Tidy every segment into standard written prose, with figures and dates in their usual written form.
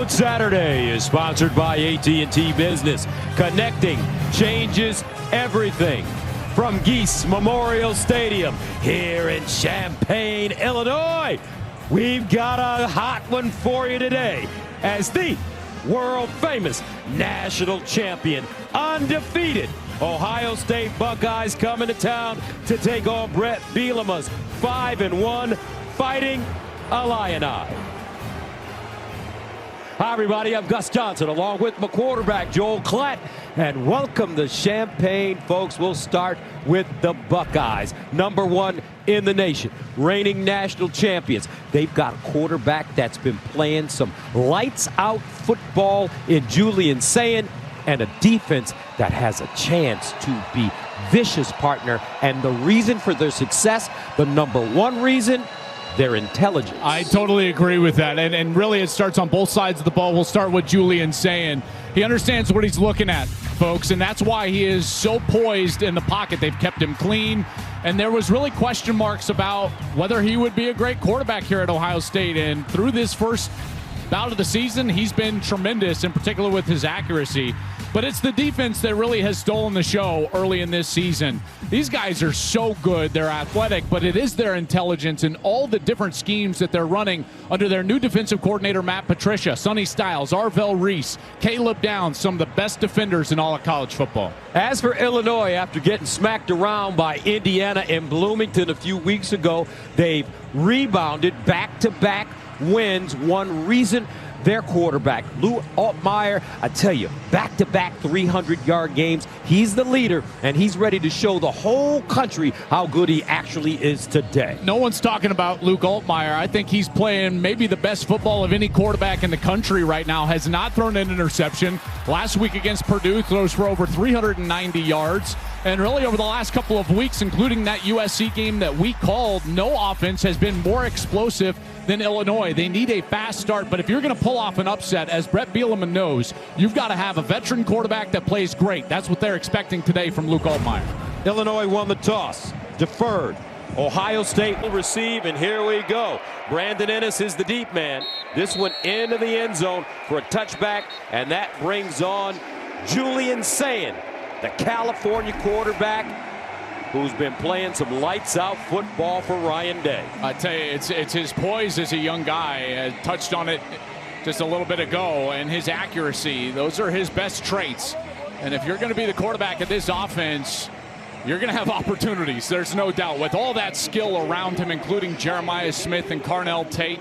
Food Saturday is sponsored by AT&T Business. Connecting changes everything. From Geese Memorial Stadium here in Champaign, Illinois, we've got a hot one for you today as the world-famous national champion, undefeated Ohio State Buckeyes coming to town to take on Brett Bielema's 5-1 Fighting Illini. Hi, everybody. I'm Gus Johnson, along with my quarterback, Joel Klatt. And welcome to Champaign, folks. We'll start with the Buckeyes, #1 in the nation, reigning national champions. They've got a quarterback that's been playing some lights-out football in Julian Sayin, and a defense that has a chance to be vicious, partner. And the reason for their success, the #1 reason, their intelligence. I totally agree with that. And really, it starts on both sides of the ball. We'll start with Julian Sayin. He understands what he's looking at, folks, and that's why he is so poised in the pocket. They've kept him clean, and there was really question marks about whether he would be a great quarterback here at Ohio State. And through this first bout of the season, he's been tremendous, in particular with his accuracy. But it's the defense that really has stolen the show early in this season. These guys are so good. They're athletic, but it is their intelligence and all the different schemes that they're running under their new defensive coordinator, Matt Patricia, Sonny Styles, Arvell Reese, Caleb Downs, some of the best defenders in all of college football. As for Illinois, after getting smacked around by Indiana and Bloomington a few weeks ago, they've rebounded back-to-back wins. One reason, their quarterback, Lou Altmaier, I tell you, back-to-back 300-yard games. He's the leader, and he's ready to show the whole country how good he actually is today. No one's talking about Luke Altmaier. I think he's playing maybe the best football of any quarterback in the country right now. Has not thrown an interception. Last week against Purdue, throws for over 390 yards. And really over the last couple of weeks, including that USC game that we called, no offense has been more explosive than Illinois. They need a fast start, but if you're going to pull off an upset, as Brett Bielema knows, you've got to have a veteran quarterback that plays great. That's what they're expecting today from Luke Altmaier. Illinois won the toss, deferred. Ohio State will receive, and here we go. Brandon Ennis is the deep man. This one into the end zone for a touchback, and that brings on Julian Sayin, the California quarterback, who's been playing some lights-out football for Ryan Day. I tell you, it's his poise as a young guy. I touched on it just a little bit ago, and his accuracy. Those are his best traits. And if you're going to be the quarterback of this offense, you're going to have opportunities. There's no doubt. With all that skill around him, including Jeremiah Smith and Carnell Tate,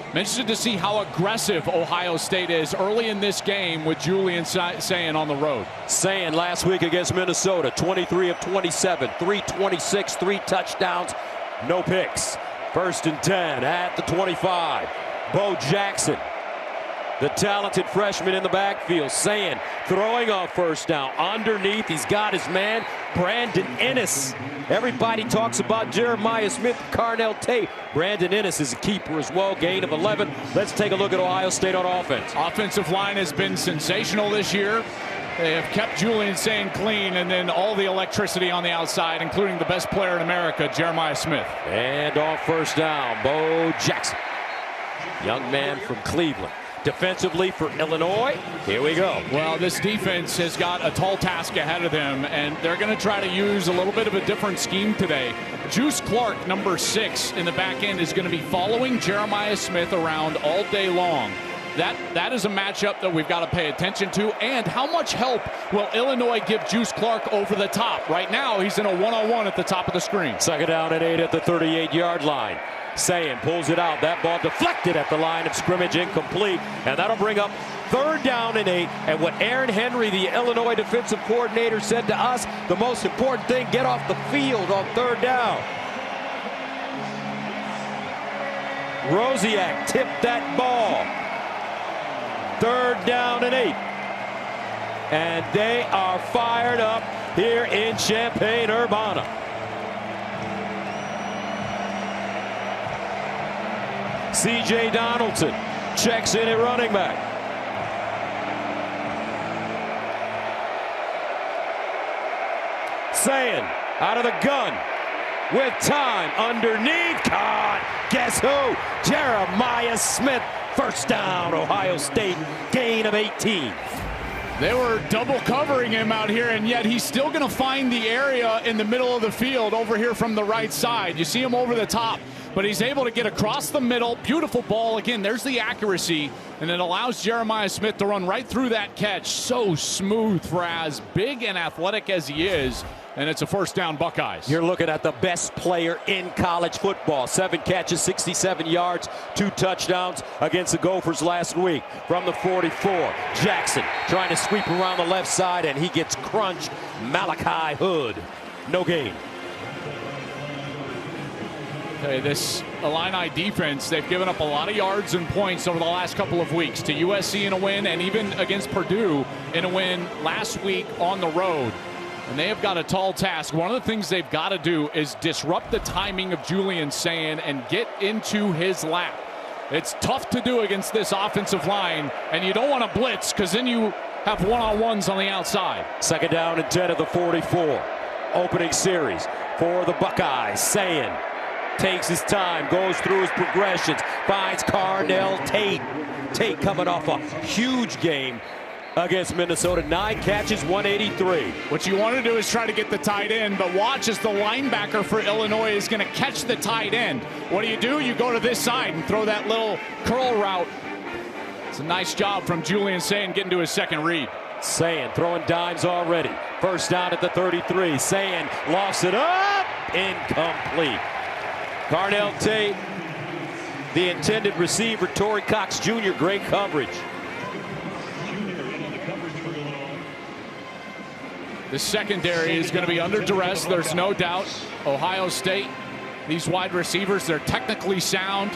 I'm interested to see how aggressive Ohio State is early in this game with Julian Sayin on the road. Sayin last week against Minnesota, 23 of 27, 326, 3 touchdowns, no picks. 1st and 10 at the 25. Bo Jackson, the talented freshman in the backfield. Sayin throwing on 1st down. Underneath, he's got his man, Brandon Ennis. Everybody talks about Jeremiah Smith, Carnell Tate. Brandon Ennis is a keeper as well, gain of 11. Let's take a look at Ohio State on offense. Offensive line has been sensational this year. They have kept Julian Sayin clean, and then all the electricity on the outside, including the best player in America, Jeremiah Smith. And on 1st down, Bo Jackson, young man from Cleveland. Defensively for Illinois, here we go. Well, this defense has got a tall task ahead of them, and they're going to try to use a little bit of a different scheme today. Juice Clark, #6 in the back end, is going to be following Jeremiah Smith around all day long. That is a matchup that we've got to pay attention to. And how much help will Illinois give Juice Clark over the top? Right now, he's in a one-on-one at the top of the screen. 2nd down and 8 at the 38-yard line. Sayin pulls it out. That ball deflected at the line of scrimmage, incomplete. And that'll bring up 3rd down and 8. And what Aaron Henry, the Illinois defensive coordinator, said to us, the most important thing, get off the field on 3rd down. Rosiak tipped that ball. 3rd down and 8. And they are fired up here in Champaign-Urbana. C.J. Donaldson checks in at running back. Sayin out of the gun with time underneath. Caught. Guess who? Jeremiah Smith First down, Ohio State, gain of 18. They were double covering him out here, and yet he's still going to find the area in the middle of the field over here from the right side. You see him over the top, but he's able to get across the middle. Beautiful ball. Again, there's the accuracy, and it allows Jeremiah Smith to run right through that catch. So smooth for as big and athletic as he is, and it's a first down, Buckeyes. You're looking at the best player in college football. 7 catches, 67 yards, 2 touchdowns against the Gophers last week. From the 44, Jackson trying to sweep around the left side, and he gets crunched. Malachi Hood, no gain. Okay, this Illini defense, they've given up a lot of yards and points over the last couple of weeks to USC in a win, and even against Purdue in a win last week on the road. And they have got a tall task. One of the things they've got to do is disrupt the timing of Julian Sayin and get into his lap. It's tough to do against this offensive line, and you don't want to blitz because then you have one-on-ones on the outside. Second down and 10 at the 44. Opening series for the Buckeyes. Sayin takes his time, goes through his progressions, finds Carnell Tate. Tate coming off a huge game against Minnesota. 9 catches, 183. What you want to do is try to get the tight end, but watch as the linebacker for Illinois is going to catch the tight end. What do? You go to this side and throw that little curl route. It's a nice job from Julian Sayin getting to his second read. Sayin throwing dimes already. First down at the 33. Sayin lofts it up. Incomplete. Carnell Tate, the intended receiver, Torrey Cox Jr., great coverage. The secondary is going to be under duress, there's no doubt. Ohio State, these wide receivers, they're technically sound.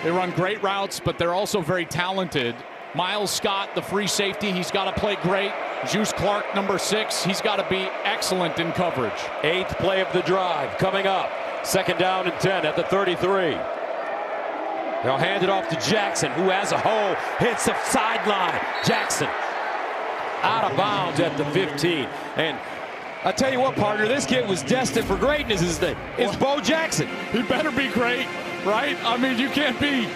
They run great routes, but they're also very talented. Miles Scott, the free safety, he's got to play great. Juice Clark, number 6, he's got to be excellent in coverage. 8th play of the drive coming up. Second down and 10 at the 33. They'll hand it off to Jackson, who has a hole, hits the sideline. Jackson out of bounds at the 15. And I tell you what, partner, this kid was destined for greatness. His name is Bo Jackson. He better be great, right? I mean, you can't be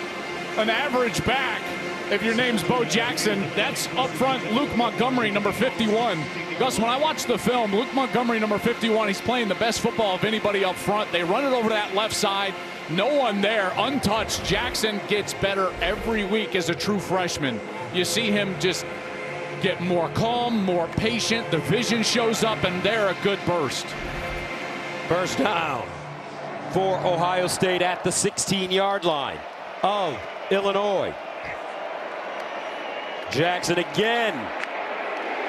an average back if your name's Bo Jackson. That's up front, Luke Montgomery, number 51. Gus, when I watch the film, Luke Montgomery, number 51, he's playing the best football of anybody up front. They run it over that left side. No one there, untouched. Jackson gets better every week as a true freshman. You see him just get more calm, more patient. The vision shows up, and they're a good burst. First down for Ohio State at the 16-yard line of Illinois. Jackson again.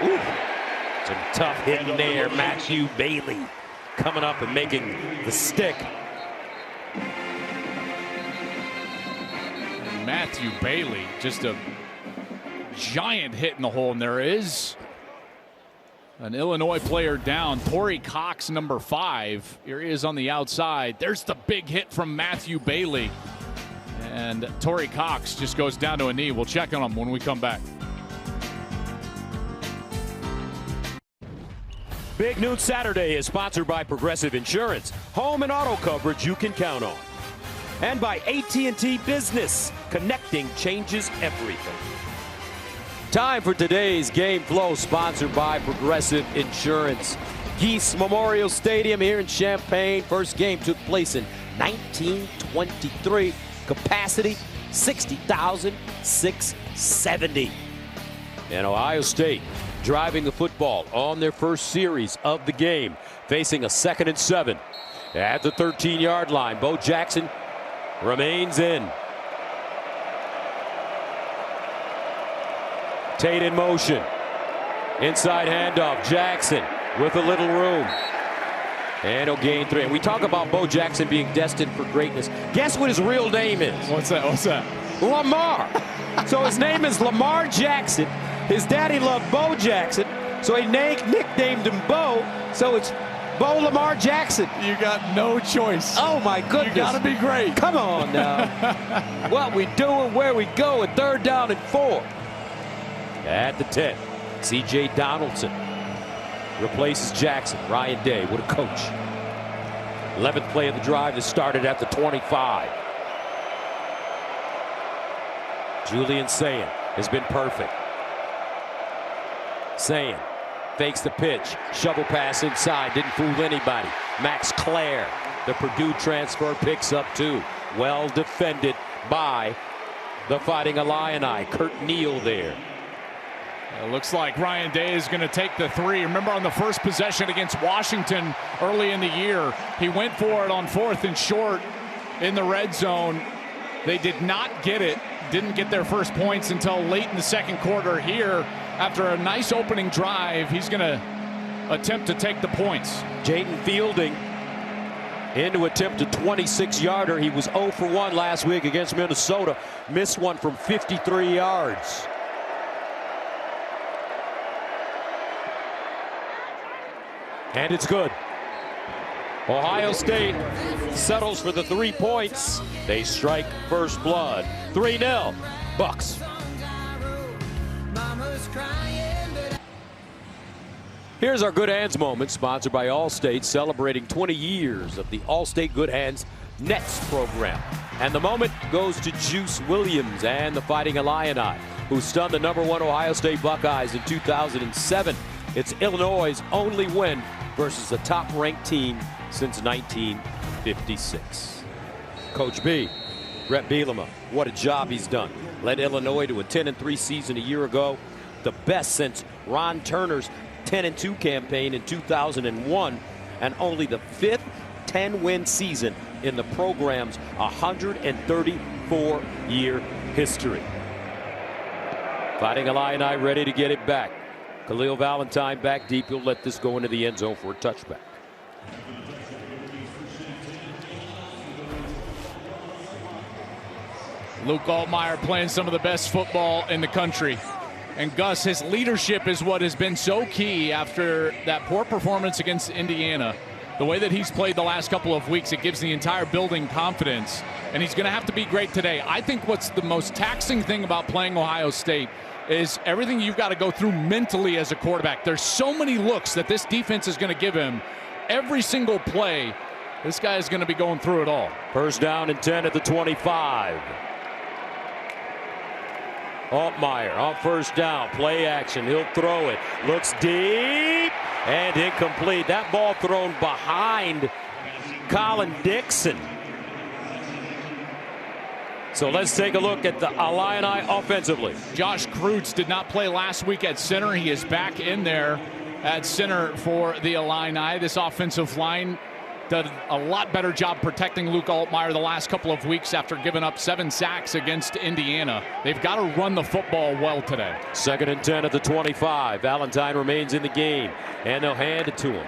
Ooh. Some tough hitting there. Matthew Bailey coming up and making the stick. Matthew Bailey, just a giant hit in the hole, and there is an Illinois player down. Torrey Cox, number 5. Here he is on the outside. There's the big hit from Matthew Bailey. And Torrey Cox just goes down to a knee. We'll check on him when we come back. Big Noon Saturday is sponsored by Progressive Insurance. Home and auto coverage you can count on. And by AT&T Business. Connecting changes everything. Time for today's game flow, sponsored by Progressive Insurance. GWES Memorial Stadium here in Champaign. First game took place in 1923. Capacity 60,670. And Ohio State driving the football on their first series of the game, facing a 2nd and 7 at the 13-yard line. Bo Jackson remains in. Tate in motion. Inside handoff. Jackson with a little room. And he'll gain 3. And we talk about Bo Jackson being destined for greatness. Guess what his real name is? What's that? Lamar. So his name is Lamar Jackson. His daddy loved Bo Jackson, so he nicknamed him Bo. So it's Bo Lamar Jackson. You got no choice. Oh, my goodness. You got to be great. Come on now. What we doing, where we go, at 3rd down and 4. At the 10, C.J. Donaldson replaces Jackson. Ryan Day, what a coach. 11th play of the drive that started at the 25. Julian Sayin has been perfect. Sayin fakes the pitch. Shovel pass inside. Didn't fool anybody. Max Clare, the Purdue transfer, picks up 2. Well defended by the Fighting Illini. Kurt Neal there. It looks like Ryan Day is going to take the 3. Remember on the first possession against Washington early in the year, he went for it on 4th and short in the red zone. They did not get it. Didn't get their first points until late in the second quarter. Here, after a nice opening drive, he's going to attempt to take the points. Jaden Fielding in to attempt a 26-yarder. He was 0 for 1 last week against Minnesota. Missed one from 53 yards. And it's good. Ohio State settles for the 3 points. They strike first blood. 3-0, Bucks. Here's our Good Hands moment, sponsored by Allstate, celebrating 20 years of the Allstate Good Hands Nets program. And the moment goes to Juice Williams and the Fighting Illini, who stunned the #1 Ohio State Buckeyes in 2007. It's Illinois' only win versus a top-ranked team since 1956. Coach B, Brett Bielema, what a job he's done. Led Illinois to a 10-3 season a year ago, the best since Ron Turner's 10-2 campaign in 2001, and only the 5th 10-win season in the program's 134-year history. Fighting Illini ready to get it back. Khalil Valentine back deep. He'll let this go into the end zone for a touchback. Luke Altmaier playing some of the best football in the country. And Gus, his leadership is what has been so key after that poor performance against Indiana. The way that he's played the last couple of weeks, it gives the entire building confidence. And he's going to have to be great today. I think what's the most taxing thing about playing Ohio State is everything you've got to go through mentally as a quarterback. There's so many looks that this defense is going to give him. Every single play, this guy is going to be going through it all. First down and 10 at the 25. Altmaier on first down, play action, he'll throw it, looks deep and incomplete. That ball thrown behind Colin Dixon. So let's take a look at the Illini offensively. Josh Kreutz did not play last week at center. He is back in there at center for the Illini. This offensive line did a lot better job protecting Luke Altmaier the last couple of weeks after giving up 7 sacks against Indiana. They've got to run the football well today. Second and 10 at the 25. Valentine remains in the game, and they'll hand it to him.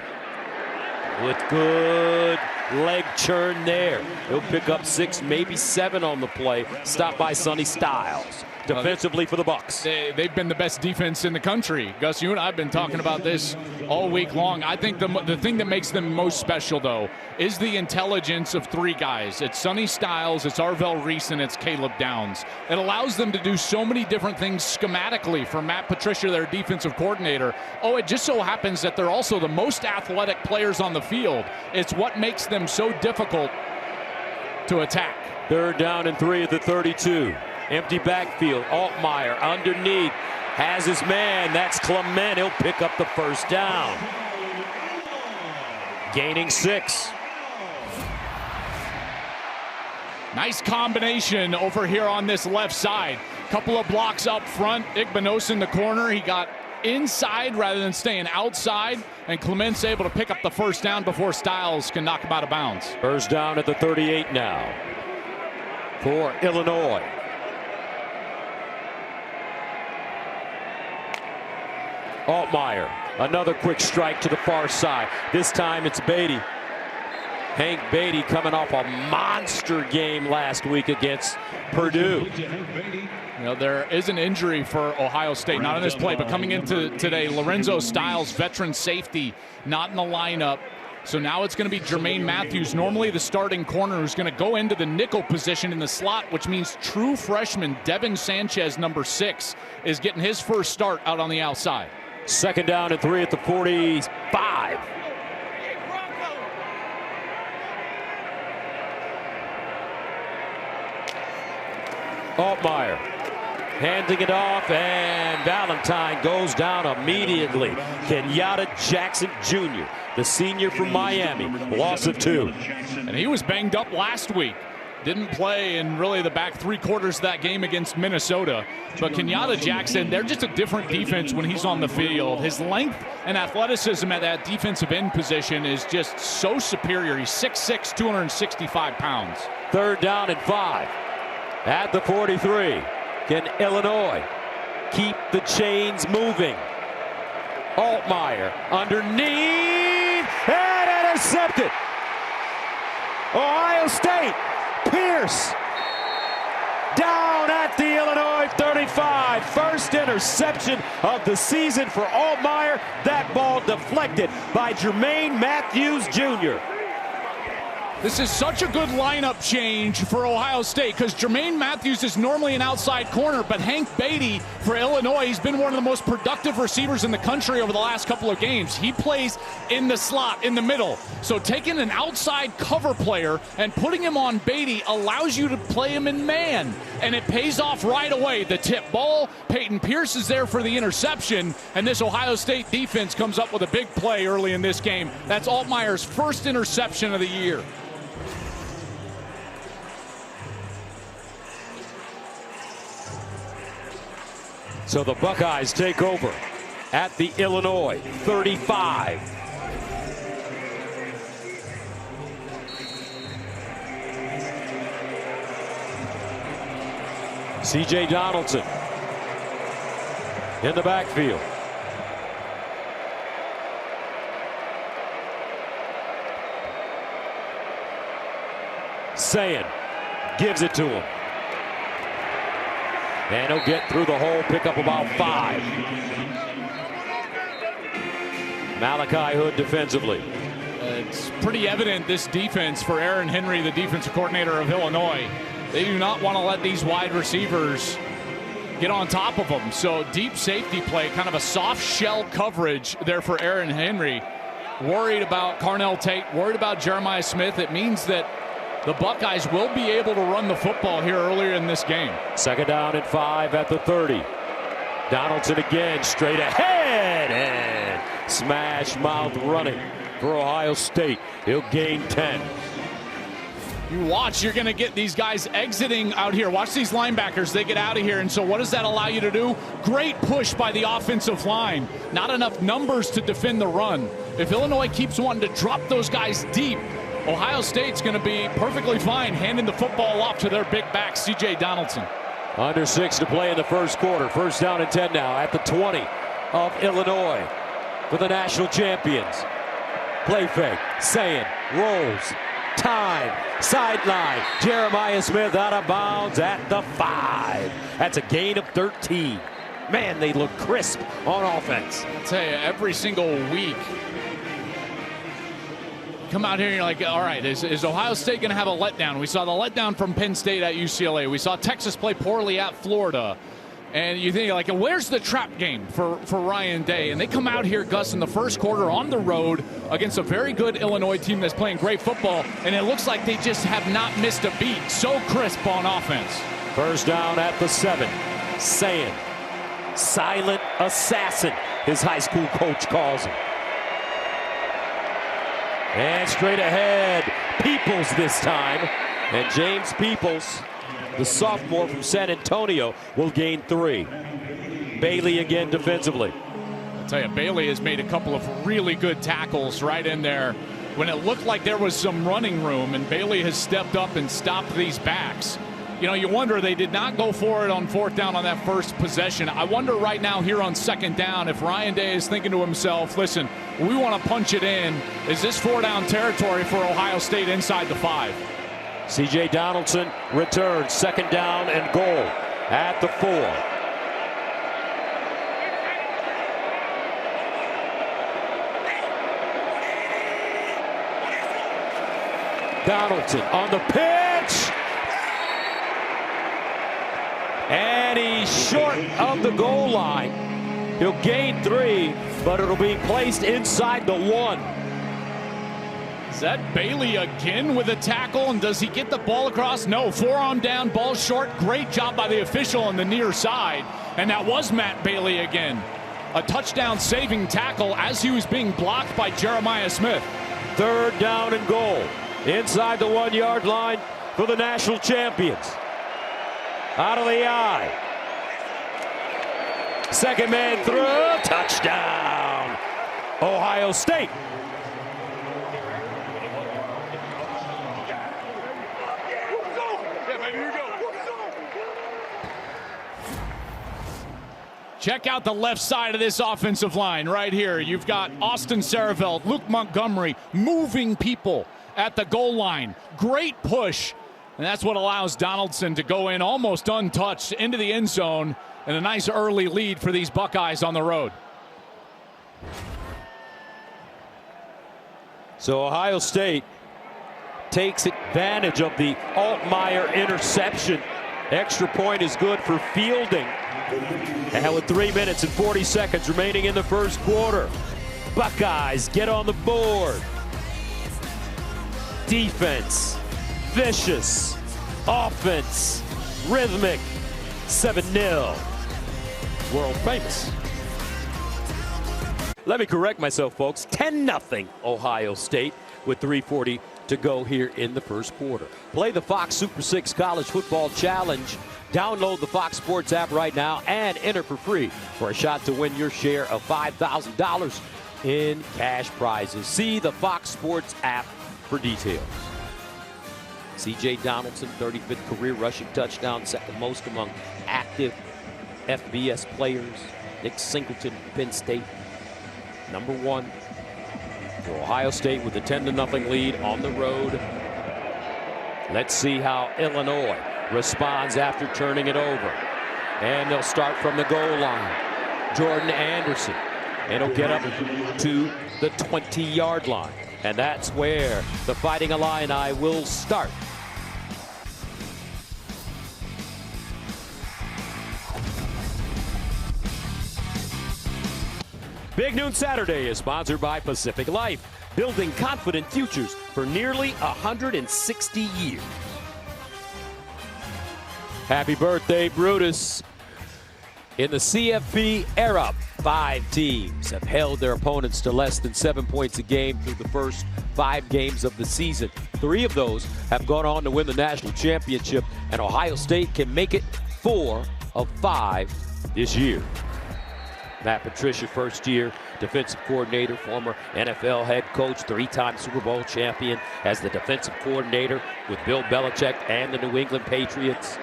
With good leg churn there. He'll pick up 6, maybe 7 on the play. Stopped by Sonny Styles. Defensively for the Bucks. They've been the best defense in the country. Gus, you and I have been talking about this all week long. I think the thing that makes them most special, though, is the intelligence of 3 guys. It's Sonny Styles, it's Arvell Reese, and it's Caleb Downs. It allows them to do so many different things schematically for Matt Patricia, their defensive coordinator. Oh, it just so happens that they're also the most athletic players on the field. It's what makes them so difficult to attack. Third down and 3 at the 32. Empty backfield. Altmaier underneath. Has his man. That's Clement. He'll pick up the first down. Gaining 6. Nice combination over here on this left side. Couple of blocks up front. Igbenos in the corner. He got inside rather than staying outside. And Clement's able to pick up the first down before Styles can knock him out of bounds. First down at the 38 now for Illinois. Altmaier, another quick strike to the far side. This time it's Beatty. Hank Beatty coming off a monster game last week against Purdue. You know, there is an injury for Ohio State, not in this play, but coming into today, Lorenzo Styles, veteran safety, not in the lineup. So now it's going to be Jermaine Matthews, normally the starting corner, who's going to go into the nickel position in the slot, which means true freshman Devin Sanchez, number 6, is getting his first start out on the outside. Second down and 3 at the 45. Altmaier handing it off, and Valentine goes down immediately. Kenyatta Jackson Jr., the senior from Miami, loss of 2. And he was banged up last week. Didn't play in really the back 3 quarters of that game against Minnesota. But Kenyatta Jackson, they're just a different defense when he's on the field. His length and athleticism at that defensive end position is just so superior. He's 6'6", 265 pounds. 3rd down and 5 at the 43. Can Illinois keep the chains moving? Altmaier underneath and intercepted. Ohio State. Pierce down at the Illinois 35. First interception of the season for Altmaier. That ball deflected by Jermaine Matthews Jr. This is such a good lineup change for Ohio State because Jermaine Matthews is normally an outside corner, but Hank Beatty for Illinois, he's been one of the most productive receivers in the country over the last couple of games. He plays in the slot, in the middle. So taking an outside cover player and putting him on Beatty allows you to play him in man, and it pays off right away. The tip ball, Peyton Pierce is there for the interception, and this Ohio State defense comes up with a big play early in this game. That's Altmaier's first interception of the year. So the Buckeyes take over at the Illinois 35. C.J. Donaldson in the backfield. Sayin gives it to him. And he'll get through the hole, pick up about 5. Malachi Hood defensively. It's pretty evident this defense for Aaron Henry, the defensive coordinator of Illinois. They do not want to let these wide receivers get on top of them. So deep safety play, kind of a soft shell coverage there for Aaron Henry. Worried about Carnell Tate, worried about Jeremiah Smith. It means that the Buckeyes will be able to run the football here earlier in this game. 2nd down and 5 at the 30. Donaldson again, straight ahead, and smash mouth running for Ohio State. He'll gain 10. You watch, you're going to get these guys exiting out here. Watch these linebackers, they get out of here. And so what does that allow you to do? Great push by the offensive line. Not enough numbers to defend the run. If Illinois keeps wanting to drop those guys deep, Ohio State's going to be perfectly fine handing the football off to their big back, C.J. Donaldson. Under 6 to play in the first quarter. 1st down and 10 now at the 20 of Illinois for the national champions. Play fake. Sayin rolls. Time. Sideline. Jeremiah Smith out of bounds at the 5. That's a gain of 13. Man, they look crisp on offense. I'll tell you, every single week, come out here and you're like, all right, is Ohio State going to have a letdown? We saw the letdown from Penn State at UCLA. We saw Texas play poorly at Florida. And you think, like, where's the trap game for Ryan Day? And they come out here, Gus, in the first quarter on the road against a very good Illinois team that's playing great football. And it looks like they just have not missed a beat. So crisp on offense. 1st down at the 7. Sayin, silent assassin, his high school coach calls him. And straight ahead, Peoples this time. And James Peoples, the sophomore from San Antonio, will gain 3. Bailey again defensively. I'll tell you, Bailey has made a couple of really good tackles right in there when it looked like there was some running room, and Bailey has stepped up and stopped these backs. You know, you wonder, they did not go for it on 4th down on that first possession. I wonder right now here on 2nd down if Ryan Day is thinking to himself, listen, we want to punch it in. Is this 4-down territory for Ohio State inside the 5? C.J. Donaldson returns. 2nd down and goal at the 4. Donaldson on the pitch. And he's short of the goal line. He'll gain 3, but it'll be placed inside the 1. Is that Bailey again with a tackle, and does he get the ball across? No, forearm down, ball short. Great job by the official on the near side, and that was Matt Bailey again. A touchdown saving tackle as he was being blocked by Jeremiah Smith. 3rd down and goal inside the 1-yard line for the national champions. Out of the eye. Second man through, touchdown, Ohio State. Check out the left side of this offensive line right here. You've got Austin Sareveld, Luke Montgomery moving people at the goal line. Great push. And that's what allows Donaldson to go in almost untouched into the end zone, and a nice early lead for these Buckeyes on the road. So Ohio State takes advantage of the Altmaier interception. Extra point is good for fielding. And with 3 minutes and 40 seconds remaining in the first quarter, Buckeyes get on the board. Defense, vicious. Offense, rhythmic. 7-0. World famous. Let me correct myself, folks. 10-0 Ohio State with 3:40 to go here in the first quarter. Play the Fox Super 6 College Football Challenge. Download the Fox Sports app right now and enter for free for a shot to win your share of $5,000 in cash prizes. See the Fox Sports app for details. C.J. Donaldson, 35th career rushing touchdown, second most among active FBS players. Nick Singleton, Penn State, number 1. For Ohio State with a 10-0 lead on the road. Let's see how Illinois responds after turning it over. And they'll start from the goal line. Jordan Anderson. And he'll get up to the 20-yard line. And that's where the Fighting Illini will start. Big Noon Saturday is sponsored by Pacific Life, building confident futures for nearly 160 years. Happy birthday, Brutus. In the CFP era, 5 teams have held their opponents to less than 7 points a game through the first 5 games of the season. 3 of those have gone on to win the national championship, and Ohio State can make it 4 of 5 this year. Matt Patricia, first-year defensive coordinator, former NFL head coach, 3-time Super Bowl champion as the defensive coordinator with Bill Belichick and the New England Patriots.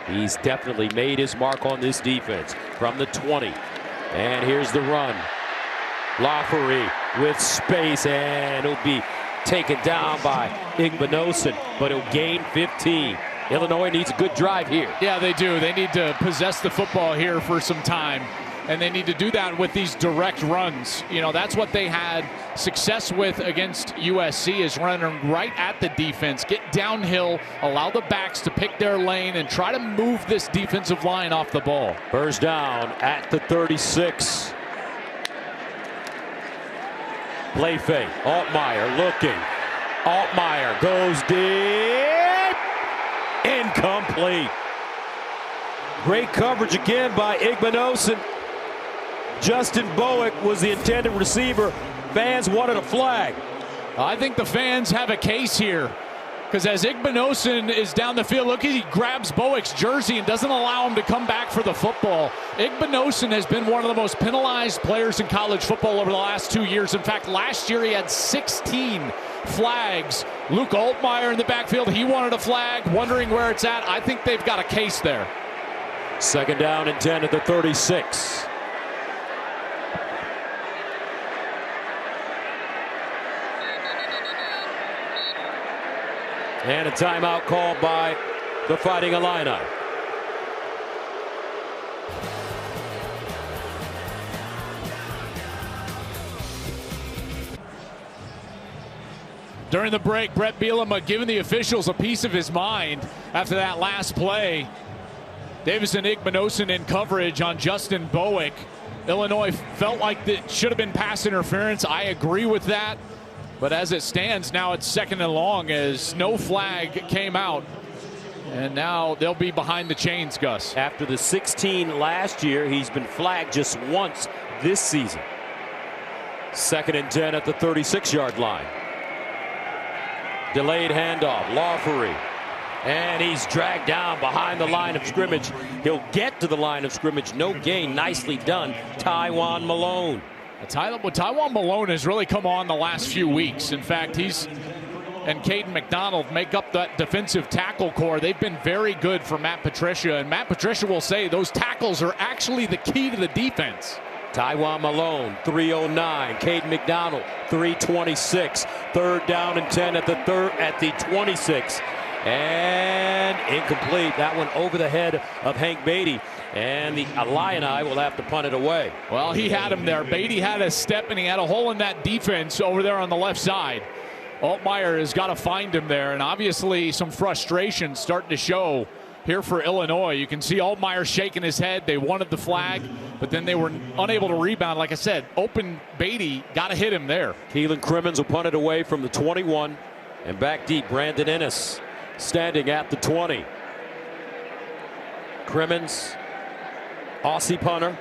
He's definitely made his mark on this defense from the 20. And here's the run. Lafferty with space, and he'll be taken down by Igbinosun, but he'll gain 15. Illinois needs a good drive here. Yeah, they do. They need to possess the football here for some time. And they need to do that with these direct runs. You know, that's what they had success with against USC, is running right at the defense, get downhill, allow the backs to pick their lane, and try to move this defensive line off the ball. First down at the 36. Play fake. Altmaier looking. Altmaier goes deep. Incomplete. Great coverage again by Igbinosun. Justin Bowick was the intended receiver. Fans wanted a flag. I think the fans have a case here, because as Igbinosun is down the field, look, he grabs Bowick's jersey and doesn't allow him to come back for the football. Igbinosun has been one of the most penalized players in college football over the last 2 years. In fact, last year he had 16 flags. Luke Altmaier in the backfield, he wanted a flag, wondering where it's at. I think they've got a case there. Second down and 10 at the 36. And a timeout called by the Fighting Illini. During the break, Brett Bielema giving the officials a piece of his mind after that last play. Davison Igbinosun in coverage on Justin Bowick. Illinois felt like it should have been pass interference. I agree with that. But as it stands now, it's 2nd and long as no flag came out. And now they'll be behind the chains, Gus. After the 16 last year, he's been flagged just once this season. 2nd and 10 at the 36-yard line. Delayed handoff, Lawfery. And he's dragged down behind the line of scrimmage. He'll get to the line of scrimmage. No gain. Nicely done, Tywone Malone. Tywone Malone has really come on the last few weeks. In fact, he's and Caden McDonald make up that defensive tackle core. They've been very good for Matt Patricia, and Matt Patricia will say those tackles are actually the key to the defense. Tywone Malone, 309. Caden McDonald, 326. 3rd down and 10 at the 26. And incomplete. That one over the head of Hank Beatty. And the Illini will have to punt it away. Well, he had him there. Beatty had a step, and he had a hole in that defense over there on the left side. Altmaier has got to find him there, and obviously some frustration starting to show here for Illinois. You can see Altmaier shaking his head. They wanted the flag, but then they were unable to rebound. Like I said, open Beatty, got to hit him there. Keelan Crimmins will punt it away from the 21. And back deep, Brandon Ennis standing at the 20. Crimmins, Aussie punter.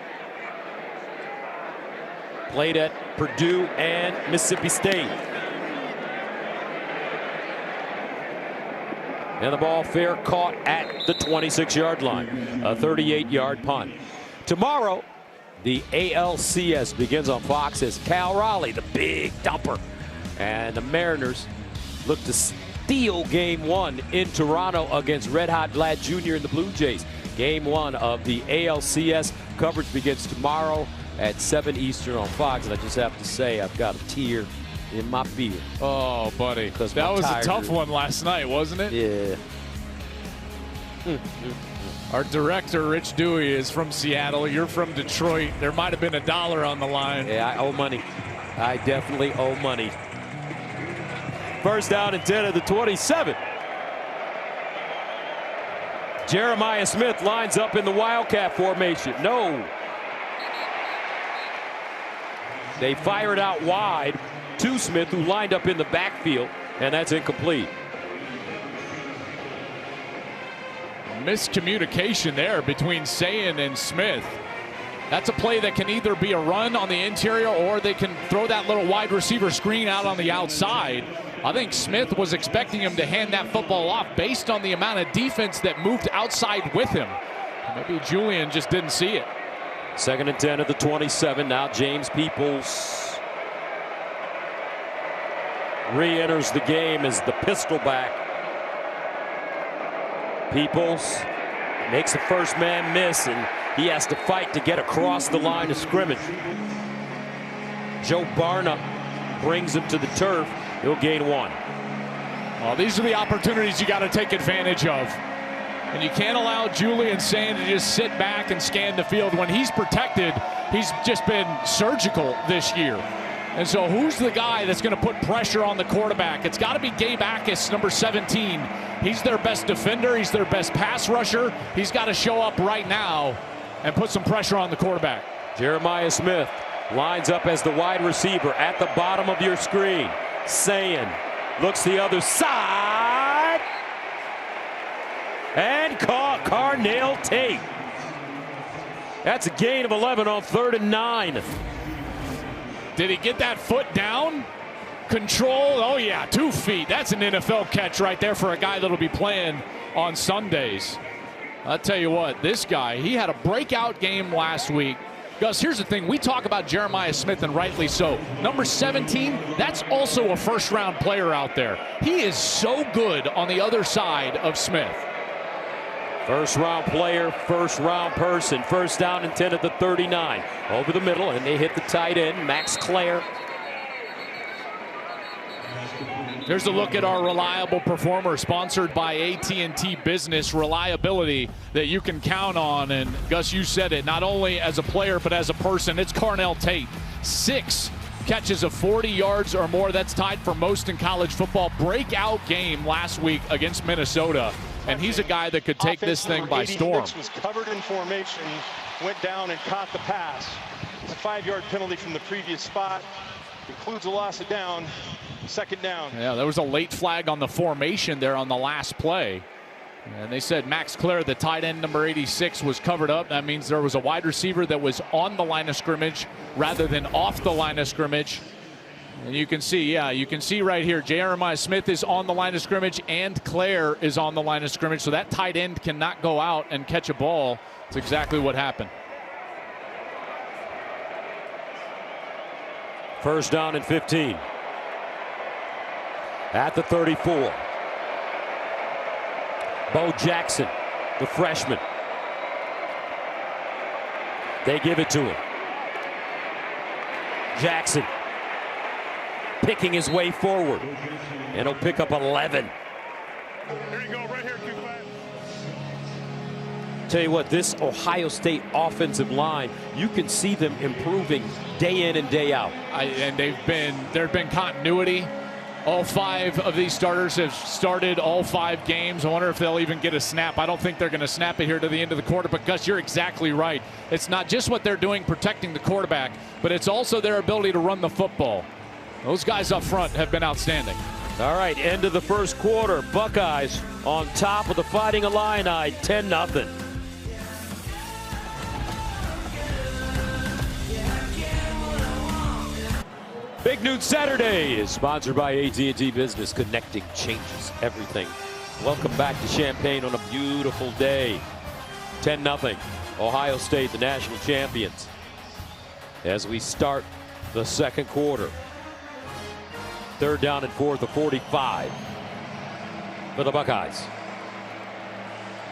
Played at Purdue and Mississippi State. And the ball fair caught at the 26-yard line. A 38-yard punt. Tomorrow, the ALCS begins on Fox as Cal Raleigh, the big dumper. And the Mariners look to steal Game 1 in Toronto against Red Hot Vlad Jr. and the Blue Jays. Game 1 of the ALCS coverage begins tomorrow at 7 Eastern on Fox. And I just have to say, I've got a tear in my beer. Oh, buddy. That was a tough one last night, wasn't it? Yeah. Our director, Rich Dewey, is from Seattle. You're from Detroit. There might have been $1 on the line. Yeah, I owe money. I definitely owe money. 1st down and 10 at the 27. Jeremiah Smith lines up in the Wildcat formation. No. They fire it out wide to Smith, who lined up in the backfield, and that's incomplete. Miscommunication there between Sayin and Smith. That's a play that can either be a run on the interior, or they can throw that little wide receiver screen out on the outside. I think Smith was expecting him to hand that football off based on the amount of defense that moved outside with him. Maybe Julian just didn't see it. 2nd and 10 at the 27. Now James Peoples re-enters the game as the pistol back. Peoples makes the first man miss, and he has to fight to get across the line of scrimmage. Joe Barna brings him to the turf. He'll gain 1. Well, these are the opportunities you got to take advantage of. And you can't allow Julian Sayin to just sit back and scan the field. When he's protected, he's just been surgical this year. And so who's the guy that's going to put pressure on the quarterback? It's got to be Gabe Akis, number 17. He's their best defender. He's their best pass rusher. He's got to show up right now and put some pressure on the quarterback. Jeremiah Smith lines up as the wide receiver at the bottom of your screen. Sayin looks the other side and caught Carnell Tate. That's a gain of 11 on 3rd and 9. Did he get that foot down? Control, oh yeah, 2 feet. That's an NFL catch right there for a guy that'll be playing on Sundays. I'll tell you what, this guy, he had a breakout game last week. Gus, here's the thing. We talk about Jeremiah Smith, and rightly so. Number 17, that's also a first-round player out there. He is so good on the other side of Smith. First-round player, first-round person. 1st down and 10 at the 39. Over the middle, and they hit the tight end, Max Clare. Here's a look at our reliable performer, sponsored by AT&T Business. Reliability that you can count on. And Gus, you said it, not only as a player but as a person. It's Carnell Tate. 6 catches of 40 yards or more. That's tied for most in college football. Breakout game last week against Minnesota. And he's a guy that could take this thing by storm. Was covered in formation, went down and caught the pass. It's a 5-yard penalty from the previous spot. Includes a loss of down, 2nd down. Yeah, there was a late flag on the formation there on the last play. And they said Max Clare, the tight end, number 86, was covered up. That means there was a wide receiver that was on the line of scrimmage rather than off the line of scrimmage. And you can see, yeah, you can see right here, Jeremiah Smith is on the line of scrimmage and Clare is on the line of scrimmage. So that tight end cannot go out and catch a ball. That's exactly what happened. 1st down and 15. At the 34. Bo Jackson, the freshman. They give it to him. Jackson picking his way forward. And he'll pick up 11. Here you go, right here, Q5. Tell you what, this Ohio State offensive line, you can see them improving day in and day out. And there have been continuity. All 5 of these starters have started all 5 games. I wonder if they'll even get a snap. I don't think they're going to snap it here to the end of the quarter. But Gus, you're exactly right. It's not just what they're doing protecting the quarterback, but it's also their ability to run the football. Those guys up front have been outstanding. All right, end of the 1st quarter. Buckeyes on top of the Fighting Illini, 10-0. Big Noon Saturday is sponsored by AT&T Business. Connecting changes everything. Welcome back to Champaign on a beautiful day. 10-0. Ohio State, the national champions. As we start the 2nd quarter. 3rd down and 4 at the 45 for the Buckeyes.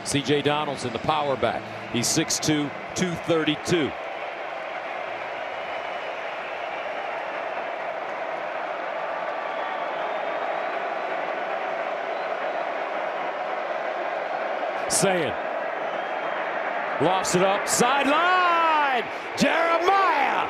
C.J. Donaldson, the power back. He's 6'2", 232. Saying, lofts it up, sideline, Jeremiah,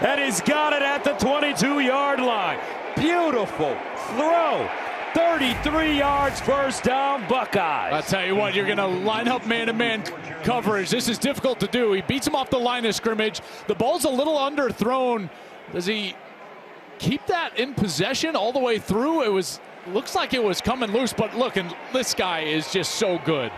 and he's got it at the 22-yard line. Beautiful throw, 33 yards, 1st down, Buckeyes. I'll tell you what, you're going to line up man-to-man coverage. This is difficult to do. He beats him off the line of scrimmage. The ball's a little underthrown. Does he keep that in possession all the way through? Looks like it was coming loose, but look, and this guy is just so good.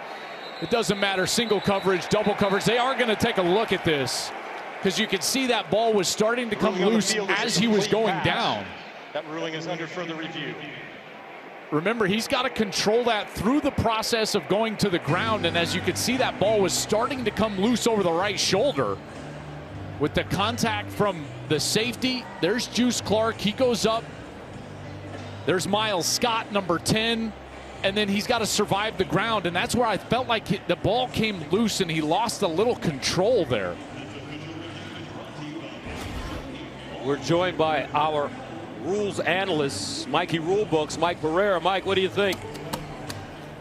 It doesn't matter, single coverage, double coverage. They are going to take a look at this because you can see that ball was starting to come loose as he was going down. That ruling is under further review. Remember, he's got to control that through the process of going to the ground, and as you can see, that ball was starting to come loose over the right shoulder. With the contact from the safety, there's Juice Clark. He goes up. There's Miles Scott, number 10. And then he's got to survive the ground. And that's where I felt like the ball came loose and he lost a little control there. We're joined by our rules analyst, Mikey Rulebooks, Mike Pereira. Mike, what do you think?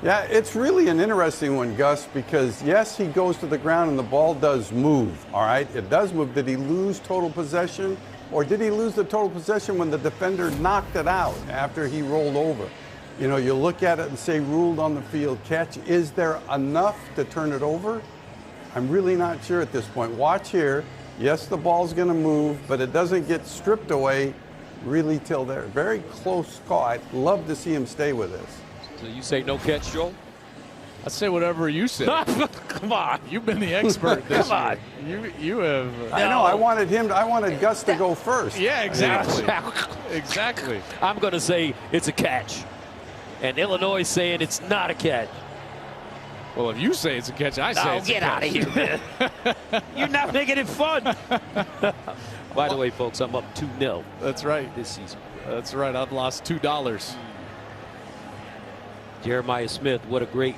Yeah, it's really an interesting one, Gus, because yes, he goes to the ground and the ball does move, all right? It does move. Did he lose total possession? Or did he lose the total possession when the defender knocked it out after he rolled over? You know, you look at it and say ruled on the field catch. Is there enough to turn it over? I'm really not sure at this point. Watch here. Yes, the ball's going to move, but it doesn't get stripped away really till there. Very close call. I'd love to see him stay with this. So you say no catch, Joel? I'd say whatever you say. Come on. You've been the expert this Come year. on. You have. I know. I wanted Gus to go first. Yeah, exactly. Exactly. I'm going to say it's a catch. And Illinois saying it's not a catch. Well, if you say it's a catch, I say it's a catch. Get out of here, man. You're not making it fun. By the way, folks, I'm up 2-0. That's right. This season. That's right. I've lost $2. Jeremiah Smith, what a great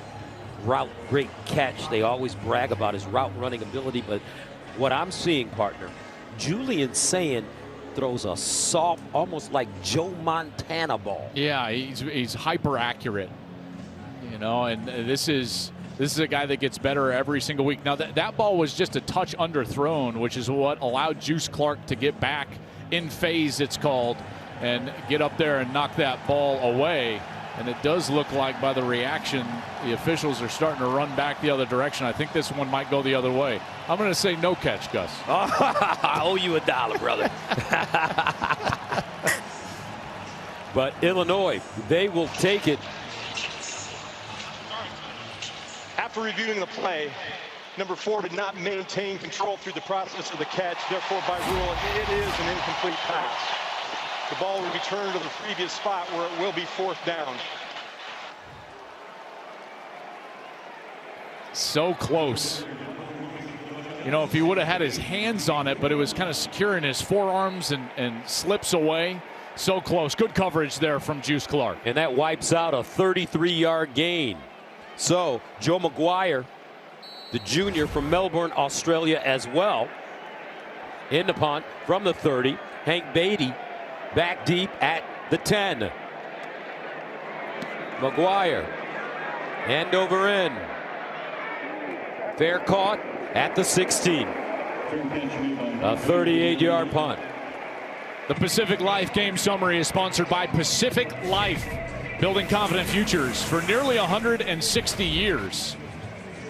route, great catch. They always brag about his route running ability, but what I'm seeing, partner, Julian Saying throws a soft, almost like Joe Montana ball. Yeah, he's hyper accurate, you know, and this is a guy that gets better every single week. Now that ball was just a touch underthrown, which is what allowed Juice Clark to get back in phase, it's called, and get up there and knock that ball away. And it does look like by the reaction, the officials are starting to run back the other direction. I think this one might go the other way. I'm going to say no catch, Gus. I owe you $1, brother. But Illinois, they will take it. After reviewing the play, number 4 did not maintain control through the process of the catch. Therefore, by rule, it is an incomplete pass. The ball will return to the previous spot where it will be 4th down. So close. You know, if he would have had his hands on it, but it was kind of secure in his forearms and slips away. So close. Good coverage there from Juice Clark. And that wipes out a 33-yard gain. So Joe McGuire, the junior from Melbourne, Australia as well, in the punt from the 30. Hank Beatty back deep at the 10. McGuire, hand over in. Fair caught at the 16. A 38-yard punt. The Pacific Life game summary is sponsored by Pacific Life, building confident futures for nearly 160 years.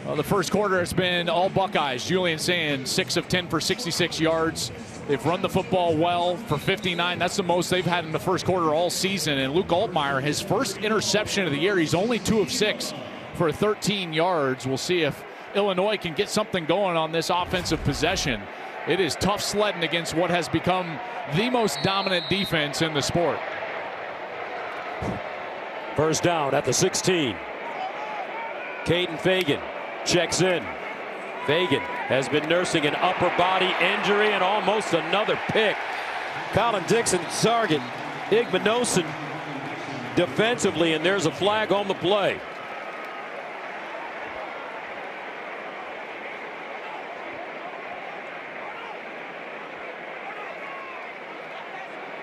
Well, the first quarter has been all Buckeyes. Julian Sand, 6 of 10 for 66 yards. They've run the football well for 59. That's the most they've had in the first quarter all season. And Luke Altmaier, his first interception of the year, he's only 2 of 6 for 13 yards. We'll see if Illinois can get something going on this offensive possession. It is tough sledding against what has become the most dominant defense in the sport. First down at the 16. Caden Fagan checks in. Fagan has been nursing an upper body injury and almost another pick. Colin Dixon target Igbinosun defensively, and there's a flag on the play.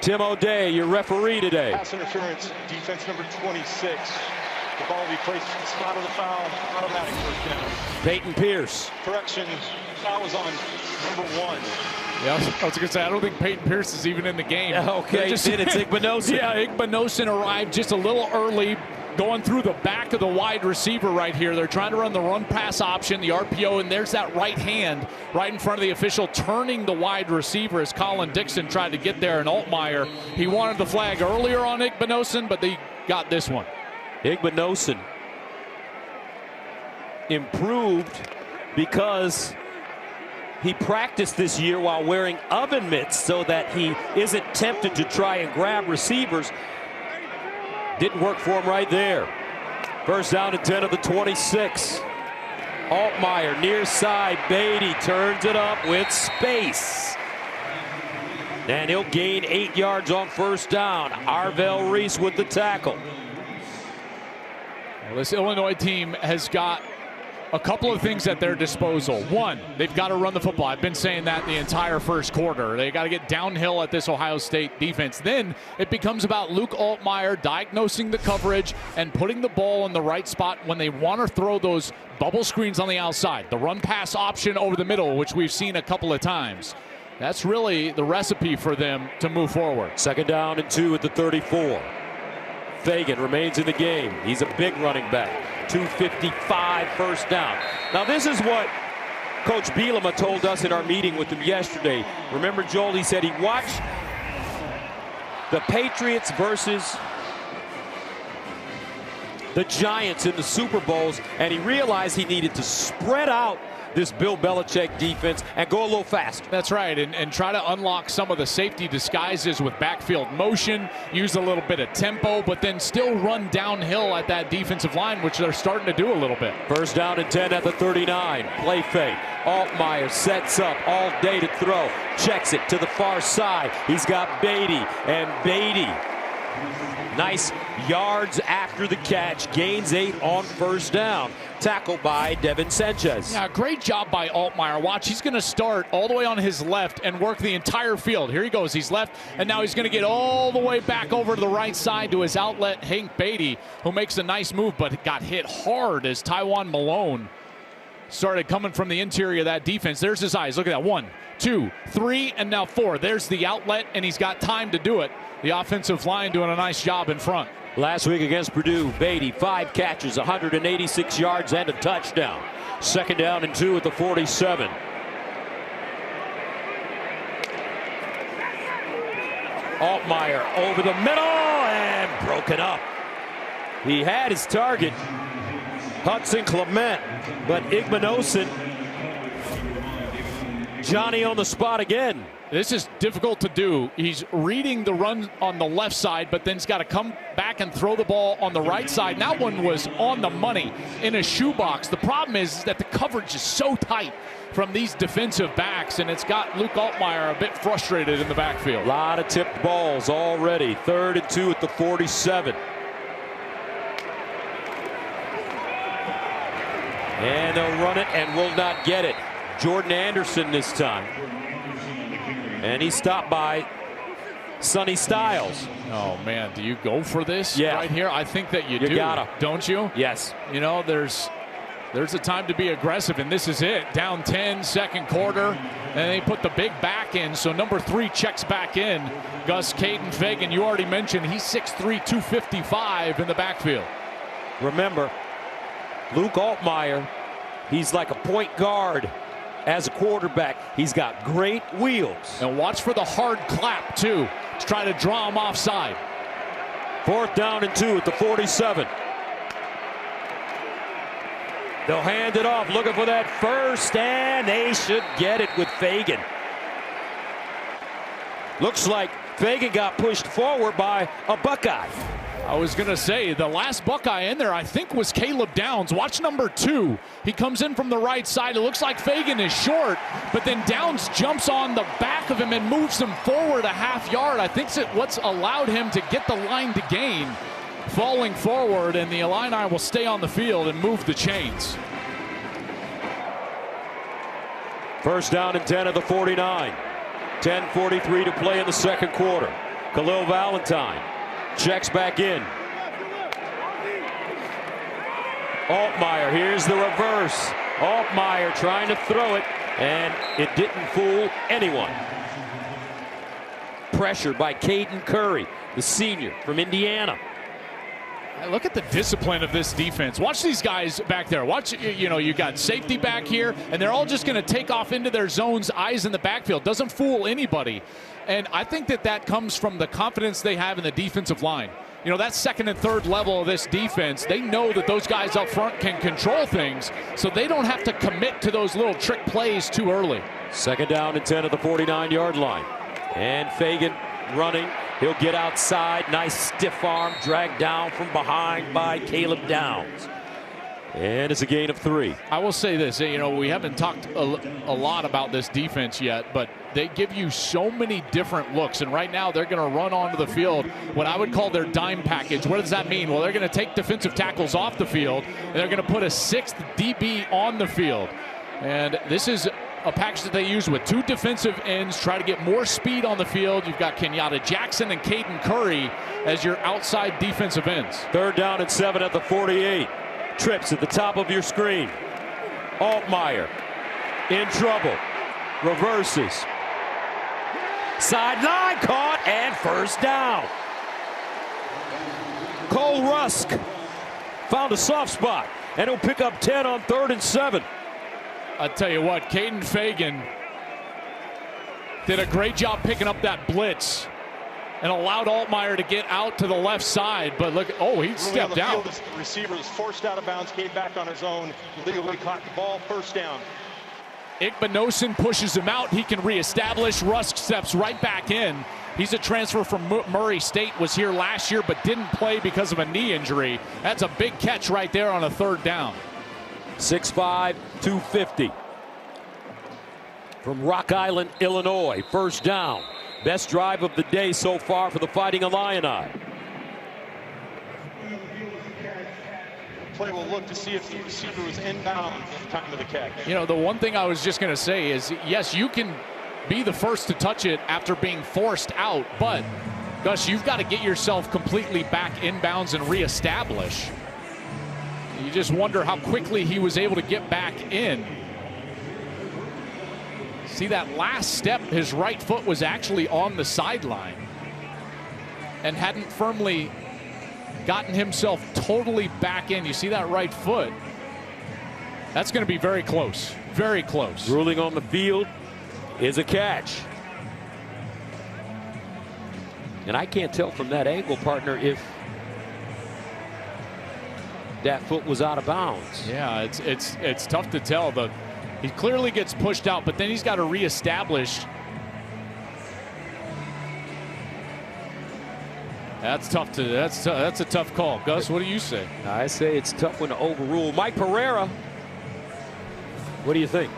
Tim O'Day, your referee today. Pass interference, defense number 26. The ball will be placed in the spot of the foul. Automatic first down. Peyton Pierce. Correction, foul is on number 1. Yeah, I was going to say, I don't think Peyton Pierce is even in the game. Okay, it's Igbinosun. Yeah, Igbinosun arrived just a little early, going through the back of the wide receiver right here. They're trying to run the run-pass option, the RPO, and there's that right hand right in front of the official, turning the wide receiver as Colin Dixon tried to get there. And Altmaier, he wanted the flag earlier on Igbinosun, but they got this one. Igbinosun improved because he practiced this year while wearing oven mitts so that he isn't tempted to try and grab receivers. Didn't work for him right there. First down and 10 of the 26. Altmaier near side. Beatty turns it up with space. And he'll gain 8 yards on first down. Arvell Reese with the tackle. Well, this Illinois team has got a couple of things at their disposal. One, they've got to run the football. I've been saying that the entire first quarter. They got to get downhill at this Ohio State defense. Then it becomes about Luke Altmaier diagnosing the coverage and putting the ball in the right spot when they want to throw those bubble screens on the outside. The run-pass option over the middle, which we've seen a couple of times. That's really the recipe for them to move forward. Second down and 2 at the 34. Fagan remains in the game. He's a big running back. 255 first down. Now this is what Coach Bielema told us in our meeting with him yesterday. Remember, Joel, he said he watched the Patriots versus the Giants in the Super Bowls, and he realized he needed to spread out this Bill Belichick defense and go a little fast. That's right, and try to unlock some of the safety disguises with backfield motion, use a little bit of tempo, but then still run downhill at that defensive line, which they're starting to do a little bit. First down and 10 at the 39. Play fake. Altmaier sets up all day to throw. Checks it to the far side. He's got Beatty, and Beatty, nice yards after the catch, gains 8 on first down. Tackled by Devin Sanchez. Yeah, great job by Altmaier. Watch, he's going to start all the way on his left and work the entire field. Here he goes. He's left, and now he's going to get all the way back over to the right side to his outlet, Hank Beatty, who makes a nice move, but got hit hard as Tywan Malone started coming from the interior of that defense. There's his eyes. Look at that. 1, 2, 3, and now 4. There's the outlet, and he's got time to do it. The offensive line doing a nice job in front. Last week against Purdue, Beatty, 5 catches, 186 yards, and a touchdown. Second down and 2 at the 47. Altmaier over the middle and broken up. He had his target, Hudson Clement, but Igmanosin, Johnny on the spot again. This is difficult to do. He's reading the run on the left side, but then he's got to come back and throw the ball on the right side. And that one was on the money in a shoebox. The problem is that the coverage is so tight from these defensive backs, and it's got Luke Altmaier a bit frustrated in the backfield. A lot of tipped balls already. 3rd and 2 at the 47. And they'll run it and will not get it. Jordan Anderson this time. And he stopped by Sonny Styles. Oh, man, do you go for this right here? I think that you do. Gotta. Don't you? Yes. You know, there's a time to be aggressive, and this is it. Down 10, second quarter, and they put the big back in, so number 3 checks back in. Gus Caden Fagan, you already mentioned, he's 6'3", 255 in the backfield. Remember, Luke Altmaier, he's like a point guard. As a quarterback, he's got great wheels. And watch for the hard clap, too, to try to draw him offside. 4th down and 2 at the 47. They'll hand it off, looking for that first, and they should get it with Fagan. Looks like Fagan got pushed forward by a Buckeye. I was going to say, the last Buckeye in there, I think, was Caleb Downs. Watch number 2. He comes in from the right side. It looks like Fagan is short, but then Downs jumps on the back of him and moves him forward a half yard. I think it's what's allowed him to get the line to gain, falling forward, and the Illini will stay on the field and move the chains. 1st down and 10 at the 49. 10:43 to play in the second quarter. Khalil Valentine checks back in. Altmaier, here's the reverse. Altmaier trying to throw it, and it didn't fool anyone. Pressured by Caden Curry, the senior from Indiana. Look at the discipline of this defense. Watch these guys back there. Watch, you know, you got safety back here, and they're all just going to take off into their zones, eyes in the backfield. Doesn't fool anybody. And I think that that comes from the confidence they have in the defensive line. You know, that 2nd and 3rd level of this defense, they know that those guys up front can control things, so they don't have to commit to those little trick plays too early. 2nd down and 10 at the 49-yard line. And Fagan running. He'll get outside. Nice stiff arm dragged down from behind by Caleb Downs. And it's a gain of 3. I will say this, you know, we haven't talked a lot about this defense yet, but they give you so many different looks, and right now they're going to run onto the field what I would call their dime package. What does that mean? Well, they're going to take defensive tackles off the field, and they're going to put a 6th DB on the field. And this is a package that they use with 2 defensive ends, try to get more speed on the field. You've got Kenyatta Jackson and Caden Curry as your outside defensive ends. 3rd down and 7 at the 48. Trips at the top of your screen. Altmaier in trouble. Reverses. Sideline caught and 1st down. Cole Rusk found a soft spot, and he'll pick up 10 on 3rd and 7. I tell you what, Caden Fagan did a great job picking up that blitz and allowed Altmaier to get out to the left side. But look, he stepped out. The receiver was forced out of bounds, came back on his own, legally caught the ball, 1st down. Igmanosin pushes him out. He can reestablish. Rusk steps right back in. He's a transfer from Murray State, was here last year, but didn't play because of a knee injury. That's a big catch right there on a 3rd down. 6'5", 250. From Rock Island, Illinois. 1st down. Best drive of the day so far for the Fighting Illini. Play will look to see if the receiver was inbound at the time of the catch. You know, the one thing I was just going to say is, yes, you can be the first to touch it after being forced out, but Gus, you've got to get yourself completely back inbounds and reestablish. You just wonder how quickly he was able to get back in. See that last step, his right foot was actually on the sideline and hadn't firmly gotten himself totally back in. You see that right foot? That's going to be very close. Very close. Ruling on the field is a catch. And I can't tell from that angle, partner, if that foot was out of bounds. Yeah, it's tough to tell. He clearly gets pushed out, but then he's got to reestablish. That's tough to. That's a tough call. Gus, what do you say? I say it's a tough one to overrule. Mike Pereira, what do you think?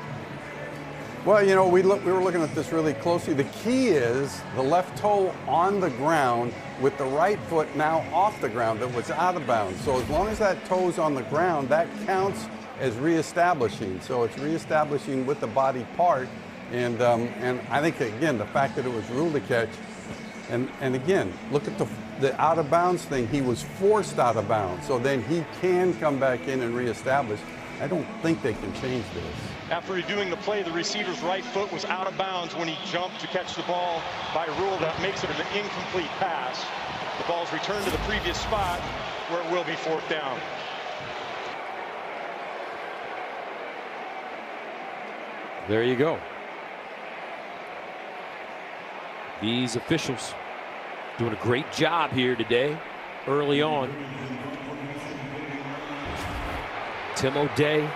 Well, you know, we were looking at this really closely. The key is the left toe on the ground with the right foot now off the ground that was out of bounds. So as long as that toe's on the ground, that counts as reestablishing. So it's reestablishing with the body part. And I think, again, the fact that it was ruled a catch, and again, look at the out of bounds thing. He was forced out of bounds. So then he can come back in and reestablish. I don't think they can change this. After reviewing the play, the receiver's right foot was out of bounds when he jumped to catch the ball. By rule, that makes it an incomplete pass. The ball's returned to the previous spot where it will be fourth down. There you go. These officials doing a great job here today, early on. Tim O'Day,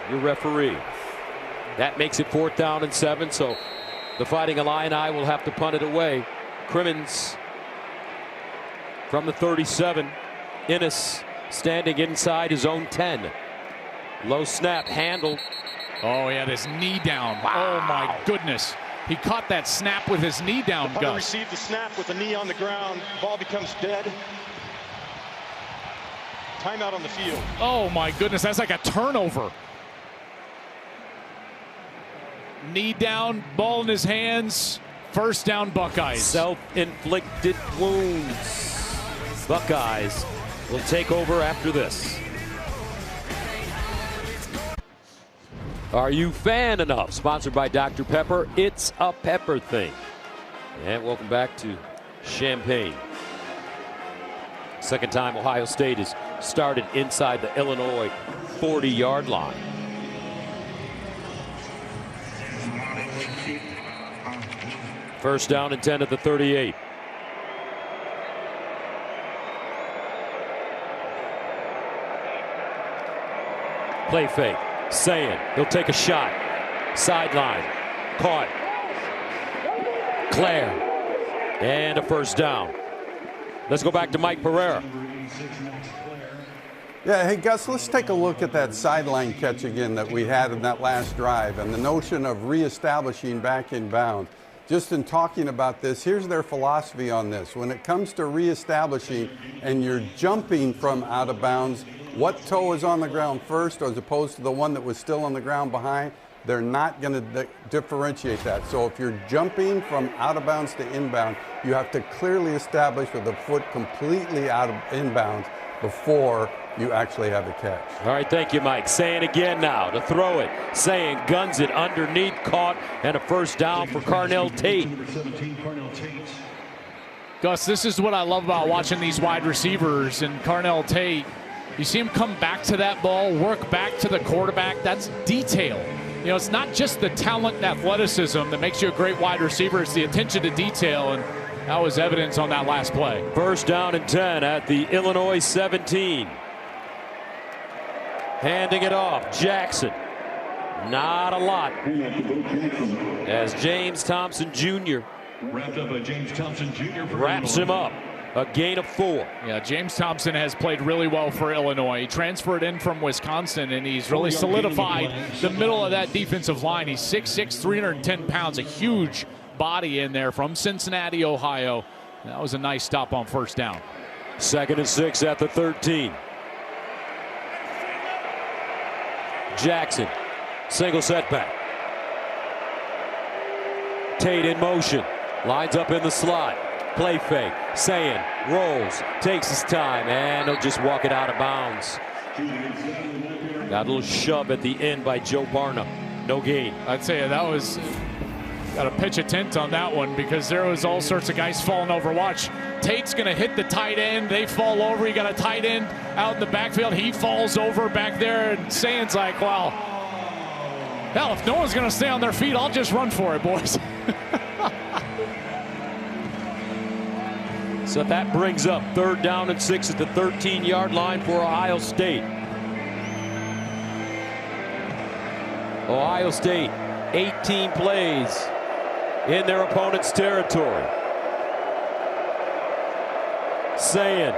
your referee. That makes it 4th down and 7, so the Fighting Illini will have to punt it away. Crimmins from the 37. Innes standing inside his own 10. Low snap handled. Oh, he had his knee down. Wow. Oh, my goodness. He caught that snap with his knee down, The Gus. received the snap with the knee on the ground. Ball becomes dead. Timeout on the field. Oh, my goodness. That's like a turnover. Knee down, ball in his hands. First down, Buckeyes. Self-inflicted wounds. Buckeyes will take over after this. Are you fan enough? Sponsored by Dr. Pepper. It's a pepper thing. And welcome back to Champaign. Second time Ohio State has started inside the Illinois 40-yard line. First down and 10 at the 38. Play fake. Saying he'll take a shot. Sideline. Caught. Claire. And a first down. Let's go back to Mike Pereira. Yeah, hey, Gus, let's take a look at that sideline catch again that we had in that last drive and the notion of reestablishing back in bounds. Just in talking about this, here's their philosophy on this. When it comes to reestablishing and you're jumping from out of bounds, what toe is on the ground first as opposed to the one that was still on the ground behind? They're not going to differentiate that. So if you're jumping from out of bounds to inbound, you have to clearly establish with the foot completely out of inbounds before you actually have a catch. All right, thank you, Mike. Saying again now to throw it. Saying guns it underneath, caught, and a first down for Carnell Tate. Gus, this is what I love about watching these wide receivers and Carnell Tate. You see him come back to that ball, work back to the quarterback. That's detail. You know, it's not just the talent and athleticism that makes you a great wide receiver. It's the attention to detail, and that was evidence on that last play. First down and 10 at the Illinois 17. Handing it off, Jackson. Not a lot. As James Thompson Jr. Wrapped up by James Thompson Jr. wraps him up. A gain of 4. Yeah, James Thompson has played really well for Illinois. He transferred in from Wisconsin, and he's really solidified the middle of that defensive line. He's 6'6", 310 pounds, a huge body in there from Cincinnati, Ohio. That was a nice stop on first down. 2nd and 6 at the 13. Jackson, single setback. Tate in motion, lines up in the slot. Play fake, Saying rolls, takes his time, and he'll just walk it out of bounds. Got a little shove at the end by Joe Barnum. No gain. I'd say that was, got to pitch a tent on that one because there was all sorts of guys falling over. Watch, Tate's going to hit the tight end. They fall over. You got a tight end out in the backfield. He falls over back there, and Saying's like, well, hell, if no one's going to stay on their feet, I'll just run for it, boys. So that brings up 3rd down and 6 at the 13-yard line for Ohio State. Ohio State, 18 plays in their opponent's territory. Sayin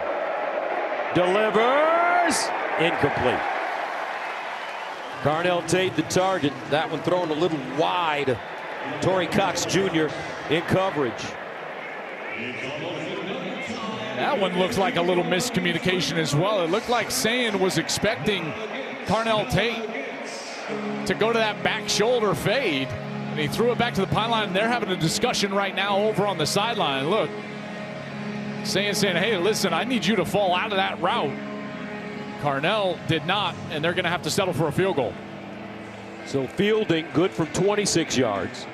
delivers, incomplete. Carnell Tate the target. That one thrown a little wide. Torrey Cox Jr. in coverage. That one looks like a little miscommunication as well. It looked like Sayin was expecting Carnell Tate to go to that back shoulder fade, and he threw it back to the pylon, and they're having a discussion right now over on the sideline. Look, Sayin saying, hey, listen, I need you to fall out of that route. Carnell did not, and they're going to have to settle for a field goal. So fielding good from 26 yards.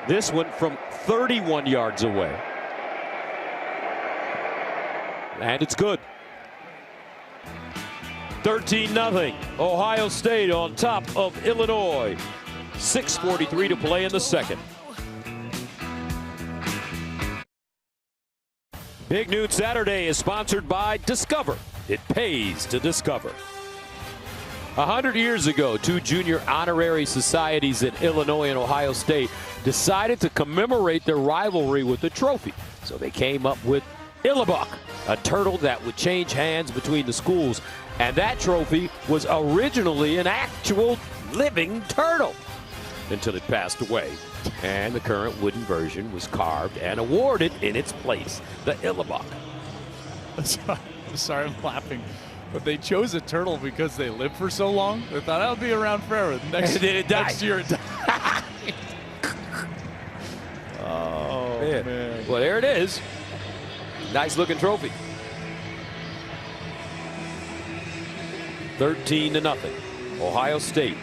This one from 31 yards away. And it's good. 13-0. Ohio State on top of Illinois. 6:43 to play in the second. Big Noon Saturday is sponsored by Discover. It pays to discover. 100 years ago, 2 junior honorary societies in Illinois and Ohio State decided to commemorate their rivalry with a trophy. So they came up with Illibuck, a turtle that would change hands between the schools. And that trophy was originally an actual living turtle until it passed away. And the current wooden version was carved and awarded in its place, the Illibuck. Sorry, I'm laughing. But they chose a turtle because they lived for so long. They thought that would be around forever. Next year it died. Oh, man. Well, there it is. Nice looking trophy. 13-0. Ohio State.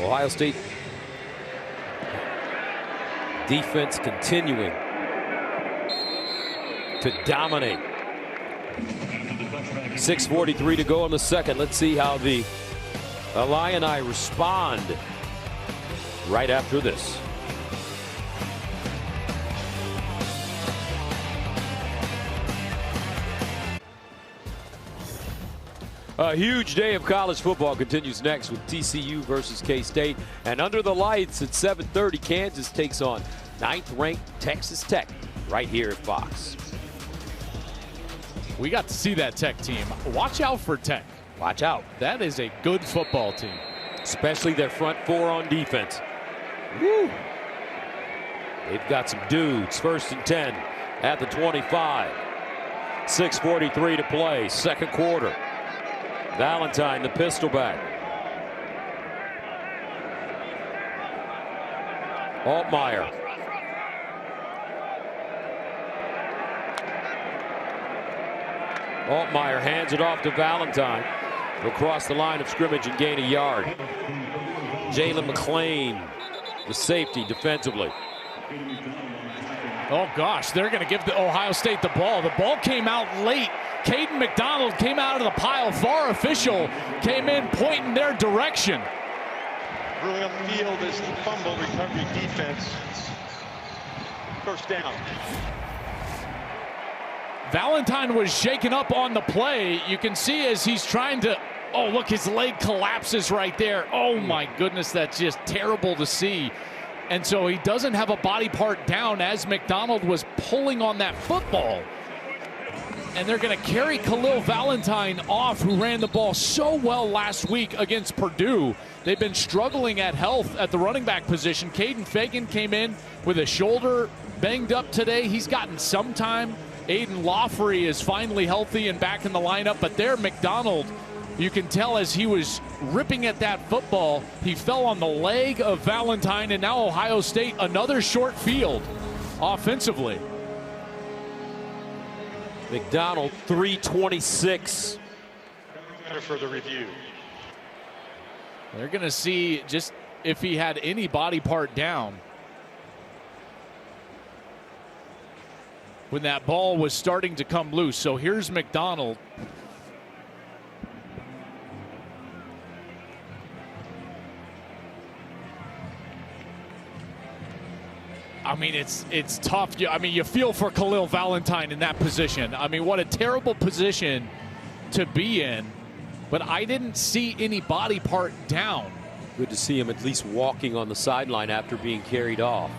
Ohio State defense continuing to dominate. 6:43 to go in the second. Let's see how the Illini respond right after this. A huge day of college football continues next with TCU versus K-State. And under the lights at 7:30, Kansas takes on 9th-ranked Texas Tech right here at Fox. We got to see that Tech team. Watch out for Tech. Watch out. That is a good football team. Especially their front four on defense. Woo. They've got some dudes. 1st and 10 at the 25. 6:43 to play, second quarter. Valentine, the pistol back. Altmaier. Altmaier hands it off to Valentine. He'll cross the line of scrimmage and gain a yard. Jalen McClain, the safety defensively. Oh, gosh, they're going to give the Ohio State the ball. The ball came out late. Caden McDonald came out of the pile. VAR official came in pointing their direction. Ruling on the field is the fumble recovery defense. 1st down. Valentine was shaken up on the play. You can see as he's trying to, oh, look, his leg collapses right there. Oh, my goodness, that's just terrible to see. And so he doesn't have a body part down as McDonald was pulling on that football. And they're going to carry Khalil Valentine off, who ran the ball so well last week against Purdue. They've been struggling at health at the running back position. Caden Fagan came in with a shoulder banged up today. He's gotten some time. Aiden Lawfrey is finally healthy and back in the lineup. But there, McDonald, you can tell as he was ripping at that football, he fell on the leg of Valentine, and now Ohio State, another short field offensively. McDonald, 326. For the review. They're going to see just if he had any body part down when that ball was starting to come loose. So here's McDonald. I mean, it's tough. I mean, you feel for Khalil Valentine in that position. I mean, what a terrible position to be in. But I didn't see any body part down. Good to see him at least walking on the sideline after being carried off.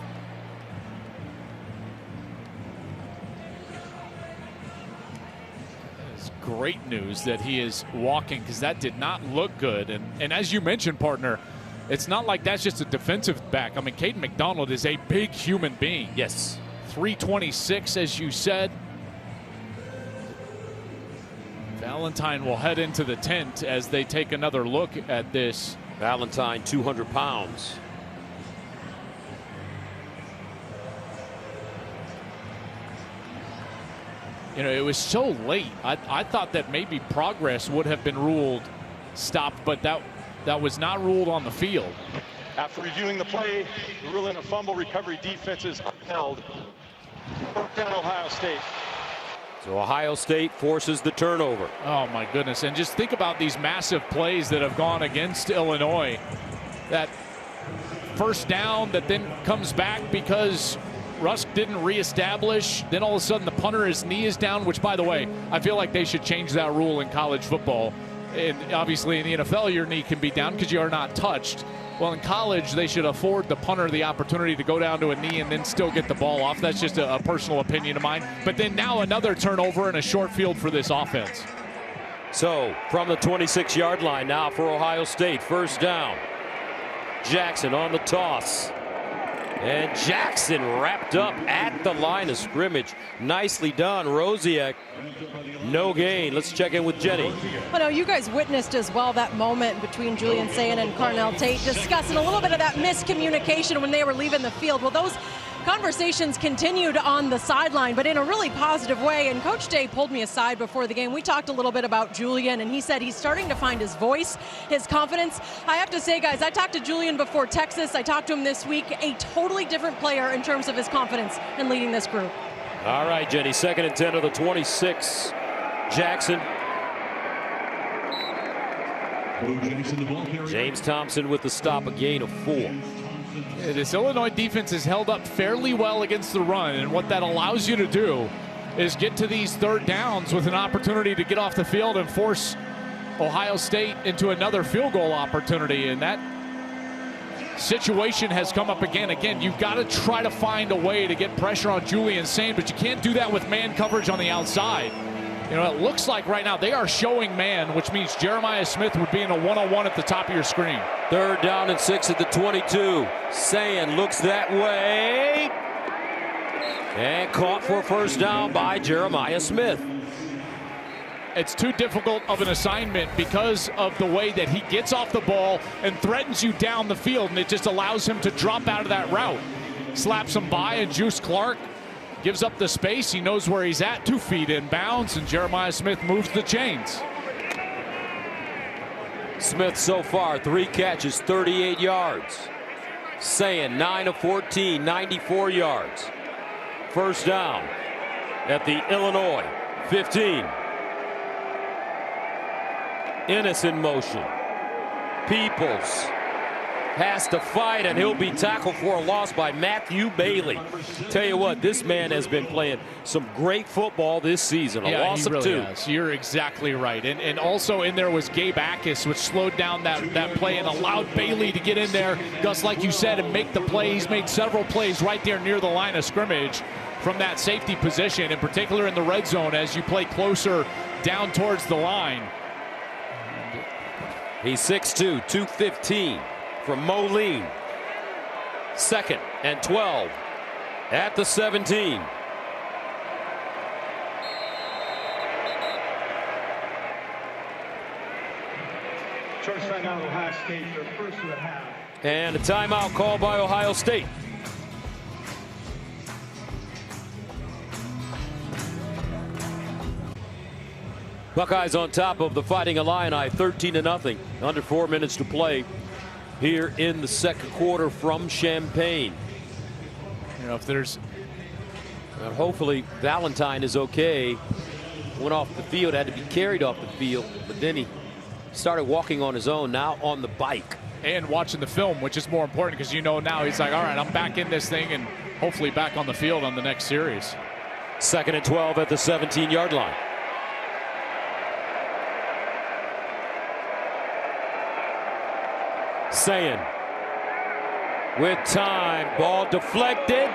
It's great news that he is walking, because that did not look good. And as you mentioned, partner, it's not like that's just a defensive back. I mean, Caden McDonald is a big human being. Yes. 326, as you said. Valentine will head into the tent as they take another look at this. Valentine, 200 pounds. You know, it was so late. I thought that maybe progress would have been ruled stopped, but that was not ruled on the field. After reviewing the play, the ruling of fumble recovery defense is upheld. Down Ohio State. So Ohio State forces the turnover. Oh my goodness. And just think about these massive plays that have gone against Illinois. That first down that then comes back because Rusk didn't reestablish. Then all of a sudden the punter, his knee is down, which, by the way, I feel like they should change that rule in college football. And obviously in the NFL, your knee can be down because you are not touched. Well, in college, they should afford the punter the opportunity to go down to a knee and then still get the ball off. That's just a personal opinion of mine. But then now another turnover and a short field for this offense. So from the 26-yard line now for Ohio State, first down. Jackson on the toss. And Jackson wrapped up at the line of scrimmage. Nicely done. Rosiak, no gain. Let's check in with Jenny. Well, no, you guys witnessed as well that moment between Julian Sayin and Carnell Tate, discussing a little bit of that miscommunication when they were leaving the field. Well, those conversations continued on the sideline, but in a really positive way. And Coach Day pulled me aside before the game. We talked a little bit about Julian, and he said he's starting to find his voice, his confidence. I have to say, guys, I talked to Julian before Texas. I talked to him this week. A totally different player in terms of his confidence in leading this group. All right, Jenny, 2nd and 10 to the 26. Jackson. James Thompson with the stop, a gain of 4. Yeah, this Illinois defense is held up fairly well against the run, and what that allows you to do is get to these third downs with an opportunity to get off the field and force Ohio State into another field goal opportunity. And that situation has come up again. Again, you've got to try to find a way to get pressure on Julian Sayin, but you can't do that with man coverage on the outside. You know, it looks like right now they are showing man, which means Jeremiah Smith would be in a one-on-one at the top of your screen. 3rd down and 6 at the 22. Sayin looks that way. And caught for a first down by Jeremiah Smith. It's too difficult of an assignment because of the way that he gets off the ball and threatens you down the field, and it just allows him to drop out of that route. Slaps him by, and Juice Clark gives up the space. He knows where he's at, 2 feet in bounds, and Jeremiah Smith moves the chains. Smith so far 3 catches, 38 yards. Sayin 9 of 14, 94 yards. First down at the Illinois 15. Ennis in motion. Peoples has to fight, and he'll be tackled for a loss by Matthew Bailey. Tell you what, this man has been playing some great football this season. A loss of 2. Has. You're exactly right. And also in there was Gabe Akis, which slowed down that play and allowed Bailey to get in there, Gus, like you said, and make the play. He's made several plays right there near the line of scrimmage from that safety position, in particular in the red zone as you play closer down towards the line. He's 6'2", 215 from Moline. 2nd and 12 at the 17. Short timeout, Ohio State, their first of the half. And a timeout called by Ohio State. Buckeyes on top of the Fighting Illini, 13-0. Under 4 minutes to play here in the 2nd quarter from Champaign. You know, if there's... And hopefully Valentine is okay. Went off the field, had to be carried off the field, but then he started walking on his own, now on the bike. And watching the film, which is more important, because you know now he's like, all right, I'm back in this thing, and hopefully back on the field on the next series. 2nd and 12 at the 17-yard line. Sayin with time. Ball deflected,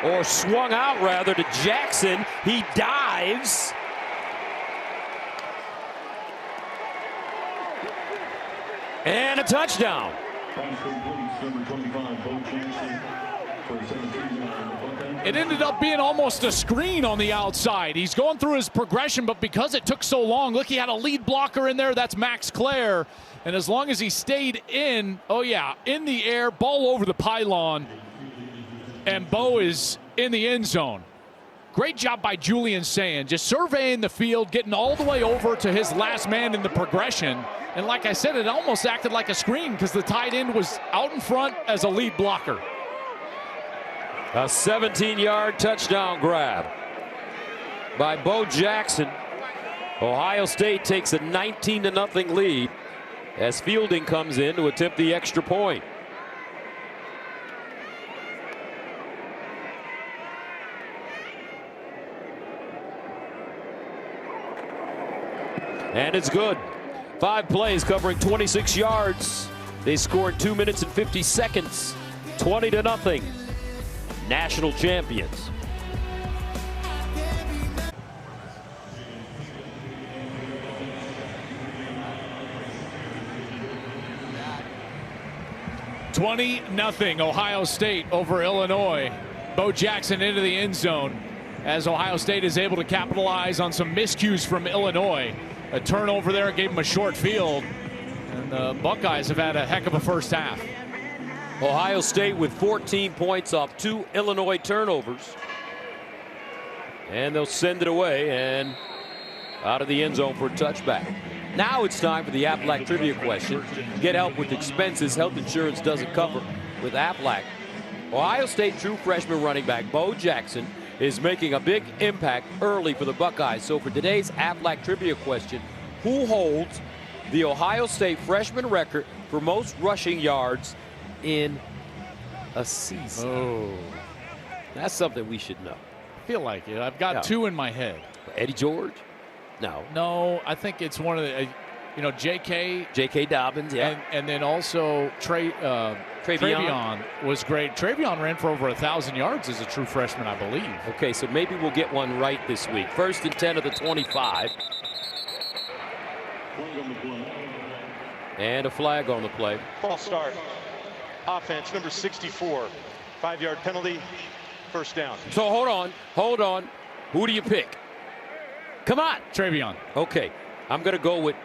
or swung out rather, to Jackson. He dives. And a touchdown. It ended up being almost a screen on the outside. He's going through his progression, but because it took so long, look, he had a lead blocker in there. That's Max Clare. And as long as he stayed in, in the air, ball over the pylon, and Bo is in the end zone. Great job by Julian Sayin, just surveying the field, getting all the way over to his last man in the progression. And like I said, it almost acted like a screen because the tight end was out in front as a lead blocker. A 17-yard touchdown grab by Bo Jackson. Ohio State takes a 19-0 lead as Fielding comes in to attempt the extra point. And it's good. 5 plays covering 26 yards. They scored 2 minutes and 50 seconds. 20-0. National champions. (20-0) Ohio State over Illinois. Bo Jackson into the end zone as Ohio State is able to capitalize on some miscues from Illinois. A turnover there gave them a short field, and the Buckeyes have had a heck of a first half. Ohio State with 14 points off 2 Illinois turnovers. And they'll send it away and out of the end zone for a touchback. Now it's time for the Aflac trivia question. Get help with expenses health insurance doesn't cover with Aflac. Ohio State true freshman running back Bo Jackson is making a big impact early for the Buckeyes. So for today's Aflac trivia question, who holds the Ohio State freshman record for most rushing yards in a season? Oh, that's something we should know. I feel like it. I've got 2 in my head. Eddie George? No, I think it's one of the, J.K. Dobbins, yeah. And then also Travion was great. Travion ran for over 1,000 yards as a true freshman, I believe. Okay, so maybe we'll get one right this week. 1st and 10 of the 25. And a flag on the play. False start. Offense, number 64. 5-yard penalty. First down. So hold on. Who do you pick? Come on. Travion. Okay, I'm going to go with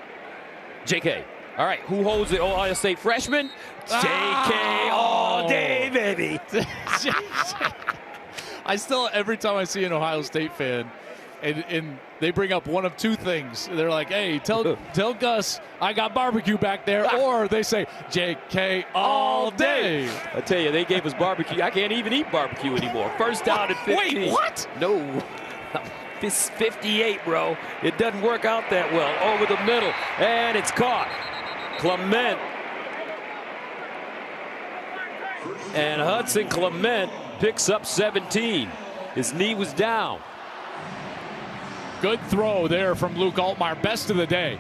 J.K. All right, who holds the Ohio State freshman? J.K. all day, baby. I still, every time I see an Ohio State fan, and they bring up one of 2 things. They're like, hey, tell Gus I got barbecue back there. Or they say, J.K. all day. I tell you, they gave us barbecue. I can't even eat barbecue anymore. First down at 15. Wait, what? No. This 58, bro. It doesn't work out that well. Over the middle, and it's caught. Clement. And Hudson Clement picks up 17. His knee was down. Good throw there from Luke Altmaier. Best of the day.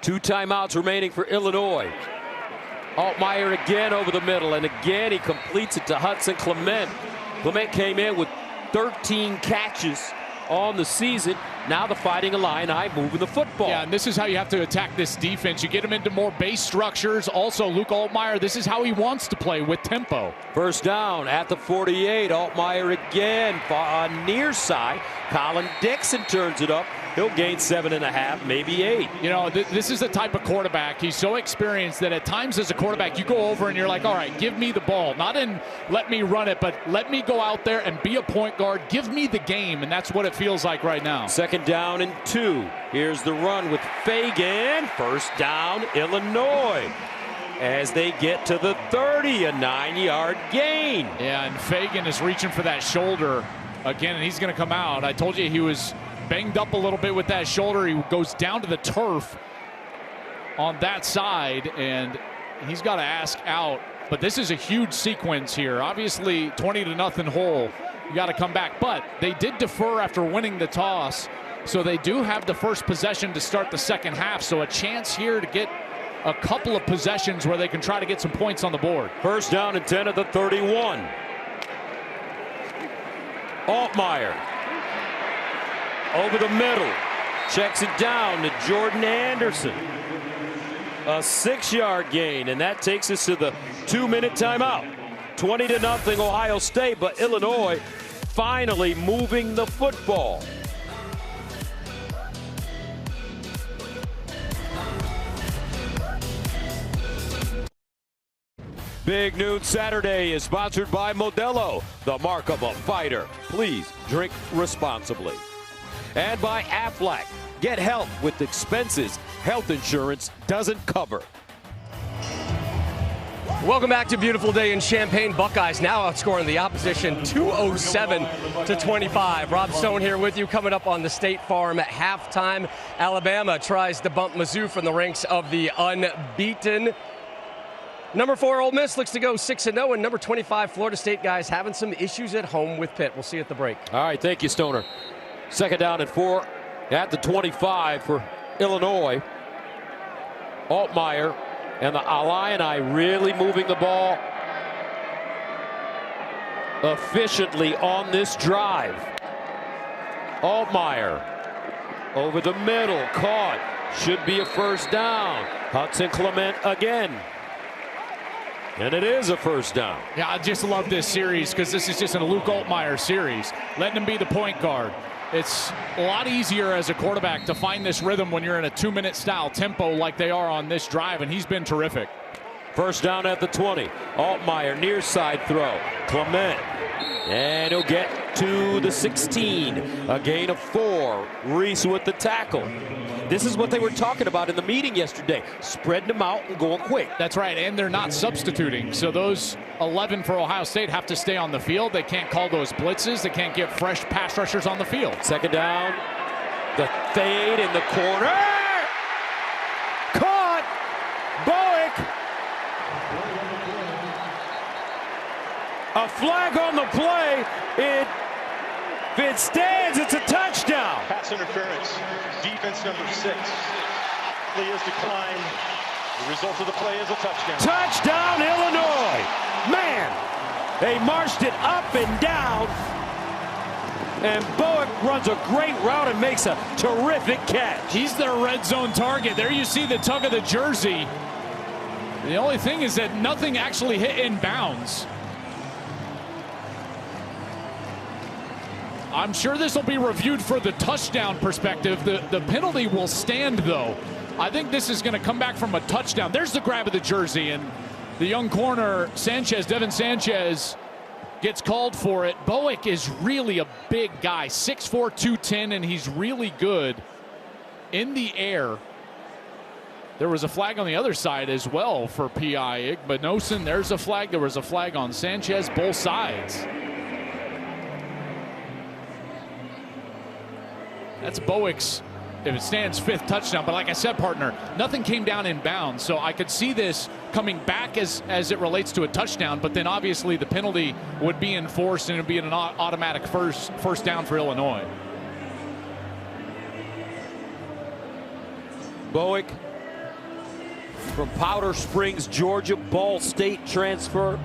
2 timeouts remaining for Illinois. Altmaier again over the middle, and again he completes it to Hudson Clement. Clement came in with 13 catches on the season. Now the Fighting Illini moving the football. Yeah, and this is how you have to attack this defense. You get them into more base structures. Also, Luke Altmaier, this is how he wants to play, with tempo. First down at the 48. Altmaier again on near side. Colin Dixon turns it up. He'll gain 7.5, maybe 8. This is the type of quarterback. He's so experienced that at times as a quarterback, you go over and you're like, all right, give me the ball. Not in let me run it, but let me go out there and be a point guard. Give me the game, and that's what it feels like right now. 2nd down and 2. Here's the run with Fagan. First down, Illinois. As they get to the 30, a 9-yard gain. Yeah, and Fagan is reaching for that shoulder again, and he's going to come out. I told you he was banged up a little bit with that shoulder. He goes down to the turf on that side, and he's got to ask out But this is a huge sequence here. Obviously, 20-0 hole. You got to come back. But they did defer after winning the toss, so they do have the first possession to start the second half. So a chance here to get a couple of possessions where they can try to get some points on the board. First down and 10 at the 31. Altmaier over the middle, checks it down to Jordan Anderson. A 6-yard gain, and that takes us to the 2-minute timeout. 20-0 Ohio State, but Illinois finally moving the football. Big Noon Saturday is sponsored by Modelo, the mark of a fighter. Please drink responsibly. And by Aflac. Get help with expenses health insurance doesn't cover. Welcome back to a beautiful day in Champaign. Buckeyes now outscoring the opposition 207-25. Rob Stone here with you, coming up on the State Farm at halftime. Alabama tries to bump Mizzou from the ranks of the unbeaten. Number 4, Ole Miss looks to go 6-0, and number 25, Florida State, guys, having some issues at home with Pitt. We'll see you at the break. All right, thank you, Stoner. Second down and 4 at the 25 for Illinois. Altmaier and the Illini really moving the ball efficiently on this drive. Altmaier over the middle, caught. Should be a first down. Hudson Clement again. And it is a first down. Yeah, I just love this series because this is just a Luke Altmaier series. Letting him be the point guard. It's a lot easier as a quarterback to find this rhythm when you're in a 2-minute style tempo like they are on this drive, and he's been terrific. First down at the 20. Altmaier near side throw. Clement. And he'll get to the 16. A gain of 4. Reese with the tackle. This is what they were talking about in the meeting yesterday. Spreading them out and going quick. That's right, and they're not substituting. So those 11 for Ohio State have to stay on the field. They can't call those blitzes. They can't get fresh pass rushers on the field. Second down. The fade in the corner. Caught. Bowick. A flag on the play. If it stands, it's a touchdown. Pass interference. Defense number 6. Play is declined. The result of the play is a touchdown. Touchdown, Illinois. Man, they marched it up and down. And Bowick runs a great route and makes a terrific catch. He's their red zone target. There you see the tug of the jersey. The only thing is that nothing actually hit in bounds. I'm sure this will be reviewed for the touchdown perspective. The penalty will stand, though. I think this is going to come back from a touchdown. There's the grab of the jersey, and the young corner, Sanchez, Devin Sanchez, gets called for it. Bowick is really a big guy, 6'4", 210, and he's really good in the air. There was a flag on the other side as well for P.I. Igbinosun. There's a flag. There was a flag on Sanchez, both sides. That's Bowick's, if it stands, 5th touchdown. But like I said, partner, nothing came down in bounds. So I could see this coming back as it relates to a touchdown. But then obviously the penalty would be enforced and it would be an automatic first down for Illinois. Bowick from Powder Springs, Georgia, Ball State transfer.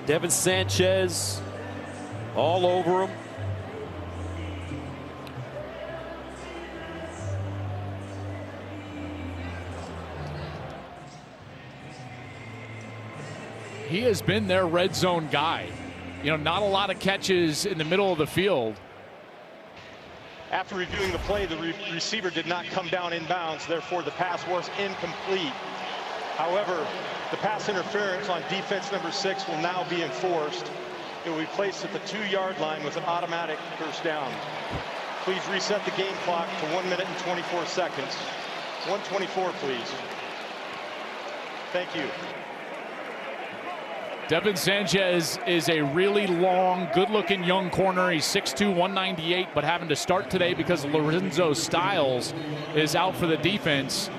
Devin Sanchez all over him. He has been their red zone guy. You know, not a lot of catches in the middle of the field. After reviewing the play, the receiver did not come down in bounds. Therefore, the pass was incomplete. However, the pass interference on defense number 6 will now be enforced. It will be placed at the 2-yard line with an automatic first down. Please reset the game clock to 1 minute and 24 seconds. 1:24, please. Thank you. Devin Sanchez is a really long, good-looking young corner. He's 6'2", 198, but having to start today because Lorenzo Styles is out for the defense.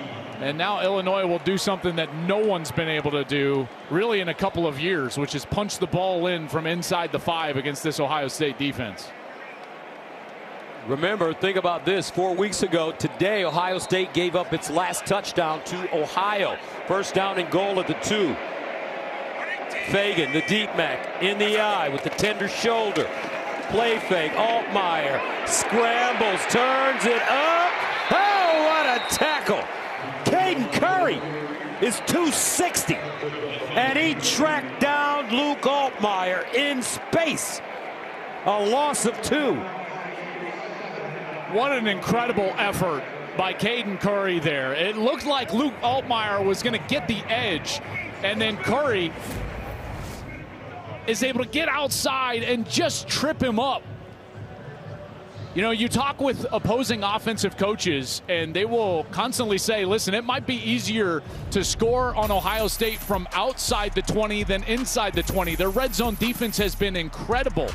And now Illinois will do something that no one's been able to do really in a couple of years, which is punch the ball in from inside the 5 against this Ohio State defense. Remember, think about this. 4 weeks ago today, Ohio State gave up its last touchdown to Ohio. First down and goal at the 2. Fagan, the deep Mac, in the eye with the tender shoulder. Play fake. Altmaier scrambles, turns it up. Oh, what a tackle. Caden Curry is 260. And he tracked down Luke Altmaier in space. A loss of 2. What an incredible effort by Caden Curry there. It looked like Luke Altmaier was going to get the edge, and then Curry is able to get outside and just trip him up. You know, you talk with opposing offensive coaches, and they will constantly say, listen, it might be easier to score on Ohio State from outside the 20 than inside the 20. Their red zone defense has been incredible.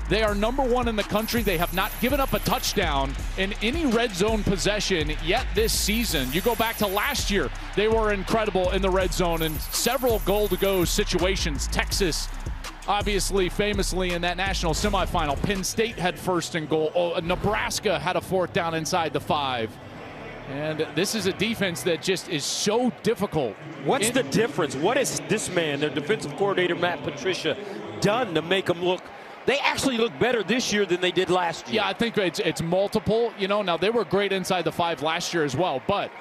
They are #1 in the country. They have not given up a touchdown in any red zone possession yet this season. You go back to last year, they were incredible in the red zone in several goal-to-go situations. Texas, obviously, famously in that national semifinal. Penn State had first and goal. Nebraska had a 4th down inside the 5. And this is a defense that just is so difficult. What's the difference? What has this man, their defensive coordinator, Matt Patricia, done to make them look? They actually look better this year than they did last year. Yeah, I think it's multiple. You know, now they were great inside the 5 last year as well, but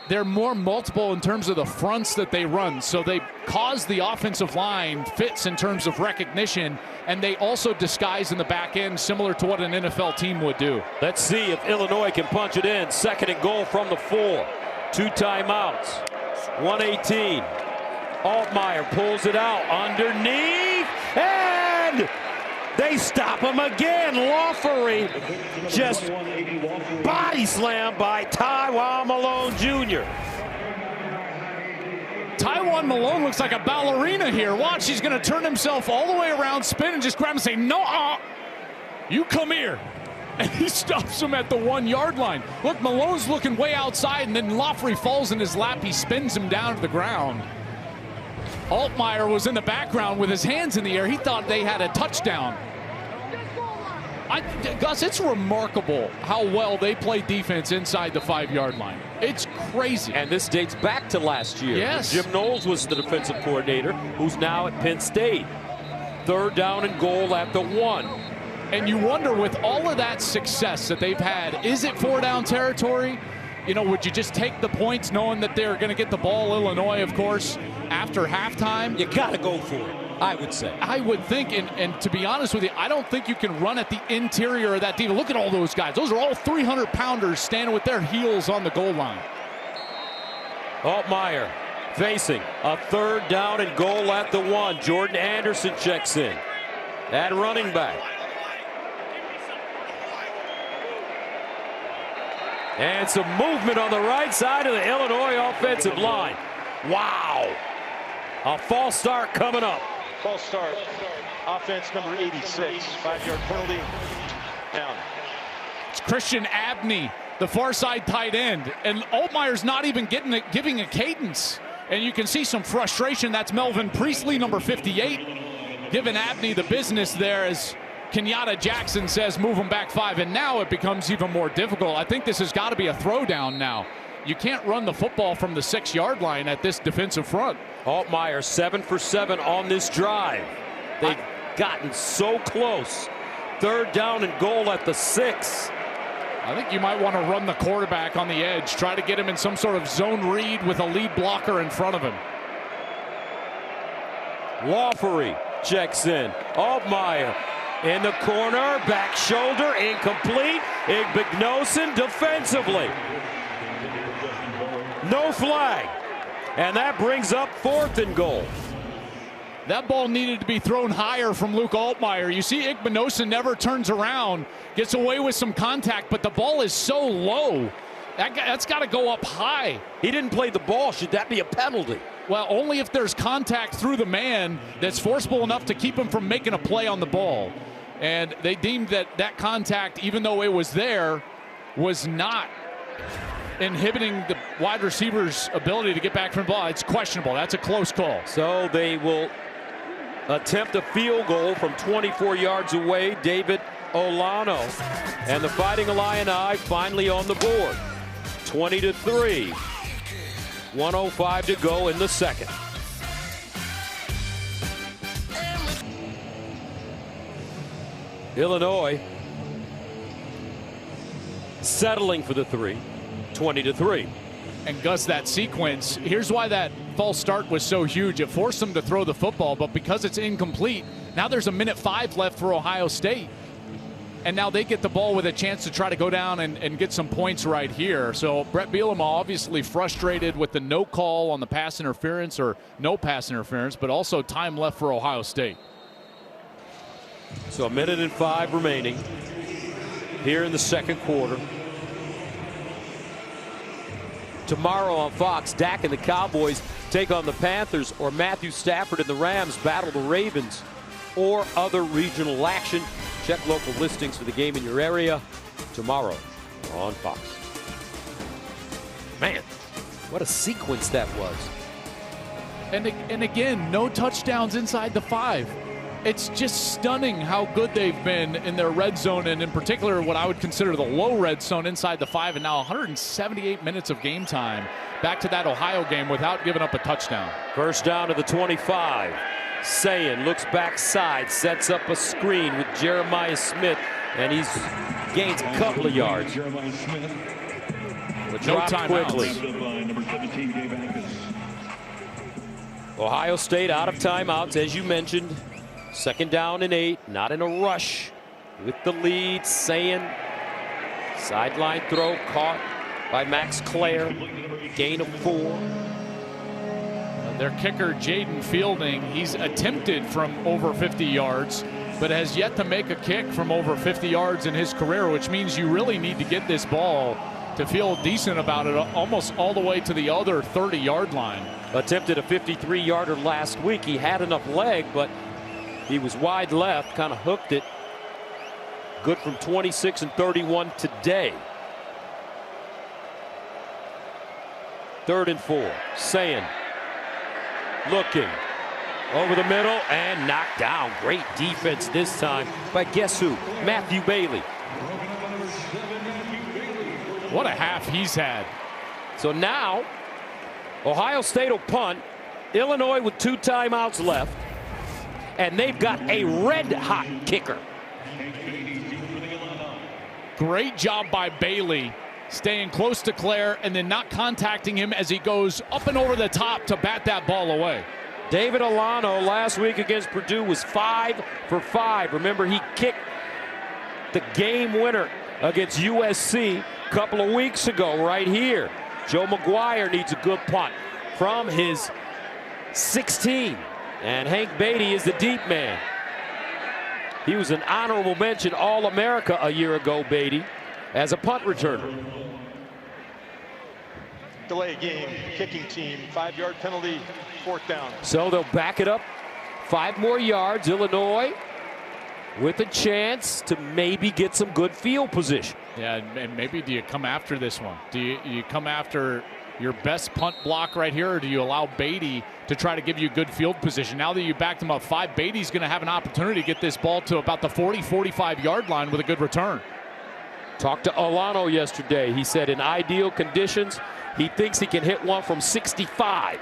they're more multiple in terms of the fronts that they run. So they cause the offensive line fits in terms of recognition, and they also disguise in the back end, similar to what an NFL team would do. Let's see if Illinois can punch it in. 2nd and goal from the 4. 2 timeouts. 1:18. Altmaier pulls it out underneath, and they stop him again. Lawfery just body slammed by Tywon Malone Jr. Tywon Malone looks like a ballerina here. Watch, he's going to turn himself all the way around, spin, and just grab him and say, no, you come here. And he stops him at the 1-yard line. Look, Malone's looking way outside, and then Lawfery falls in his lap. He spins him down to the ground. Altmaier was in the background with his hands in the air. He thought they had a touchdown. Gus, it's remarkable how well they play defense inside the 5-yard line. It's crazy. And this dates back to last year. Yes. Jim Knowles was the defensive coordinator, who's now at Penn State. 3rd down and goal at the 1. And you wonder, with all of that success that they've had, is it 4-down territory? You know, would you just take the points knowing that they're going to get the ball, Illinois, of course, after halftime? You got to go for it, I would say. I would think, and to be honest with you, I don't think you can run at the interior of that defense. Look at all those guys. Those are all 300-pounders standing with their heels on the goal line. Altmaier facing a 3rd down and goal at the 1. Jordan Anderson checks in at running back. And some movement on the right side of the Illinois offensive line. Wow. A false start coming up. False start. Offense number 86. 5-yard penalty. Down. It's Christian Abney, the far side tight end. And Altmaier's not even giving a cadence. And you can see some frustration. That's Melvin Priestley, number 58, giving Abney the business there as Kenyatta Jackson says move him back 5, and now it becomes even more difficult. I think this has got to be a throwdown now. You can't run the football from the 6-yard line at this defensive front. Altmaier 7 for 7 on this drive. They've gotten so close. 3rd down and goal at the 6. I think you might want to run the quarterback on the edge, try to get him in some sort of zone read with a lead blocker in front of him. Lawfery checks in. Altmaier in the corner, back shoulder, incomplete. Igbinosun defensively. No flag. And that brings up 4th and goal. That ball needed to be thrown higher from Luke Altmaier. You see Igbinosun never turns around, gets away with some contact, but the ball is so low. That's got to go up high. He didn't play the ball. Should that be a penalty? Well, only if there's contact through the man that's forceful enough to keep him from making a play on the ball. And they deemed that contact, even though it was there, was not inhibiting the wide receiver's ability to get back from the ball. It's questionable. That's a close call. So they will attempt a field goal from 24 yards away. David Olano. And the Fighting Illini finally on the board. 20-3. 1:05 to go in the second. Illinois settling for the 3. 20-3. And Gus, that sequence, here's why that false start was so huge. It forced them to throw the football, but because it's incomplete, now there's a 1:05 left for Ohio State. And now they get the ball with a chance to try to go down and get some points right here. So Brett Bielema obviously frustrated with the no call on the pass interference, or no pass interference, but also time left for Ohio State. So 1:05 remaining here in the second quarter. Tomorrow on Fox, Dak and the Cowboys take on the Panthers, or Matthew Stafford and the Rams battle the Ravens, or other regional action. Check local listings for the game in your area tomorrow on Fox. Man, what a sequence that was. And again, no touchdowns inside the 5. It's just stunning how good they've been in their red zone, and in particular what I would consider the low red zone inside the 5. And now 178 minutes of game time back to that Ohio game without giving up a touchdown. First down to the 25. Sayin looks backside, sets up a screen with Jeremiah Smith, and he's gains a couple of yards. But dropped quickly. Ohio State out of timeouts, as you mentioned. Second down and 8, not in a rush with the lead. Sayin, sideline throw caught by Max Clare, gain of 4. Their kicker, Jaden Fielding, he's attempted from over 50 yards, but has yet to make a kick from over 50 yards in his career, which means you really need to get this ball to feel decent about it almost all the way to the other 30-yard line. Attempted a 53-yarder last week. He had enough leg, but he was wide left, kind of hooked it. Good from 26 and 31 today. 3rd and 4. Sayin looking over the middle and knocked down. Great defense this time by guess who? Matthew Bailey. What a half he's had. So now Ohio State will punt. Illinois with 2 timeouts left, and they've got a red-hot kicker. Great job by Bailey, staying close to Clare and then not contacting him as he goes up and over the top to bat that ball away. David Olano last week against Purdue was 5 for 5. Remember, he kicked the game winner against USC a couple of weeks ago right here. Joe McGuire needs a good punt from his 16. And Hank Beatty is the deep man. He was an honorable mention All-America a year ago, Beatty, as a punt returner. Delay game, kicking team, 5-yard penalty, 4th down. So they'll back it up 5 more yards. Illinois with a chance to maybe get some good field position. Yeah, and maybe do you come after this one? Do you come after your best punt block right here, or do you allow Beatty to try to give you good field position? Now that you backed him up 5, Beatty's going to have an opportunity to get this ball to about the 40-45-yard line with a good return. Talked to Olano yesterday. He said in ideal conditions, he thinks he can hit one from 65.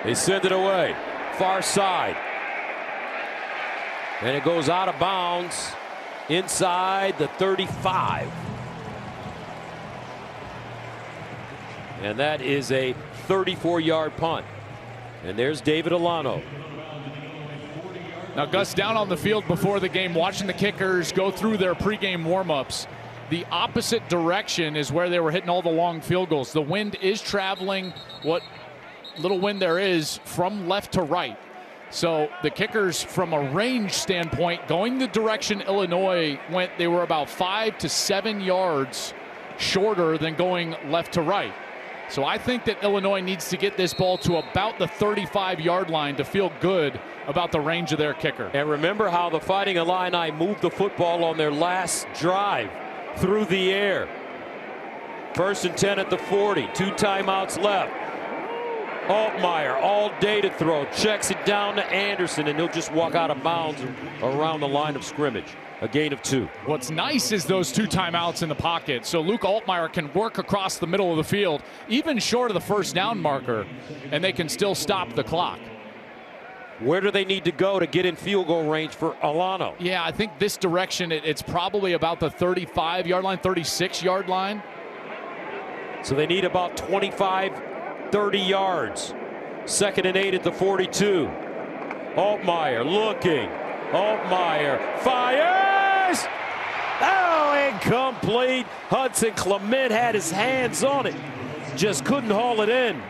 They send it away. Far side. And it goes out of bounds inside the 35. And that is a 34-yard punt. And there's David Olano. Now, Gus, down on the field before the game, watching the kickers go through their pregame warm-ups, the opposite direction is where they were hitting all the long field goals. The wind is traveling what little wind there is from left to right. So the kickers, from a range standpoint, going the direction Illinois went, they were about 5 to 7 yards shorter than going left to right. So I think that Illinois needs to get this ball to about the 35-yard line to feel good about the range of their kicker. And remember how the Fighting Illini moved the football on their last drive through the air. 1st and 10 at the 40. 2 timeouts left. Altmaier all day to throw. Checks it down to Anderson, and he'll just walk out of bounds around the line of scrimmage. A gain of 2. What's nice is those 2 timeouts in the pocket, so Luke Altmaier can work across the middle of the field, even short of the first down marker, and they can still stop the clock. Where do they need to go to get in field goal range for Alano? Yeah, I think this direction, it's probably about the 35-yard line, 36-yard line. So they need about 25, 30 yards. 2nd and 8 at the 42. Altmaier looking. Altmaier fires. Oh, incomplete. Hudson Clement had his hands on it. Just couldn't haul it in.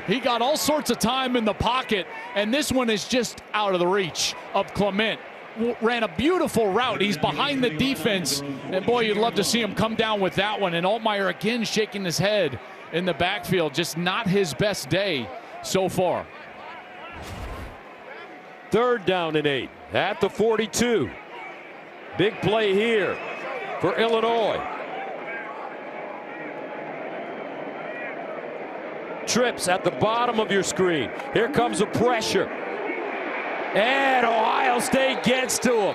He got all sorts of time in the pocket, and this one is just out of the reach of Clement. Ran a beautiful route. He's behind the defense, and boy, you'd love to see him come down with that one. And Altmaier again shaking his head in the backfield. Just not his best day so far. 3rd down and 8 at the 42. Big play here for Illinois. Trips at the bottom of your screen. Here comes the pressure. And Ohio State gets to him.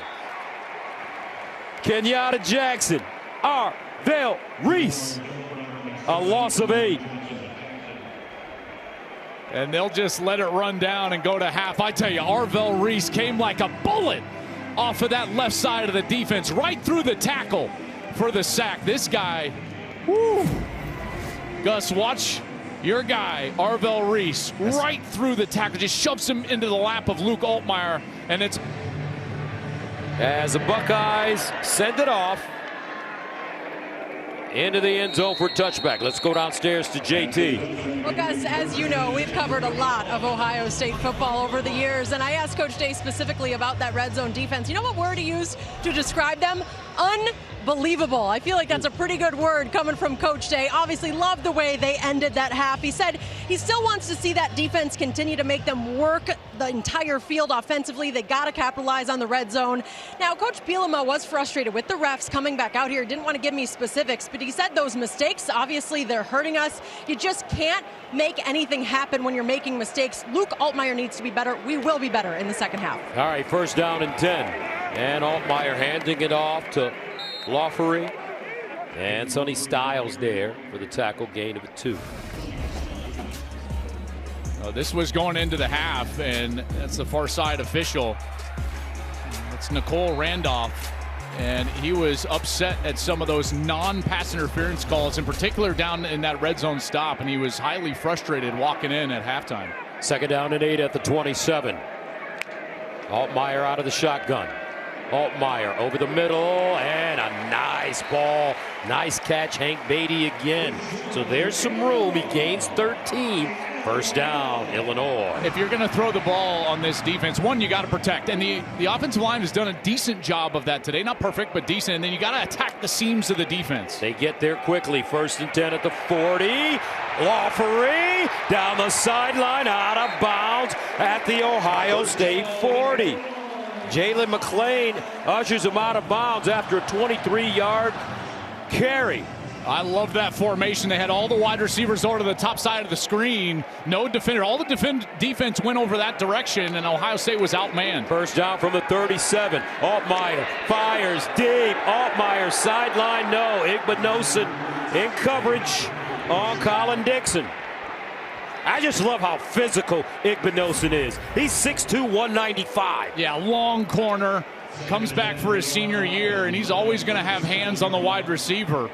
Kenyatta Jackson. Arvell Reese. A loss of 8. And they'll just let it run down and go to half. I tell you, Arvell Reese came like a bullet off of that left side of the defense, right through the tackle for the sack. This guy, whoo. Gus, watch your guy, Arvell Reese, right through the tackle, just shoves him into the lap of Luke Altmaier, and it's... As the Buckeyes send it off into the end zone for touchback. Let's go downstairs to JT. Well, Gus, as you know, we've covered a lot of Ohio State football over the years, and I asked Coach Day specifically about that red zone defense. You know what word he used to describe them? Unbelievable. I feel like that's a pretty good word coming from Coach Day. Obviously loved the way they ended that half. He said he still wants to see that defense continue to make them work the entire field offensively. They got to capitalize on the red zone. Now, Coach Bielema was frustrated with the refs coming back out here. Didn't want to give me specifics, but he said those mistakes, obviously they're hurting us. You just can't make anything happen when you're making mistakes. Luke Altmaier needs to be better. We will be better in the second half. All right, 1st down and 10. And Altmaier handing it off to Lawfery. And Sonny Styles there for the tackle, gain of 2. This was going into the half, and that's the far side official. It's Nicole Randolph, and he was upset at some of those non-pass interference calls, in particular down in that red zone stop, and he was highly frustrated walking in at halftime. 2nd down and 8 at the 27. Altmaier out of the shotgun. Altmaier over the middle, and a nice ball. Nice catch, Hank Beatty again. So there's some room. He gains 13. 1st down, Illinois. If you're going to throw the ball on this defense, one, you got to protect. And the offensive line has done a decent job of that today. Not perfect, but decent. And then you got to attack the seams of the defense. They get there quickly. 1st and 10 at the 40. Lawfery down the sideline, out of bounds at the Ohio State 40. Jalen McClain ushers him out of bounds after a 23-yard carry. I love that formation. They had all the wide receivers over to the top side of the screen. No defender. All the defense went over that direction, and Ohio State was outmanned. 1st down from the 37. Altmaier fires deep. Altmaier sideline, no. Igbinosun in coverage on Colin Dixon. I just love how physical Igbinosun is. He's 6'2", 195. Yeah, long corner. Comes back for his senior year, and he's always going to have hands on the wide receiver.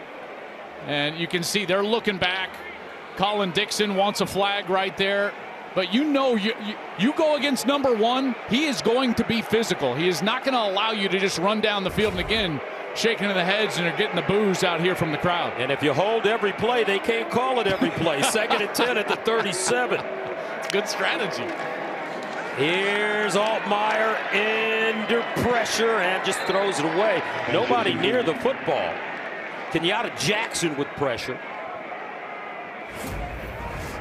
And you can see they're looking back. Colin Dixon wants a flag right there. But you know, you go against number 1, he is going to be physical. He is not going to allow you to just run down the field. And again, shaking of the heads, and they're getting the boos out here from the crowd. And if you hold every play, they can't call it every play. 2nd and 10 at the 37. Good strategy. Here's Altmaier under pressure and just throws it away. Nobody near the football. Kenyatta Jackson with pressure.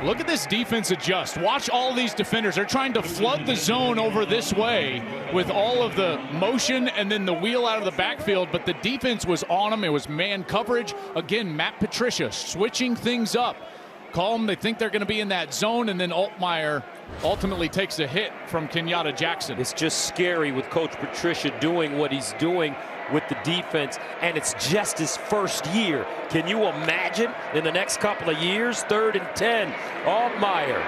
Look at this defense adjust. Watch all these defenders. They're trying to flood the zone over this way with all of the motion and then the wheel out of the backfield, but the defense was on them. It was man coverage. Again, Matt Patricia switching things up. Call them, they think they're going to be in that zone, and then Altmaier ultimately takes a hit from Kenyatta Jackson. It's just scary with Coach Patricia doing what he's doing with the defense, and it's just his first year. Can you imagine in the next couple of years? 3rd and 10. Altmaier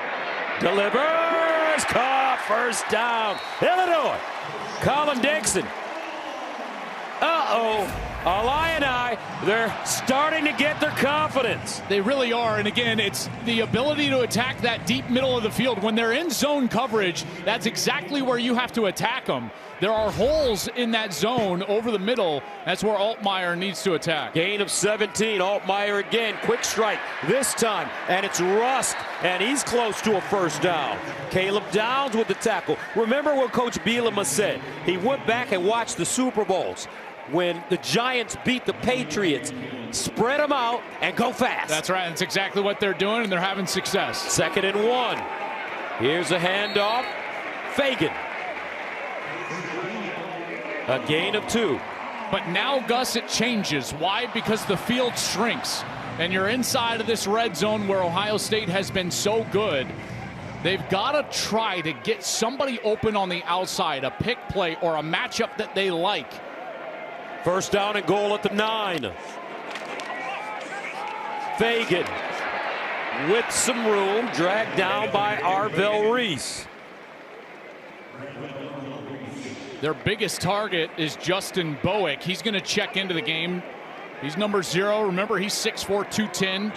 delivers. Caught. First down. Illinois. Colin Dixon. Illini, they're starting to get their confidence. They really are, and again, it's the ability to attack that deep middle of the field. When they're in zone coverage, that's exactly where you have to attack them. There are holes in that zone over the middle. That's where Altmaier needs to attack. Gain of 17. Altmaier again. Quick strike this time. And it's Rust. And he's close to a first down. Caleb Downs with the tackle. Remember what Coach Bielema said. He went back and watched the Super Bowls. When the Giants beat the Patriots, spread them out and go fast. That's right. That's exactly what they're doing, and they're having success. 2nd and 1. Here's a handoff. Fagan. A gain of 2. But now, Gus, it changes. Why? Because the field shrinks. And you're inside of this red zone where Ohio State has been so good. They've got to try to get somebody open on the outside, a pick play or a matchup that they like. First down and goal at the 9. Fagan with some room, dragged down by Arvell Reese. Their biggest target is Justin Bowick. He's going to check into the game. He's number 0. Remember, he's 6'4", 210.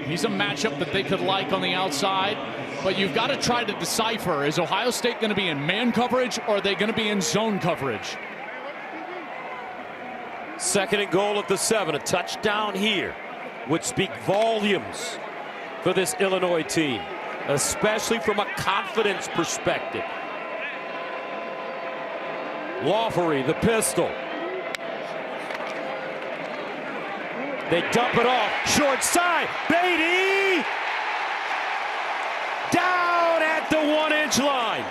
He's a matchup that they could like on the outside. But you've got to try to decipher, is Ohio State going to be in man coverage or are they going to be in zone coverage? 2nd and goal at the 7. A touchdown here would speak volumes for this Illinois team, especially from a confidence perspective. Lawfery, the pistol. They dump it off. Short side. Beatty down at the 1-inch line.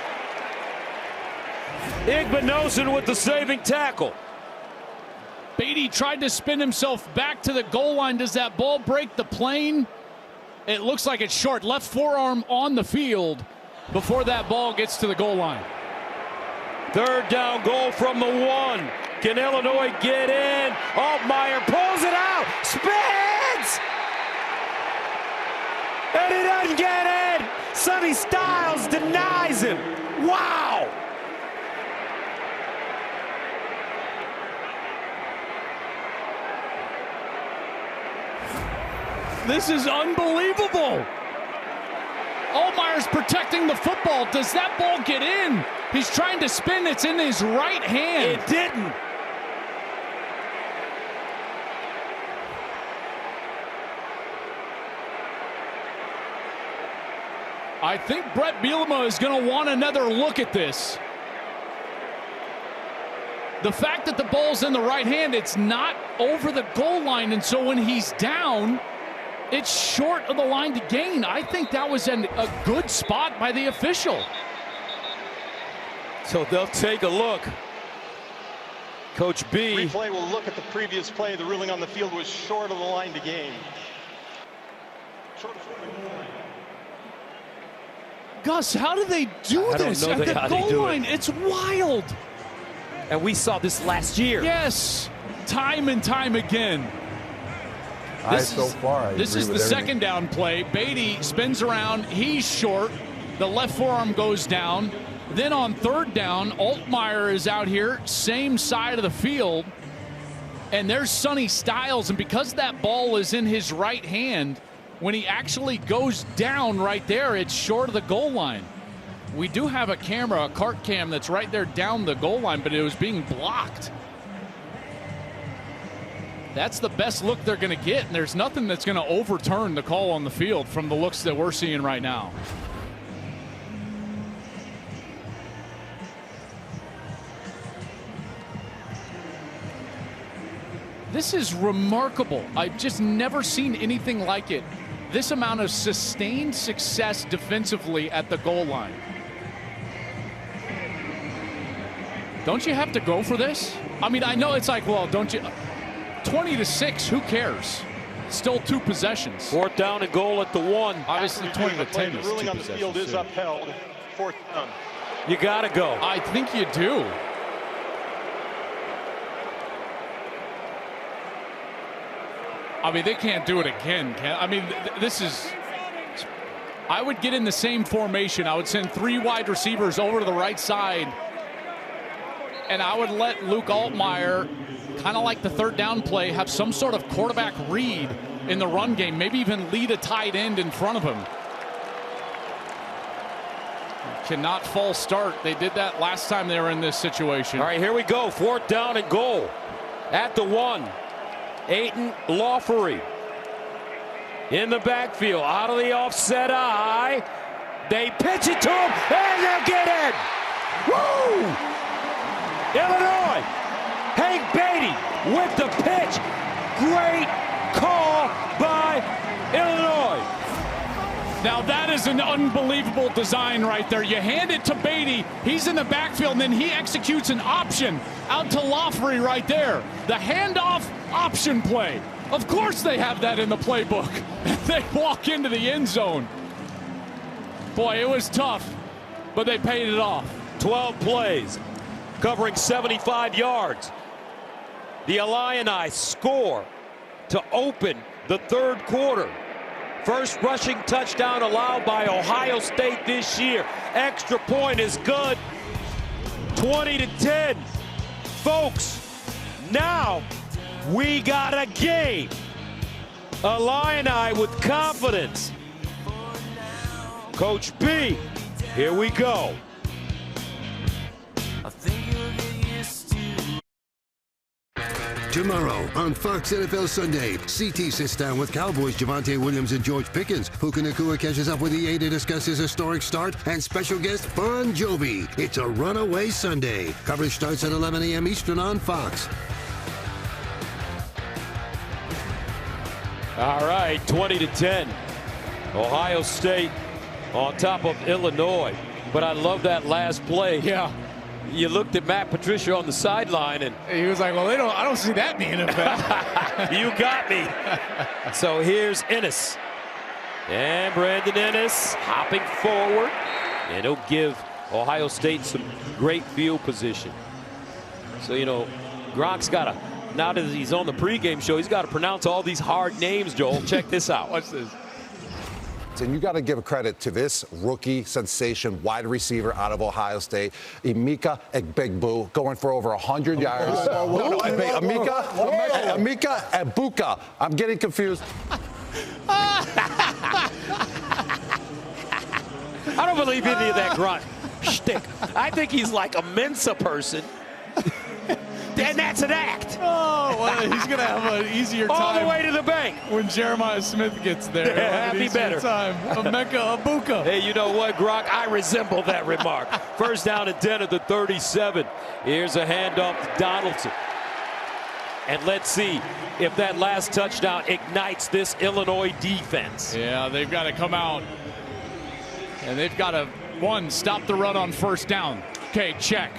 Igbinosun with the saving tackle. Beatty tried to spin himself back to the goal line. Does that ball break the plane? It looks like it's short. Left forearm on the field before that ball gets to the goal line. 3rd down, goal from the 1. Can Illinois get in? Altmaier pulls it out. Spins! And he doesn't get it. Sonny Styles denies him. Wow! This is unbelievable. Altmaier's protecting the football. Does that ball get in? He's trying to spin. It's in his right hand. It didn't. I think Brett Bielema is going to want another look at this. The fact that the ball's in the right hand, it's not over the goal line, and so when he's down, it's short of the line to gain. I think that was a good spot by the official. So they'll take a look. Coach B. Replay will look at the previous play. The ruling on the field was short of the line to gain. Gus, how do they do this at the goal line? It's wild. And we saw this last year. Yes, time and time again. This is the second down play. Beatty spins around. He's short. The left forearm goes down. Then on 3rd down, Altmaier is out here, same side of the field. And there's Sonny Styles. And because that ball is in his right hand, when he actually goes down right there, it's short of the goal line. We do have a camera, a cart cam that's right there down the goal line, but it was being blocked. That's the best look they're going to get, and there's nothing that's going to overturn the call on the field from the looks that we're seeing right now. This is remarkable. I've just never seen anything like it. this amount of sustained success defensively at the goal line. Don't you have to go for this? I mean, I know it's like, well, don't you? 20-6, who cares? Still 2 possessions. 4th down and goal at the 1. Obviously, 20-10 is 2 ruling on the field is possessions. upheld. 4th down. You got to go. I think you do. I mean, they can't do it again, can I mean, this is... I would get in the same formation. I would send 3 wide receivers over to the right side, and I would let Luke Altmaier, kind of like the 3rd down play, have some sort of quarterback read in the run game, maybe even lead a tight end in front of him. Cannot false start. They did that last time they were in this situation. All right, here we go. 4th down and goal at the 1. Aiton Lawfery in the backfield, out of the offset eye. They pitch it to him, and they'll get it. Woo! Illinois. Hank Beatty with the pitch. Great call by Illinois. Now that is an unbelievable design right there. You hand it to Beatty, he's in the backfield, and then he executes an option out to Lawfery right there. The handoff option play. Of course they have that in the playbook. They walk into the end zone. Boy, it was tough, but they paid it off. 12 plays, covering 75 yards. The Illini score to open the 3rd quarter. First rushing touchdown allowed by Ohio State this year. Extra point is good. 20-10. Folks, now we got a game. Illini with confidence. Coach B, here we go. Tomorrow on Fox NFL Sunday, CT sits down with Cowboys Javonte Williams and George Pickens. Puka Nacua catches up with EA to discuss his historic start, and special guest Bon Jovi. It's a runaway Sunday. Coverage starts at 11 a.m. Eastern on Fox. All right, 20-10. Ohio State on top of Illinois. But I love that last play. Yeah. You looked at Matt Patricia on the sideline, and He was like, well, I don't see that being a bet. you got me. So here's Ennis. And Brandon Ennis hopping forward. And he'll give Ohio State some great field position. So, you know, Gronk's got to, now that he's on the pregame show, he's got to pronounce all these hard names, Joel. Check this out. Watch this. And you got to give a credit to this rookie sensation wide receiver out of Ohio State, Emeka Egbuka, going for over 100 yards. Emeka Egbuka. I'm getting confused. I don't believe any of that Gronk shtick. I think he's like a Mensa person. And that's an act. Oh, well, he's going to have an easier time. All the way to the bank. When Jeremiah Smith gets there. Yeah, be better. Time. Emeka Egbuka. Hey, you know what, Gronk? I resemble that remark. 1st down and 10 at the 37. Here's a handoff to Donaldson. And let's see if that last touchdown ignites this Illinois defense. Yeah, they've got to come out. And they've got to, one, stop the run on 1st down. Okay, check.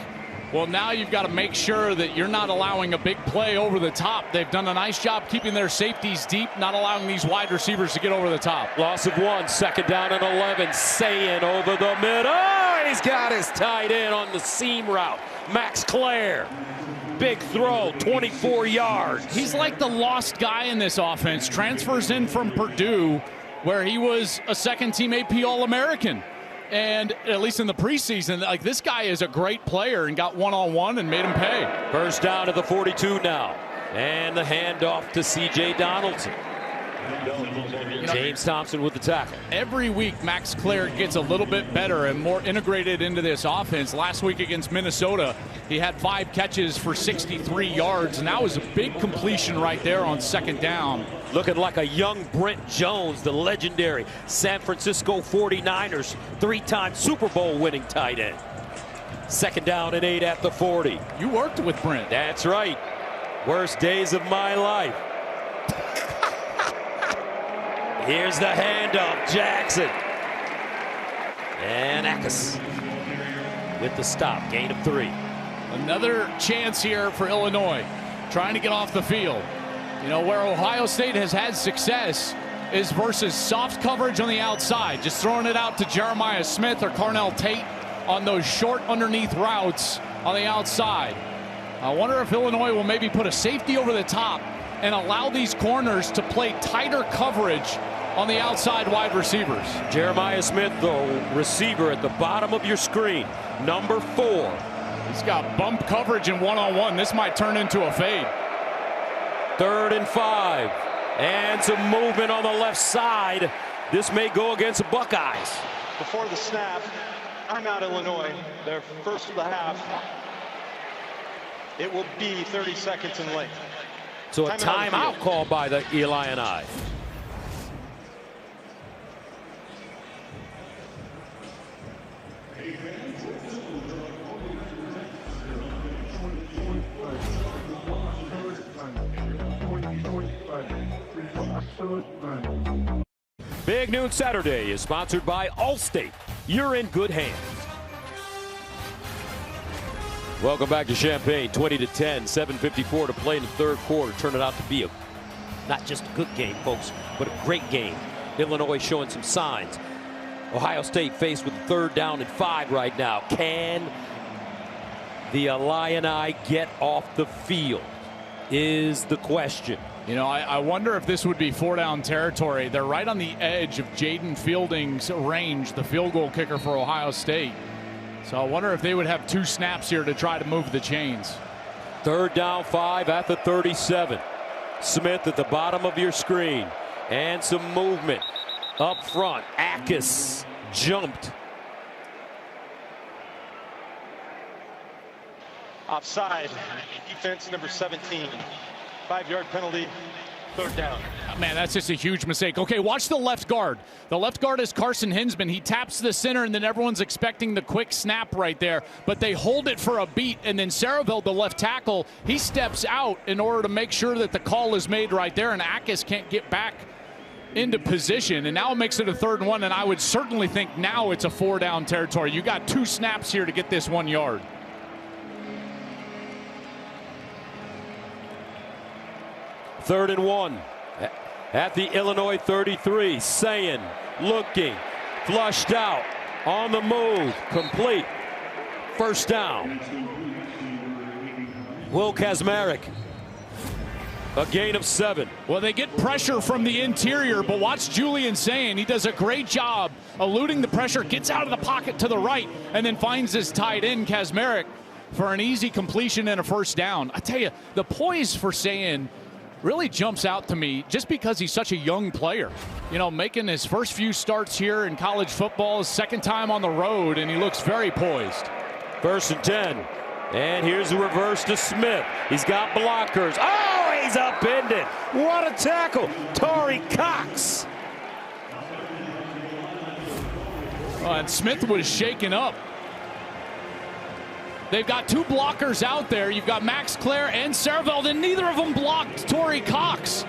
Well, now you've got to make sure that you're not allowing a big play over the top. They've done a nice job keeping their safeties deep, not allowing these wide receivers to get over the top. Loss of 1, 2nd down and 11. Sayin over the middle. Oh, he's got his tight end on the seam route. Max Clare. Big throw, 24 yards. He's like the lost guy in this offense. Transfers in from Purdue, where he was a 2nd-team AP All-American. And at least in the preseason, like, this guy is a great player and got one-on-one and made him pay. 1st down to the 42 now. And the handoff to C.J. Donaldson. James Thompson with the tackle. Every week, Max Clare gets a little bit better and more integrated into this offense. Last week against Minnesota, he had 5 catches for 63 yards, and that was a big completion right there on 2nd down. Looking like a young Brent Jones, the legendary San Francisco 49ers 3-time Super Bowl winning tight end. 2nd down and 8 at the 40. You worked with Brent. That's right. Worst days of my life. Here's the handoff, Jackson. And Akis with the stop, gain of 3. Another chance here for Illinois, trying to get off the field. You know, where Ohio State has had success is versus soft coverage on the outside, just throwing it out to Jeremiah Smith or Carnell Tate on those short underneath routes on the outside. I wonder if Illinois will maybe put a safety over the top and allow these corners to play tighter coverage on the outside wide receivers. Jeremiah Smith, the receiver at the bottom of your screen, number 4. He's got bump coverage in one-on-one. This might turn into a fade. 3rd and 5. And some movement on the left side. This may go against the Buckeyes. Before the snap, timeout Illinois, their first of the half. It will be 30 seconds in length. So a timeout called by the Illini. Big Noon Saturday is sponsored by Allstate. You're in good hands. Welcome back to Champaign. 20-10, 7:54 to play in the 3rd quarter. Turned it out to be not just a good game, folks, but a great game. Illinois showing some signs. Ohio State faced with 3rd down and 5 right now. Can the Illini get off the field is the question. You know, I wonder if this would be 4-down territory. They're right on the edge of Jaden Fielding's range, the field goal kicker for Ohio State. So I wonder if they would have 2 snaps here to try to move the chains. 3rd down 5 at the 37. Smith at the bottom of your screen. And some movement up front. Akis jumped. Offside. Defense number 17. 5-yard penalty. 3rd down. Man, that's just a huge mistake. Okay, watch the left guard. The left guard is Carson Hinsman. He taps the center, and then everyone's expecting the quick snap right there. But they hold it for a beat, and then Saraville, the left tackle, he steps out in order to make sure that the call is made right there, and Akis can't get back into position. And now it makes it a 3rd and 1, and I would certainly think now it's a 4-down territory. You got 2 snaps here to get this 1 yard. Third and 1 at the Illinois 33. Sayin looking, flushed out, on the move, complete. 1st down. Will Kazmarek, a gain of 7. Well, they get pressure from the interior, but watch Julian Sayin. He does a great job eluding the pressure, gets out of the pocket to the right, and then finds his tight end, Kazmarek, for an easy completion and a 1st down. I tell you, the poise for Sayin really jumps out to me just because he's such a young player. You know, making his first few starts here in college football, his 2nd time on the road, and he looks very poised. 1st and 10. And here's the reverse to Smith. He's got blockers. Oh, he's upended. What a tackle. Torrey Cox. And Smith was shaken up. They've got 2 blockers out there. You've got Max Clare and Saraville, and neither of them blocked Torrey Cox.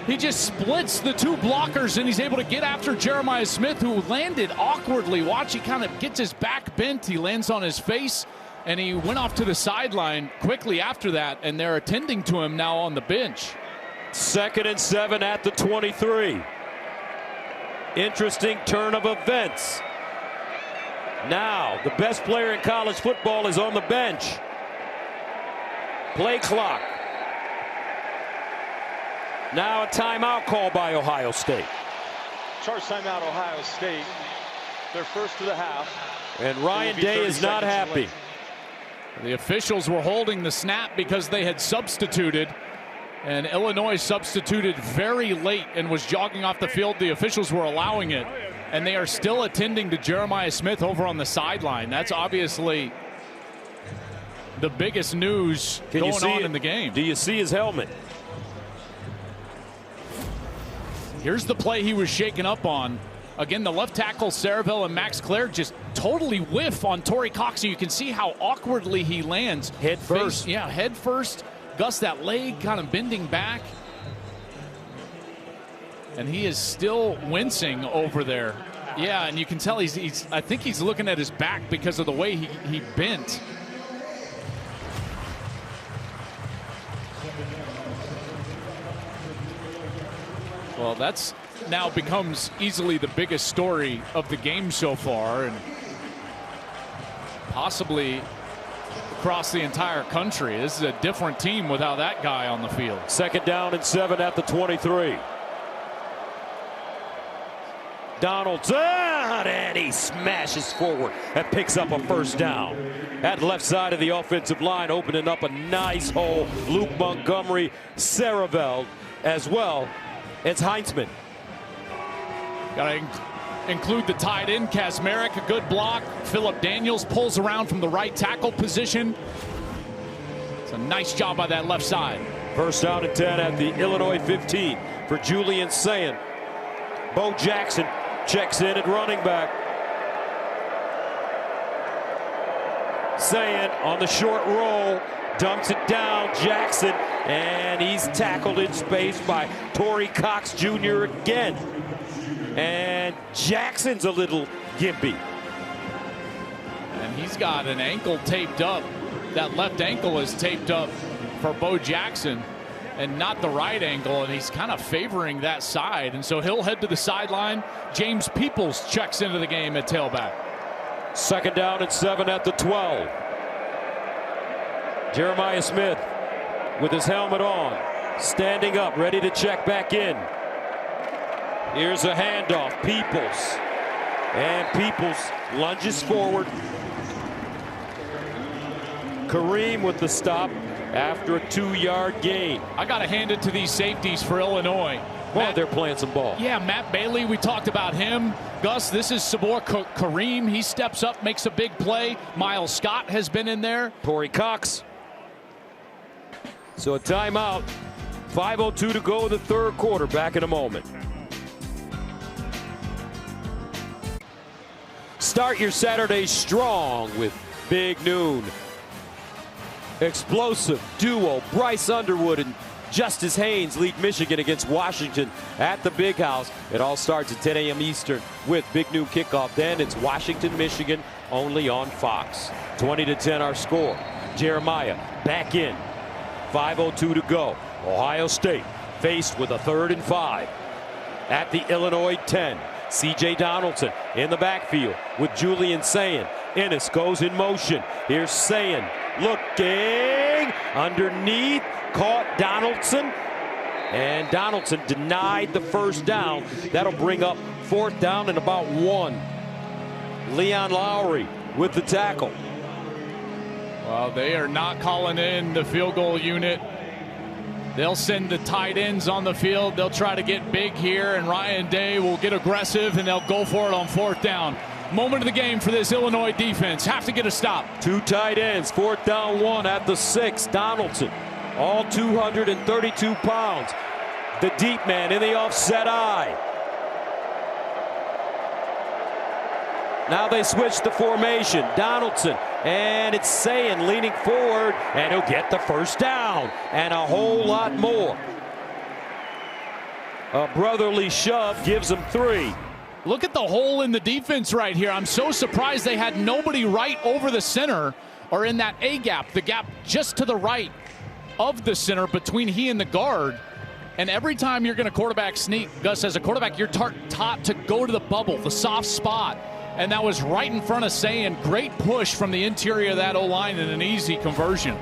He just splits the 2 blockers, and he's able to get after Jeremiah Smith, who landed awkwardly. Watch, he kind of gets his back bent. He lands on his face, and he went off to the sideline quickly after that, and they're attending to him now on the bench. 2nd and 7 at the 23. Interesting turn of events. Now, the best player in college football is on the bench. Play clock. Now a timeout call by Ohio State. Charge timeout Ohio State. Their first of the half. And Ryan Day is not happy. The officials were holding the snap because they had substituted. And Illinois substituted very late and was jogging off the field. The officials were allowing it. And they are still attending to Jeremiah Smith over on the sideline. That's obviously the biggest news going on in the game. Do you see his helmet? Here's the play he was shaken up on. Again, the left tackle, Saraville and Max Clare, just totally whiff on Torrey Cox. So you can see how awkwardly he lands. Head first. Yeah, head first. Gus, that leg kind of bending back. And he is still wincing over there. Yeah, and you can tell I think he's looking at his back because of the way he bent. Well, that's now becomes easily the biggest story of the game so far, and possibly across the entire country. This is a different team without that guy on the field. 2nd down and 7 at the 23. Donaldson, and he smashes forward and picks up a 1st down. At left side of the offensive line, opening up a nice hole. Luke Montgomery, Saraveld, as well as Heinzman. Got to include the tight end, Kazmarek, a good block. Phillip Daniels pulls around from the right tackle position. It's a nice job by that left side. 1st down and 10 at the Illinois 15 for Julian Sayin. Bo Jackson checks in at running back. Sayin on the short roll, dumps it down. Jackson, and he's tackled in space by Torrey Cox Jr. again. And Jackson's a little gimpy. And he's got an ankle taped up. That left ankle is taped up for Bo Jackson, and not the right ankle, and he's kind of favoring that side. And so he'll head to the sideline. James Peoples checks into the game at tailback. 2nd down and 7 at the 12. Jeremiah Smith with his helmet on, standing up, ready to check back in. Here's a handoff. Peoples. And Peoples lunges forward. Kareem with the stop after a 2-yard gain. I got to hand it to these safeties for Illinois. Well, they're playing some ball. Yeah, Matt Bailey, we talked about him. Gus, this is Sabor Kareem. He steps up, makes a big play. Miles Scott has been in there. Torrey Cox. So a timeout. 5:02 to go in the 3rd quarter. Back in a moment. Start your Saturday strong with Big Noon. Explosive duo Bryce Underwood and Justice Haynes lead Michigan against Washington at the Big House. It all starts at 10 a.m. Eastern with Big Noon kickoff. Then it's Washington, Michigan, only on Fox. 20-10 our score. Jeremiah back in. 5:02 to go. Ohio State faced with a 3rd and 5 at the Illinois 10. C.J. Donaldson in the backfield with Julian Sayin. Ennis goes in motion. Here's Sayin looking underneath, caught Donaldson, and Donaldson denied the 1st down. That'll bring up 4th down and about 1. Leon Lowry with the tackle. Well, they are not calling in the field goal unit. They'll send the tight ends on the field. They'll try to get big here, and Ryan Day will get aggressive, and they'll go for it on 4th down. Moment of the game for this Illinois defense. Have to get a stop. 2 tight ends. 4th down 1 at the 6. Donaldson, all 232 pounds. The deep man in the offset eye. Now they switch the formation. Donaldson, and it's Sayin leaning forward, and he'll get the 1st down and a whole lot more. A brotherly shove gives him 3. Look at the hole in the defense right here. I'm so surprised they had nobody right over the center or in that A gap, the gap just to the right of the center between he and the guard. And every time you're going to quarterback sneak, Gus, as a quarterback, you're taught to go to the bubble, the soft spot. And that was right in front of Sayin. Great push from the interior of that O-line and an easy conversion.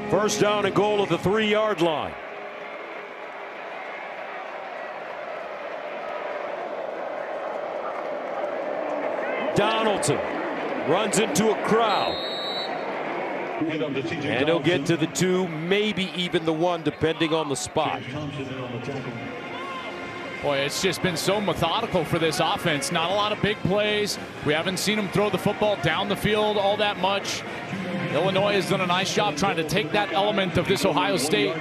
1st down and goal at the 3-yard line. Donaldson runs into a crowd. And he'll get to the 2, maybe even the 1, depending on the spot. Boy, it's just been so methodical for this offense. Not a lot of big plays. We haven't seen them throw the football down the field all that much. Illinois has done a nice job trying to take that element of this Ohio State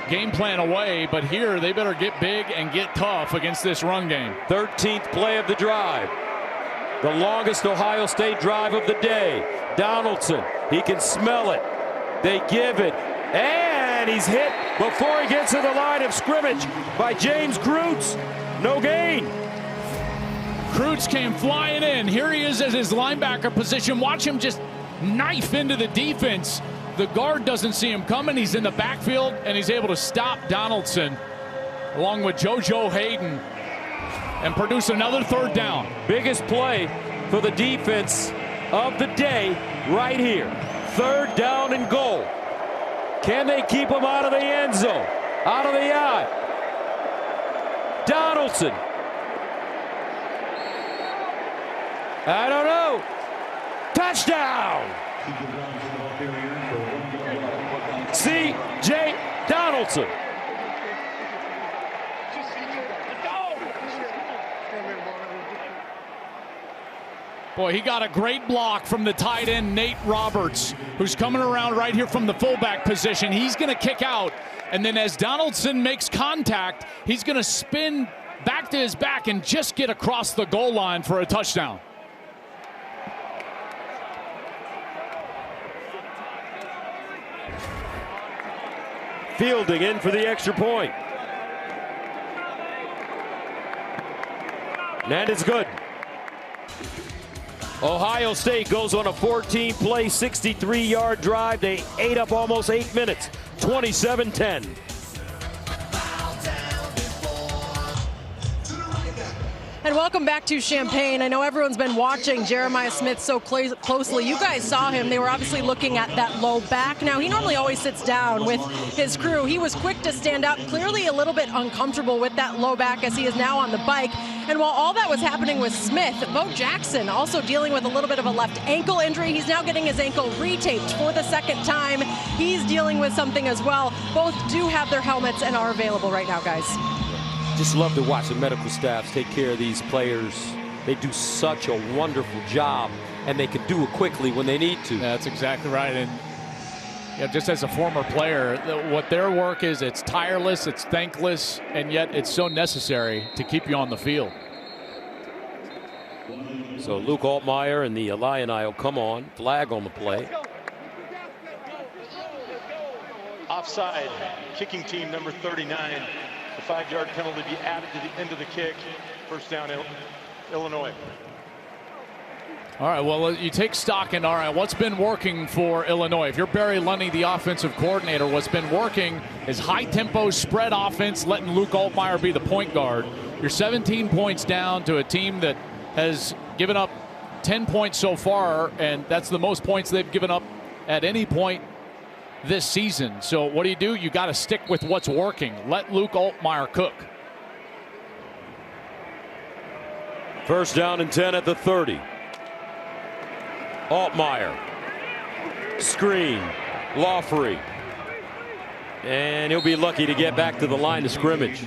game plan away, but here they better get big and get tough against this run game. 13th play of the drive. The longest Ohio State drive of the day. Donaldson, he can smell it. They give it, and he's hit before he gets to the line of scrimmage by James Kreutz. No gain. Kreutz came flying in. Here he is as his linebacker position. Watch him just knife into the defense. The guard doesn't see him coming. He's in the backfield, and he's able to stop Donaldson along with JoJo Hayden and produce another third down. Biggest play for the defense of the day right here. Third down and goal. Can they keep him out of the end zone? Out of the eye. Donaldson. I don't know. Touchdown. C.J. Donaldson. Boy, he got a great block from the tight end, Nate Roberts, who's coming around right here from the fullback position. He's going to kick out, and then as Donaldson makes contact, he's going to spin back to his back and just get across the goal line for a touchdown. Fielding in for the extra point. And it's good. Ohio State goes on a 14-play, 63-yard drive. They ate up almost 8 minutes, 27-10. And welcome back to Champaign. I know everyone's been watching Jeremiah Smith so closely. You guys saw him. They were obviously looking at that low back. Now, he normally always sits down with his crew. He was quick to stand up, clearly a little bit uncomfortable with that low back as he is now on the bike. And while all that was happening with Smith, Bo Jackson also dealing with a little bit of a left ankle injury. He's now getting his ankle retaped for the second time. He's dealing with something as well. Both do have their helmets and are available right now, guys. Just love to watch the medical staffs take care of these players. They do such a wonderful job, and they can do it quickly when they need to. Yeah, that's exactly right. And just as a former player, what their work is, it's tireless, it's thankless, and yet it's so necessary to keep you on the field. So Luke Altmaier and the Illini will come on. Flag on the play. Offside. Kicking team number 39. The 5-yard penalty be added to the end of the kick. First down, Illinois. All right, well, you take stock in, all right, what's been working for Illinois? If you're Barry Lunny, the offensive coordinator, what's been working is high-tempo spread offense, letting Luke Altmaier be the point guard. You're 17 points down to a team that has given up 10 points so far, and that's the most points they've given up at any point this season. So what do? You got to stick with what's working. Let Luke Altmaier cook. First down and 10 at the 30. Altmaier. Screen. Lawfrey. And he'll be lucky to get back to the line of scrimmage.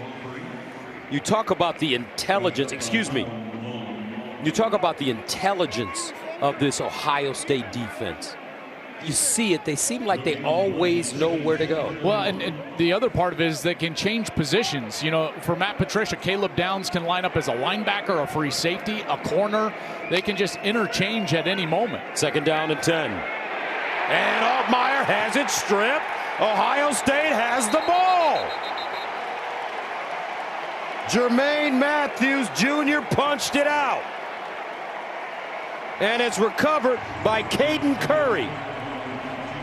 You talk about the intelligence, you talk about the intelligence of this Ohio State defense. You see it, they seem like they always know where to go. Well, and the other part of it is they can change positions. You know, for Matt Patricia, Caleb Downs can line up as a linebacker, a free safety, a corner. They can just interchange at any moment. Second down and 10. And Altmaier has it stripped. Ohio State has the ball. Jermaine Matthews Jr. punched it out. And it's recovered by Caden Curry.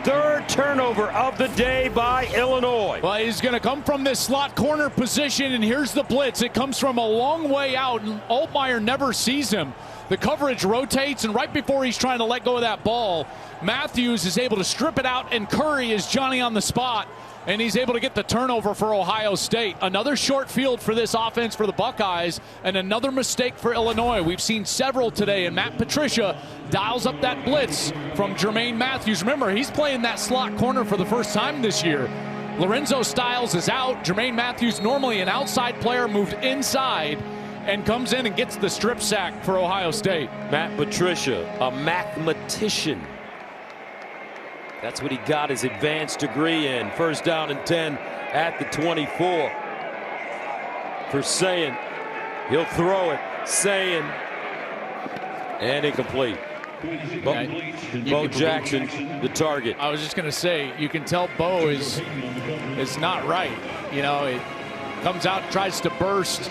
Third turnover of the day by Illinois. Well, he's going to come from this slot corner position, and here's the blitz. It comes from a long way out, and Altmaier never sees him. The coverage rotates, and right before he's trying to let go of that ball, Matthews is able to strip it out, and Curry is Johnny on the spot, and he's able to get the turnover for Ohio State. Another short field for this offense for the Buckeyes, and another mistake for Illinois. We've seen several today, and Matt Patricia dials up that blitz from Jermaine Matthews. Remember, he's playing that slot corner for the first time this year. Lorenzo Styles is out. Jermaine Matthews, normally an outside player, moved inside and comes in and gets the strip sack for Ohio State. Matt Patricia, a mathematician. That's what he got his advanced degree in. First down and 10 at the 24. For Sayin. He'll throw it. Sayin. And incomplete. Bo Jackson, the target. I was just going to say, you can tell Bo is not right. You know, it comes out, tries to burst,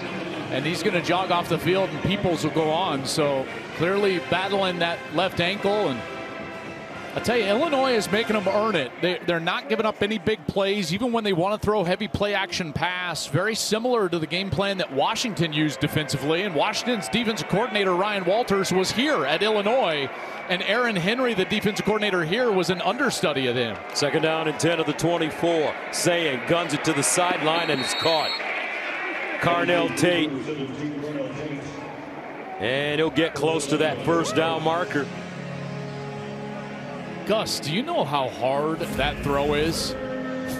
and he's going to jog off the field, and Peoples will go on. So clearly battling that left ankle. And I tell you, Illinois is making them earn it. They're not giving up any big plays, even when they want to throw heavy play action pass. Very similar to the game plan that Washington used defensively. And Washington's defensive coordinator, Ryan Walters, was here at Illinois. And Aaron Henry, the defensive coordinator here, was an understudy of them. 2nd down and 10 of the 24. Sayin guns it to the sideline, and it's caught. Carnell Tate. And he'll get close to that 1st down marker. Gus, do you know how hard that throw is?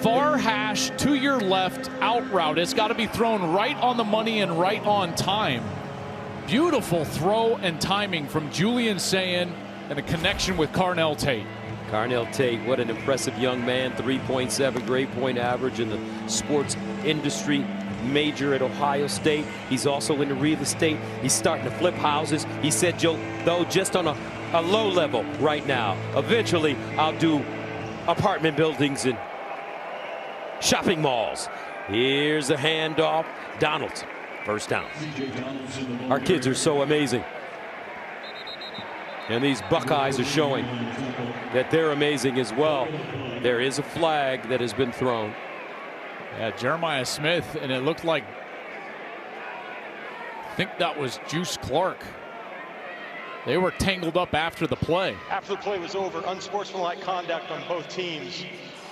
Far hash to your left, out route. It's got to be thrown right on the money and right on time. Beautiful throw and timing from Julian Sayin, and a connection with Carnell Tate. Carnell Tate, what an impressive young man. 3.7 grade point average in the sports industry major at Ohio State. He's also into real estate. He's starting to flip houses. He said, Joe, though, just on a low level right now. Eventually, I'll do apartment buildings and shopping malls. Here's a handoff. Donaldson, 1st down. Our kids are so amazing. And these Buckeyes are showing that they're amazing as well. There is a flag that has been thrown. Yeah, Jeremiah Smith, and it looked like, I think that was Juice Clark. They were tangled up after the play. After the play was over, unsportsmanlike conduct on both teams.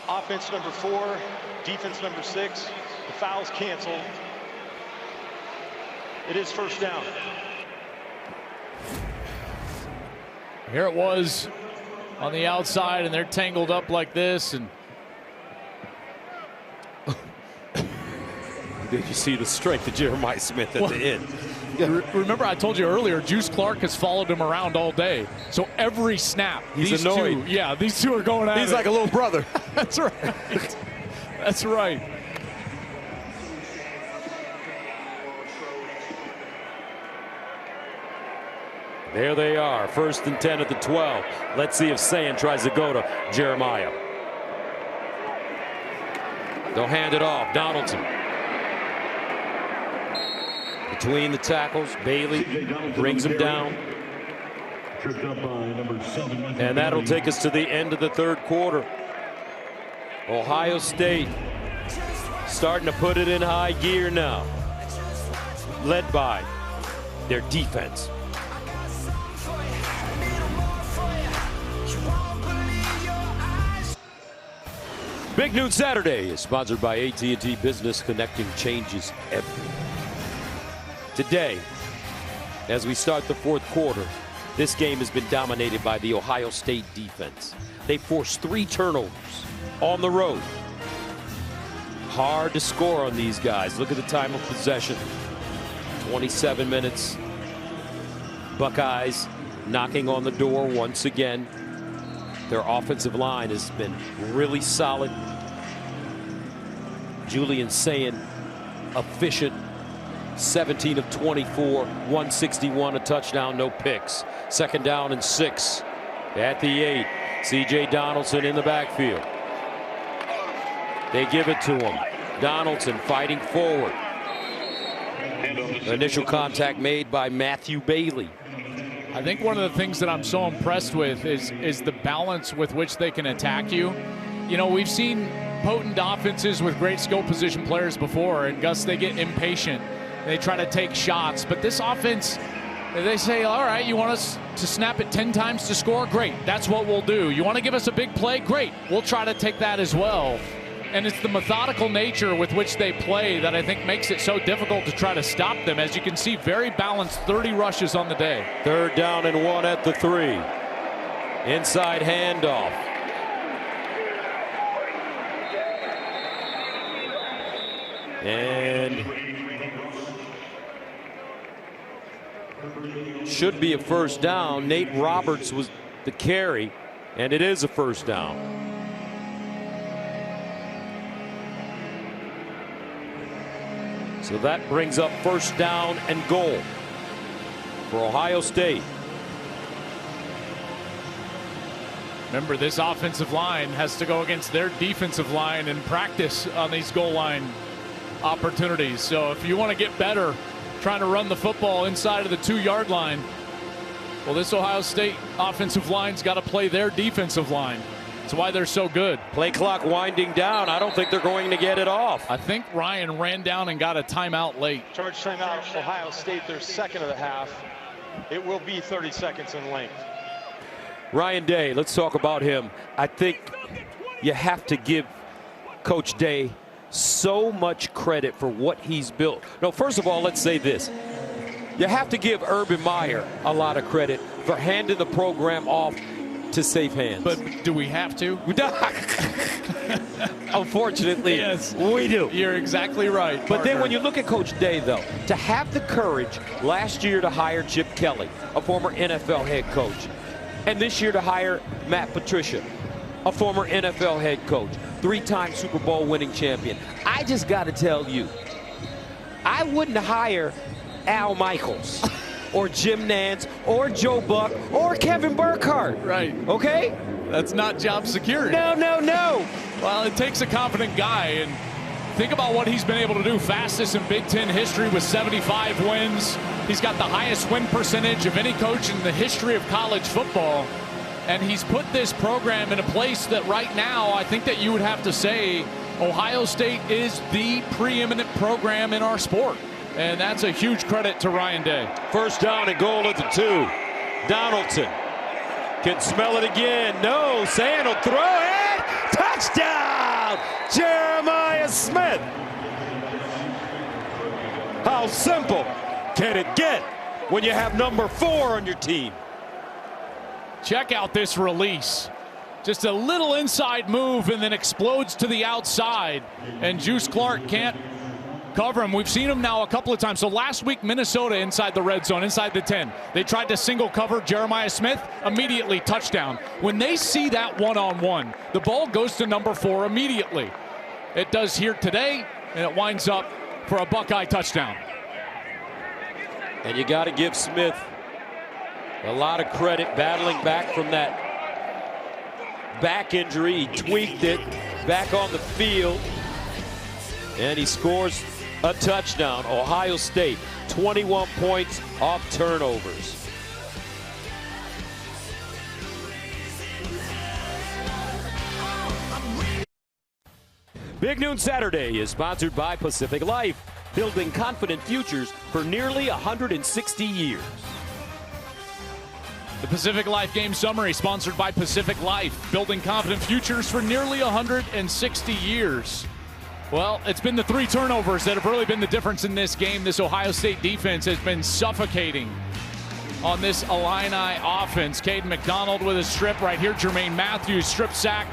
Offense number 4, defense number 6. The foul's canceled. It is 1st down. Here it was on the outside, and they're tangled up like this. And did you see the strength of Jeremiah Smith at the end? Remember, I told you earlier, Juice Clark has followed him around all day. So every snap, he's annoyed. These two are going at it. He's like a little brother. That's right. That's right. There they are, 1st and 10 at the 12. Let's see if Sayin tries to go to Jeremiah. They'll hand it off. Donaldson. Between the tackles, Bailey brings him down. And that'll take us to the end of the 3rd quarter. Ohio State starting to put it in high gear now, led by their defense. Big Noon Saturday is sponsored by AT&T Business. Connecting changes everything. Today, as we start the 4th quarter, this game has been dominated by the Ohio State defense. They forced 3 turnovers on the road. Hard to score on these guys. Look at the time of possession. 27 minutes. Buckeyes knocking on the door once again. Their offensive line has been really solid. Julian Sayin, efficient. 17 of 24, 161, a touchdown, no picks. 2nd down and 6 at the 8. C.J. Donaldson in the backfield. They give it to him. Donaldson fighting forward. Initial contact made by Matthew Bailey. I think one of the things that I'm so impressed with is the balance with which they can attack you. You know, we've seen potent offenses with great skill position players before, and Gus, they get impatient. They try to take shots, but this offense, they say, all right, you want us to snap it 10 times to score? Great, that's what we'll do. You want to give us a big play? Great, we'll try to take that as well. And it's the methodical nature with which they play that I think makes it so difficult to try to stop them. As you can see, very balanced, 30 rushes on the day. 3rd down and 1 at the 3. Inside handoff. And should be a 1st down. Nate Roberts was the carry, and it is a 1st down. So that brings up 1st down and goal for Ohio State. Remember, this offensive line has to go against their defensive line and practice on these goal line opportunities. So if you want to get better trying to run the football inside of the 2-yard line, well, this Ohio State offensive line's got to play their defensive line. That's why they're so good. Play clock winding down. I don't think they're going to get it off. I think Ryan ran down and got a timeout late. Charge timeout, Ohio State, their second of the half. It will be 30 seconds in length. Ryan Day, let's talk about him. I think you have to give Coach Day so much credit for what he's built. No, first of all, let's say this. You have to give Urban Meyer a lot of credit for handing the program off to safe hands. But do we have to? Unfortunately, yes, we do. You're exactly right. But then when you look at Coach Day, though, to have the courage last year to hire Chip Kelly, a former NFL head coach, and this year to hire Matt Patricia, a former NFL head coach, 3-time Super Bowl winning champion. I just got to tell you, I wouldn't hire Al Michaels or Jim Nantz or Joe Buck or Kevin Burkhardt. Right. Okay? That's not job security. No. Well, it takes a confident guy, and think about what he's been able to do. Fastest in Big Ten history with 75 wins. He's got the highest win percentage of any coach in the history of college football. And he's put this program in a place that right now I think that you would have to say Ohio State is the preeminent program in our sport. And that's a huge credit to Ryan Day. First down and goal at the 2. Donaldson can smell it again. No, Sand will throw it. Touchdown, Jeremiah Smith. How simple can it get when you have number 4 on your team? Check out this release. Just a little inside move and then explodes to the outside. And Juice Clark can't cover him. We've seen him now a couple of times. So last week, Minnesota inside the red zone, inside the 10. They tried to single cover Jeremiah Smith, immediately touchdown. When they see that one-on-one, the ball goes to number 4 immediately. It does here today, and it winds up for a Buckeye touchdown. And you got to give Smith a lot of credit battling back from that back injury. He tweaked it back on the field, and he scores a touchdown. Ohio State, 21 points off turnovers. Big Noon Saturday is sponsored by Pacific Life, building confident futures for nearly 160 years. The Pacific Life Game Summary sponsored by Pacific Life, building confident futures for nearly 160 years. Well, it's been the 3 turnovers that have really been the difference in this game. This Ohio State defense has been suffocating on this Illini offense. Caden McDonald with a strip right here. Jermaine Matthews strip sack.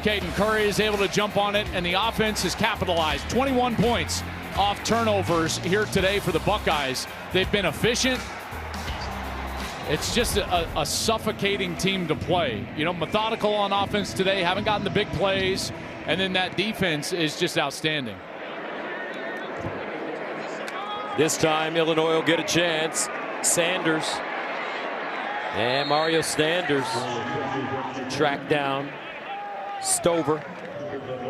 Caden Curry is able to jump on it, and the offense has capitalized. 21 points off turnovers here today for the Buckeyes. They've been efficient. It's just a suffocating team to play. You know, methodical on offense today, haven't gotten the big plays, and then that defense is just outstanding. This time, Illinois will get a chance. Sanders and Mario Sanders tracked down Stover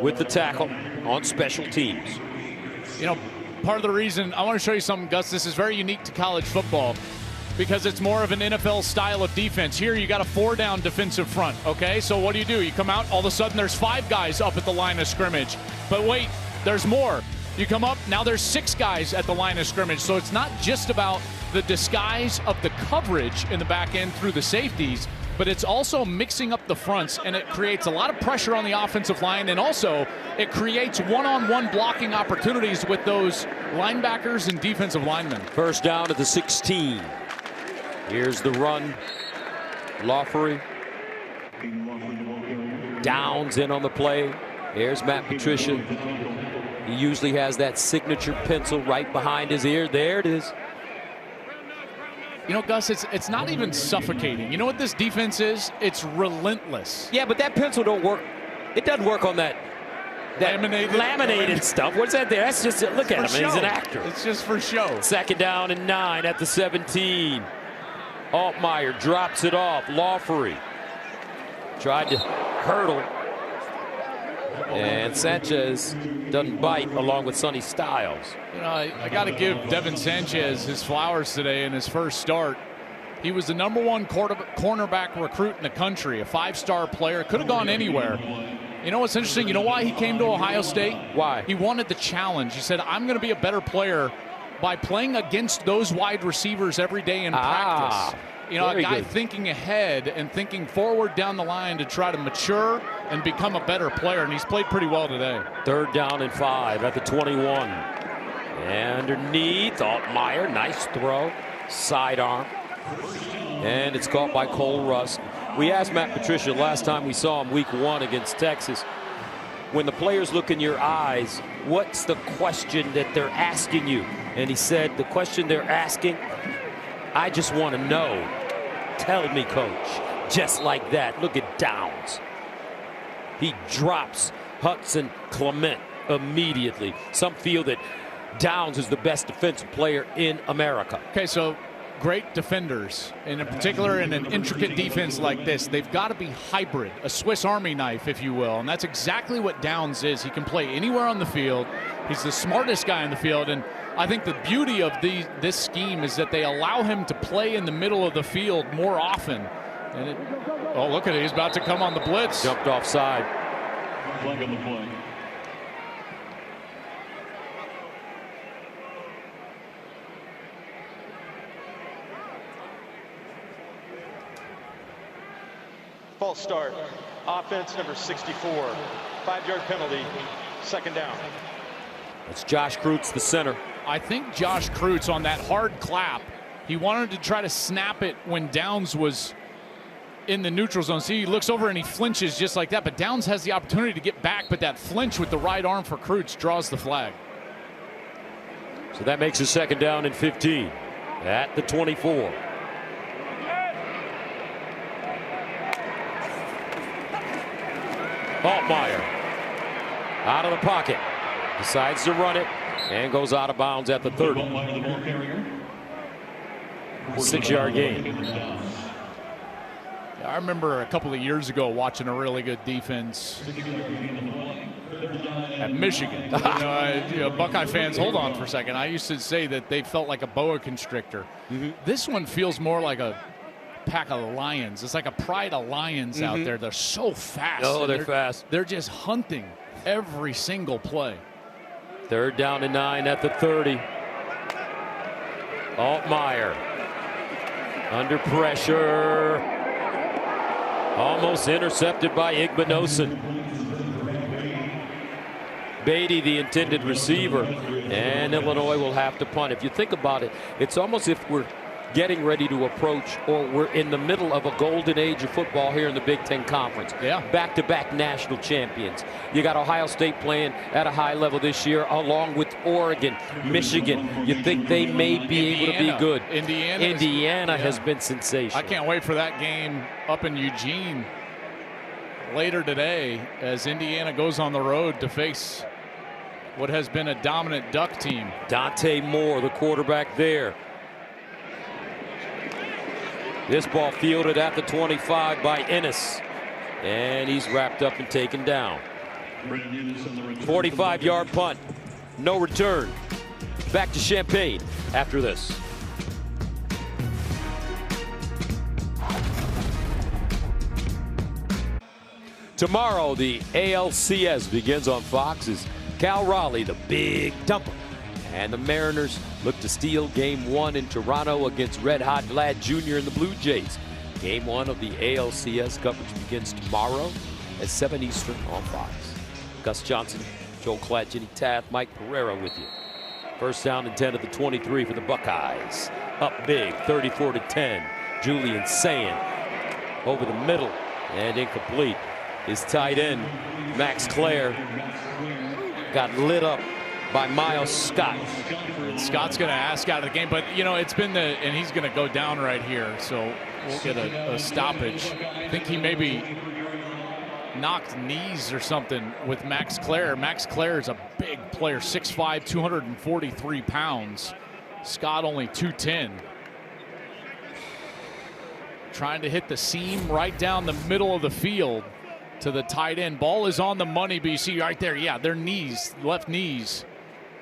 with the tackle on special teams. You know, part of the reason I want to show you something, Gus, this is very unique to college football because it's more of an NFL style of defense. Here you got a 4-down defensive front, okay? So what do? You come out, all of a sudden there's 5 guys up at the line of scrimmage. But wait, there's more. You come up, now there's 6 guys at the line of scrimmage. So it's not just about the disguise of the coverage in the back end through the safeties, but it's also mixing up the fronts, and it creates a lot of pressure on the offensive line, and also it creates one-on-one blocking opportunities with those linebackers and defensive linemen. First down at the 16. Here's the run. Lawfery. Downs in on the play. There's Matt Patricia. He usually has that signature pencil right behind his ear. There it is. You know, Gus, it's not even suffocating. You know what this defense is? It's relentless. Yeah, but that pencil don't work. It doesn't work on that laminated stuff. What's that there? That's just, look at him. He's an actor. It's just for show. Second down and 9 at the 17. Altmaier drops it off. Lawfery tried to hurdle. And Sanchez doesn't bite along with Sonny Styles. You know, I got to give Devin Sanchez his flowers today in his first start. He was the #1 cornerback recruit in the country, a 5-star player. Could have gone anywhere. You know what's interesting? You know why he came to Ohio State? Why? He wanted the challenge. He said, I'm going to be a better player by playing against those wide receivers every day in practice. You know, a guy thinking ahead and thinking forward down the line to try to mature and become a better player, and he's played pretty well today. 3rd down and 5 at the 21. Underneath, Altmaier, nice throw, sidearm. And it's caught by Cole Russ. We asked Matt Patricia last time we saw him week 1 against Texas, when the players look in your eyes, what's the question that they're asking you? And he said, the question they're asking, I just want to know. Tell me, coach. Just like that. Look at Downs. He drops Hudson Clement immediately. Some feel that Downs is the best defensive player in America. Okay, so great defenders, and in particular in an intricate defense like this, they've got to be hybrid, a Swiss Army knife, if you will, and that's exactly what Downs is. He can play anywhere on the field. He's the smartest guy on the field, and I think the beauty of this scheme is that they allow him to play in the middle of the field more often. And oh, look at it. He's about to come on the blitz. Jumped offside. Flag on the play. False start. Offense number 64. 5-yard penalty. 2nd down. It's Josh Kreutz, the center. I think Josh Kreutz on that hard clap, he wanted to try to snap it when Downs was in the neutral zone. See, he looks over and he flinches just like that, but Downs has the opportunity to get back, but that flinch with the right arm for Kreutz draws the flag. So that makes a 2nd down and 15 at the 24. Altmaier out of the pocket, decides to run it, and goes out of bounds at the 30. 6-yard gain. I remember a couple of years ago watching a really good defense at Michigan. Buckeye fans, hold on for a second. I used to say that they felt like a boa constrictor. This one feels more like a pack of lions. It's like a pride of lions out there. They're so fast. Oh, they're fast. They're just hunting every single play. 3rd down and 9 at the 30. Altmaier under pressure. Almost intercepted by Igbinosun. Beatty, the intended receiver, and Illinois will have to punt. If you think about it, it's almost if we're getting ready to approach, or we're in the middle of a golden age of football here in the Big Ten Conference. Yeah. Back-to-back national champions. You got Ohio State playing at a high level this year, along with Oregon, Michigan. You think they may be able to be good. Indiana has been sensational. I can't wait for that game up in Eugene later today as Indiana goes on the road to face what has been a dominant Duck team. Dante Moore, the quarterback there. This ball fielded at the 25 by Ennis, and he's wrapped up and taken down. 45-yard punt, no return. Back to Champaign after this. Tomorrow, the ALCS begins on Fox's Cal Raleigh, the big dumper. And the Mariners look to steal Game 1 in Toronto against Red Hot Vlad Jr. and the Blue Jays. Game 1 of the ALCS coverage begins tomorrow at 7 Eastern on Fox. Gus Johnson, Joel Klatt, Jenny Taft, Mike Pereira with you. 1st down and 10 at the 23 for the Buckeyes. Up big, 34-10. Julian Sayin over the middle and incomplete. His tight end, Max Clare, got lit up by Miles Scott. And Scott's going to ask out of the game, but you know, it's been and he's going to go down right here, so we'll get a stoppage. I think he maybe knocked knees or something with Max Clare. Max Clare is a big player, 6'5", 243 pounds. Scott only 210. trying to hit the seam right down the middle of the field to the tight end. Ball is on the money, but you see right there, yeah, their knees, left knees,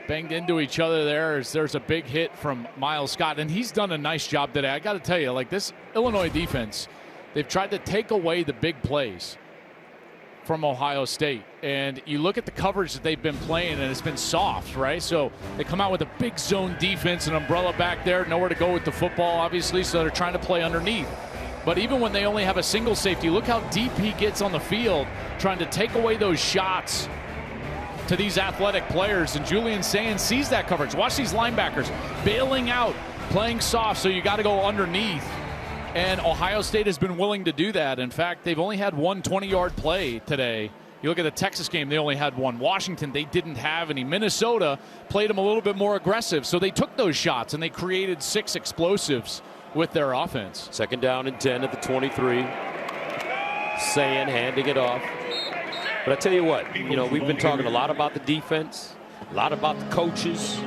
banged into each other there. There's a big hit from Miles Scott, and he's done a nice job today. I got to tell you, like, this Illinois defense, they've tried to take away the big plays from Ohio State. And you look at the coverage that they've been playing, and it's been soft, right? So they come out with a big zone defense, an umbrella back there, nowhere to go with the football, obviously, so they're trying to play underneath. But even when they only have a single safety, look how deep he gets on the field, trying to take away those shots to these athletic players. And Julian Sayin sees that coverage. Watch these linebackers bailing out, playing soft, so you got to go underneath. And Ohio State has been willing to do that. In fact, they've only had one 20-yard play today. You look at the Texas game, they only had one. Washington, they didn't have any. Minnesota played them a little bit more aggressive, so they took those shots, and they created 6 explosives with their offense. 2nd down and 10 at the 23. Sayin handing it off. But I tell you what, you know, we've been talking a lot about the defense, a lot about the coaches,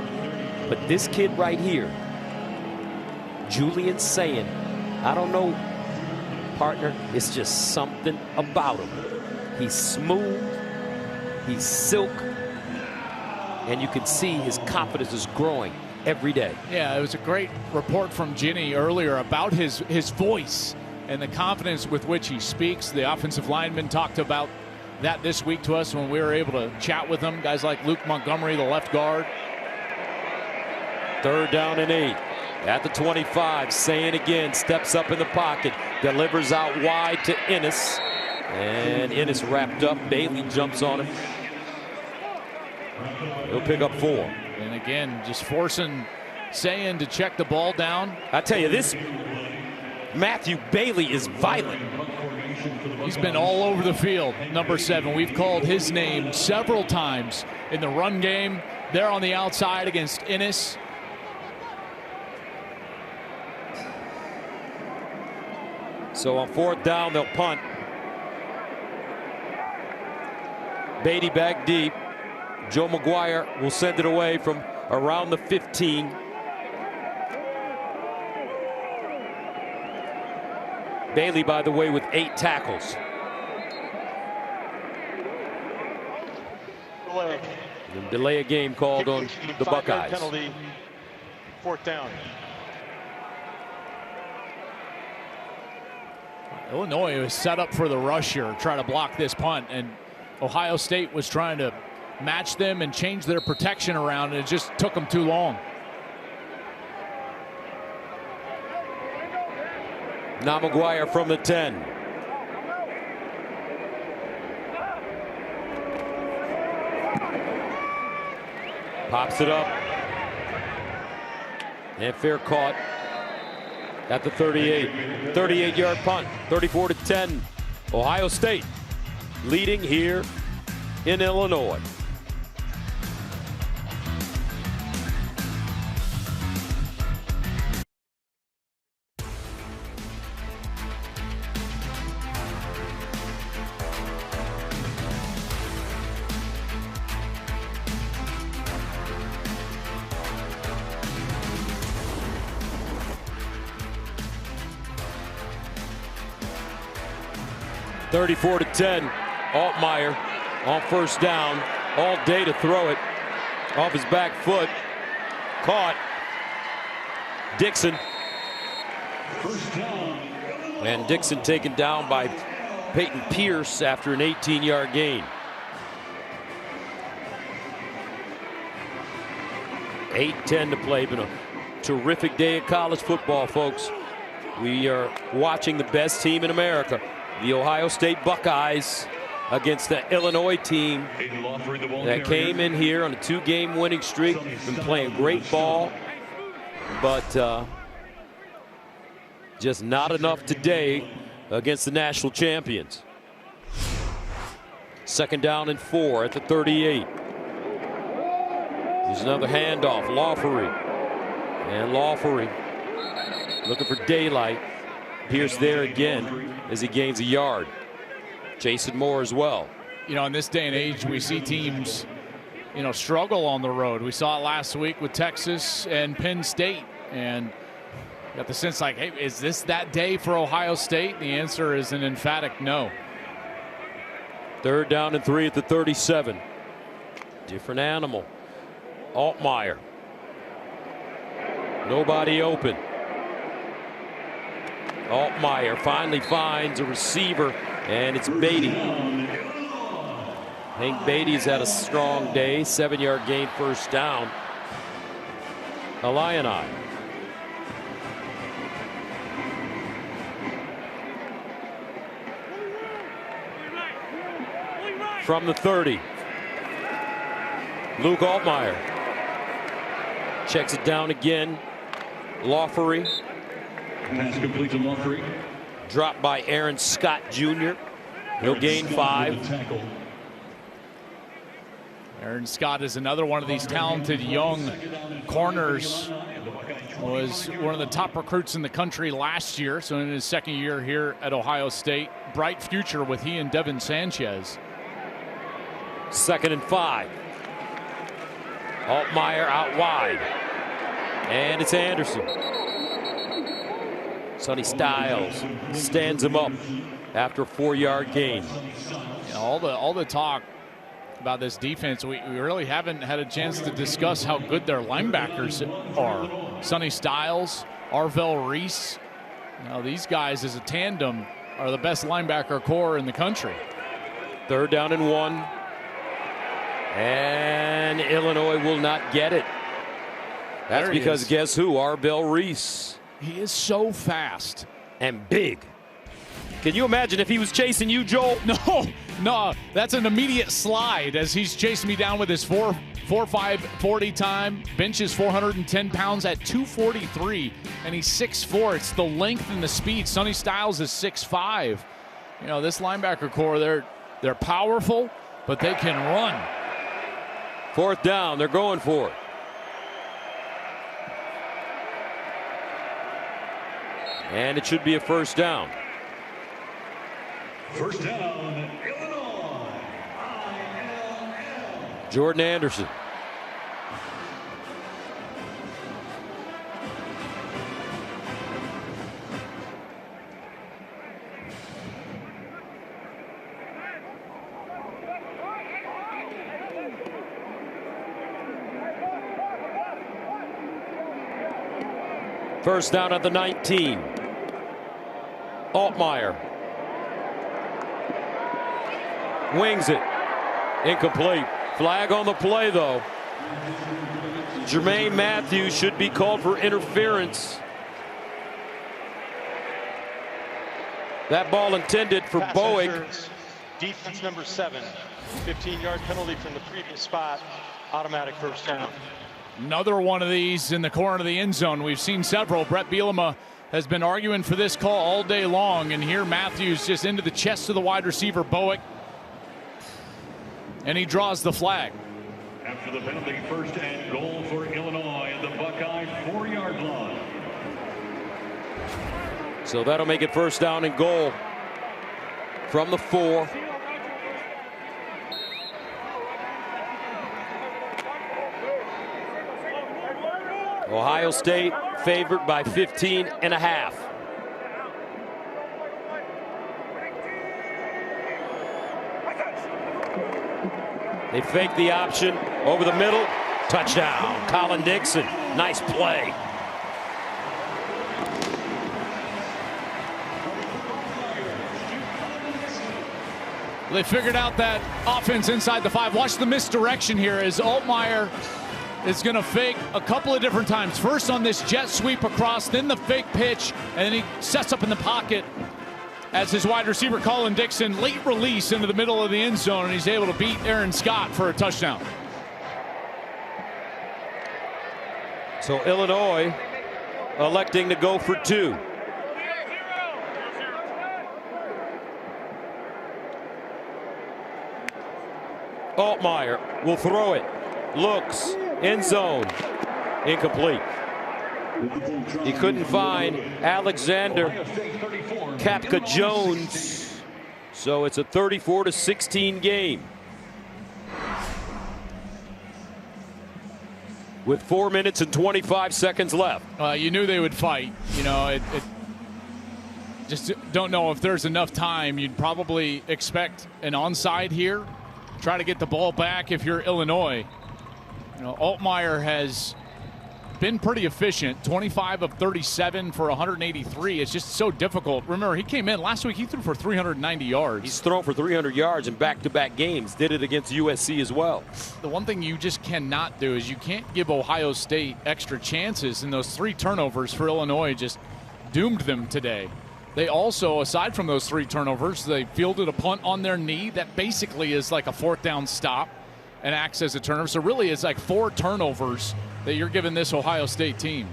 but this kid right here, Julian Sayin, I don't know, partner, it's just something about him. He's smooth, he's silk, and you can see his confidence is growing every day. Yeah, it was a great report from Ginny earlier about his voice and the confidence with which he speaks. The offensive lineman talked about that this week to us when we were able to chat with him. Guys like Luke Montgomery, the left guard. 3rd down and 8. At the 25, Sayin again steps up in the pocket, delivers out wide to Ennis, and Ennis wrapped up. Bailey jumps on him. He'll pick up 4. And again, just forcing Sayin to check the ball down. I tell you, this Matthew Bailey is violent. He's been all over the field, number 7. We've called his name several times in the run game. There on the outside against Ennis. So on 4th down, they'll punt. Beatty back deep. Joe McGuire will send it away from around the 15. Bailey, by the way, with 8 tackles. Delay a game called on the Buckeyes. Penalty, 4th down. Illinois was set up for the rush here, trying to block this punt, and Ohio State was trying to match them and change their protection around, and it just took them too long. Now McGuire from the 10. Pops it up. And fair caught at the 38. 38-yard punt. 34-10. Ohio State leading here in Illinois. (34-10). Altmaier on 1st down, all day to throw it off his back foot. Caught. Dixon. And Dixon taken down by Peyton Pierce after an 18-yard gain. 8:10 to play. Been a terrific day of college football, folks. We are watching the best team in America, the Ohio State Buckeyes, against the Illinois team that came in here on a 2-game winning streak. Been playing great ball, but just not enough today against the national champions. 2nd down and 4 at the 38. There's another handoff. Lawfery. And Lawfery looking for daylight. Pierce there again as he gains a yard. Jason Moore as well. You know, in this day and age, we see teams, you know, struggle on the road. We saw it last week with Texas and Penn State. And Got the sense like, hey, is this that day for Ohio State? The answer is an emphatic no. 3rd down and 3 at the 37. Different animal. Altmaier. Nobody open. Altmaier finally finds a receiver, and it's Beatty. Hank Beatty's had a strong day. 7-yard gain, 1st down. Illini. From the 30. Luke Altmaier. Checks it down again. Lawfery. Pass complete to Lawfery. Dropped by Aaron Scott Jr. He'll gain 5. Aaron Scott is another one of these talented young corners. Was one of the top recruits in the country last year, so in his 2nd year here at Ohio State. Bright future with he and Devin Sanchez. 2nd and 5. Altmaier out wide. And it's Anderson. Sonny Styles stands him up after a 4-yard gain. You know, all the talk about this defense, we really haven't had a chance to discuss how good their linebackers are. Sonny Styles, Arvell Reese. You know, these guys as a tandem are the best linebacker core in the country. 3rd down and 1. And Illinois will not get it. That's because guess who? Arvell Reese. He is so fast. And big. Can you imagine if he was chasing you, Joel? No, that's an immediate slide as he's chasing me down with his 4.5 40 time. Benches 410 pounds at 243, and he's 6'4". It's the length and the speed. Sonny Styles is 6'5". You know, this linebacker core, they're powerful, but they can run. 4th down, they're going for it. And it should be a 1st down. 1st down, Illinois. Jordan Anderson. First down at the 19. Altmaier. Wings it. Incomplete. Flag on the play, though. Jermaine Matthews should be called for interference. That ball intended for Bowick. Defense number 7. 15-yard penalty from the previous spot. Automatic 1st down. Another one of these in the corner of the end zone. We've seen several. Brett Bielema has been arguing for this call all day long, and here Matthews just into the chest of the wide receiver Bowick, and he draws the flag. After the penalty, 1st and goal for Illinois at the Buckeye 4-yard line. So that'll make it 1st down and goal from the 4. Ohio State favored by 15.5. They fake the option over the middle. Touchdown. Colin Dixon. Nice play. They figured out that offense inside the 5. Watch the misdirection here as Altmaier is going to fake a couple of different times. First on this jet sweep across, then the fake pitch, and then he sets up in the pocket as his wide receiver Colin Dixon late release into the middle of the end zone, and he's able to beat Aaron Scott for a touchdown. So Illinois electing to go for 2. Altmaier will throw it. Looks. End zone. Incomplete. He couldn't find Alexander Kapka Jones. So it's a 34-16 game. with 4 minutes and 25 seconds left. You knew they would fight. You know, just don't know if there's enough time. You'd probably expect an onside here. Try to get the ball back if you're Illinois. You know, Altmaier has been pretty efficient, 25 of 37 for 183. It's just so difficult. Remember, he came in last week, he threw for 390 yards. He's thrown for 300 yards in back-to-back games. Did it against USC as well. The one thing you just cannot do is you can't give Ohio State extra chances, and those 3 turnovers for Illinois just doomed them today. They also, aside from those 3 turnovers, they fielded a punt on their knee that basically is like a 4th down stop and acts as a turnover. So really it's like 4 turnovers that you're giving this Ohio State team.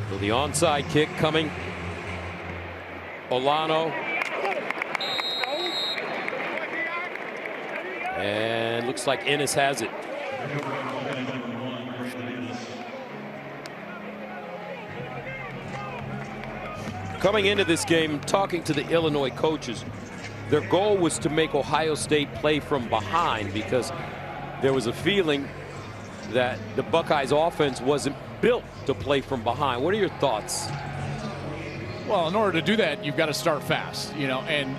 So the onside kick coming. Olano. And looks like Ennis has it. Coming into this game, talking to the Illinois coaches, their goal was to make Ohio State play from behind because there was a feeling that the Buckeyes offense wasn't built to play from behind. What are your thoughts? Well, in order to do that, you've got to start fast, you know, and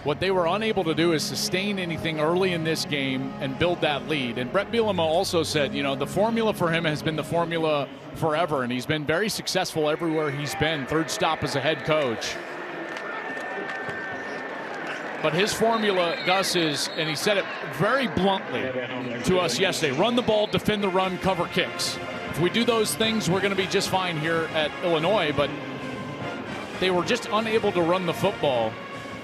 what they were unable to do is sustain anything early in this game and build that lead. And Brett Bielema also said, you know, the formula for him has been the formula forever, and he's been very successful everywhere he's been. 3rd stop as a head coach. But his formula, Gus, is, and he said it very bluntly to us yesterday, run the ball, defend the run, cover kicks. If we do those things, we're going to be just fine here at Illinois. But they were just unable to run the football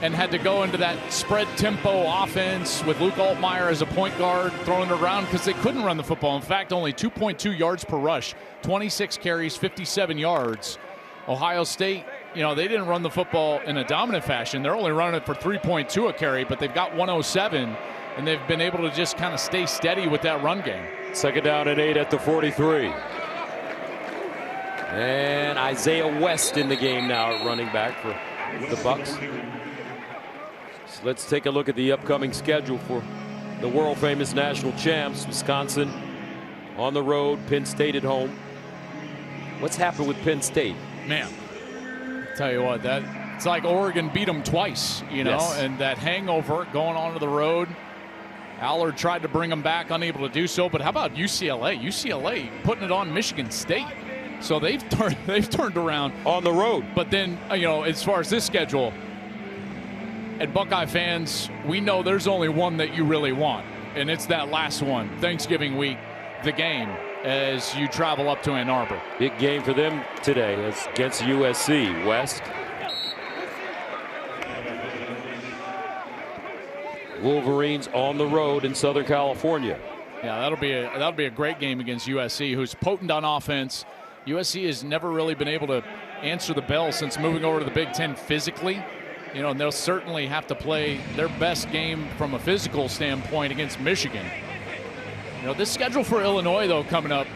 and had to go into that spread tempo offense with Luke Altmaier as a point guard throwing it around because they couldn't run the football. In fact, only 2.2 yards per rush, 26 carries, 57 yards. Ohio State, you know, they didn't run the football in a dominant fashion. They're only running it for 3.2 a carry, but they've got 107, and they've been able to just kind of stay steady with that run game. 2nd down and 8 at the 43. And Isaiah West in the game now at running back for the Bucks. So let's take a look at the upcoming schedule for the world-famous national champs. Wisconsin on the road, Penn State at home. What's happened with Penn State? Man, I'll tell you what, that it's like Oregon beat them twice, you know, yes. And that hangover going onto the road. Allard tried to bring them back, unable to do so. But how about UCLA? UCLA putting it on Michigan State. So they've turned around on the road. But then, you know, as far as this schedule, and Buckeye fans, we know there's only one that you really want, and it's that last one, Thanksgiving week, the game, as you travel up to Ann Arbor. Big game for them today against USC. West. Wolverines on the road in Southern California. Yeah, that'll be a great game against USC, who's potent on offense. USC has never really been able to answer the bell since moving over to the Big Ten physically. You know, and they'll certainly have to play their best game from a physical standpoint against Michigan. You know, this schedule for Illinois, though, coming up,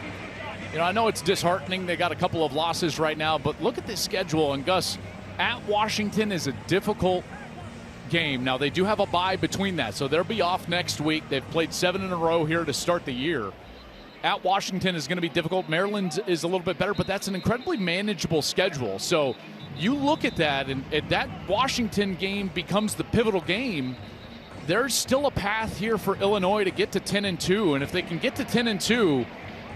you know, I know it's disheartening. They got a couple of losses right now, but look at this schedule. And Gus, at Washington is a difficult game. Now, they do have a bye between that, so they'll be off next week. They've played 7 in a row here to start the year. At Washington is going to be difficult. Maryland is a little bit better, but that's an incredibly manageable schedule. So you look at that, and that Washington game becomes the pivotal game. There's still a path here for Illinois to get to 10-2, and if they can get to 10-2,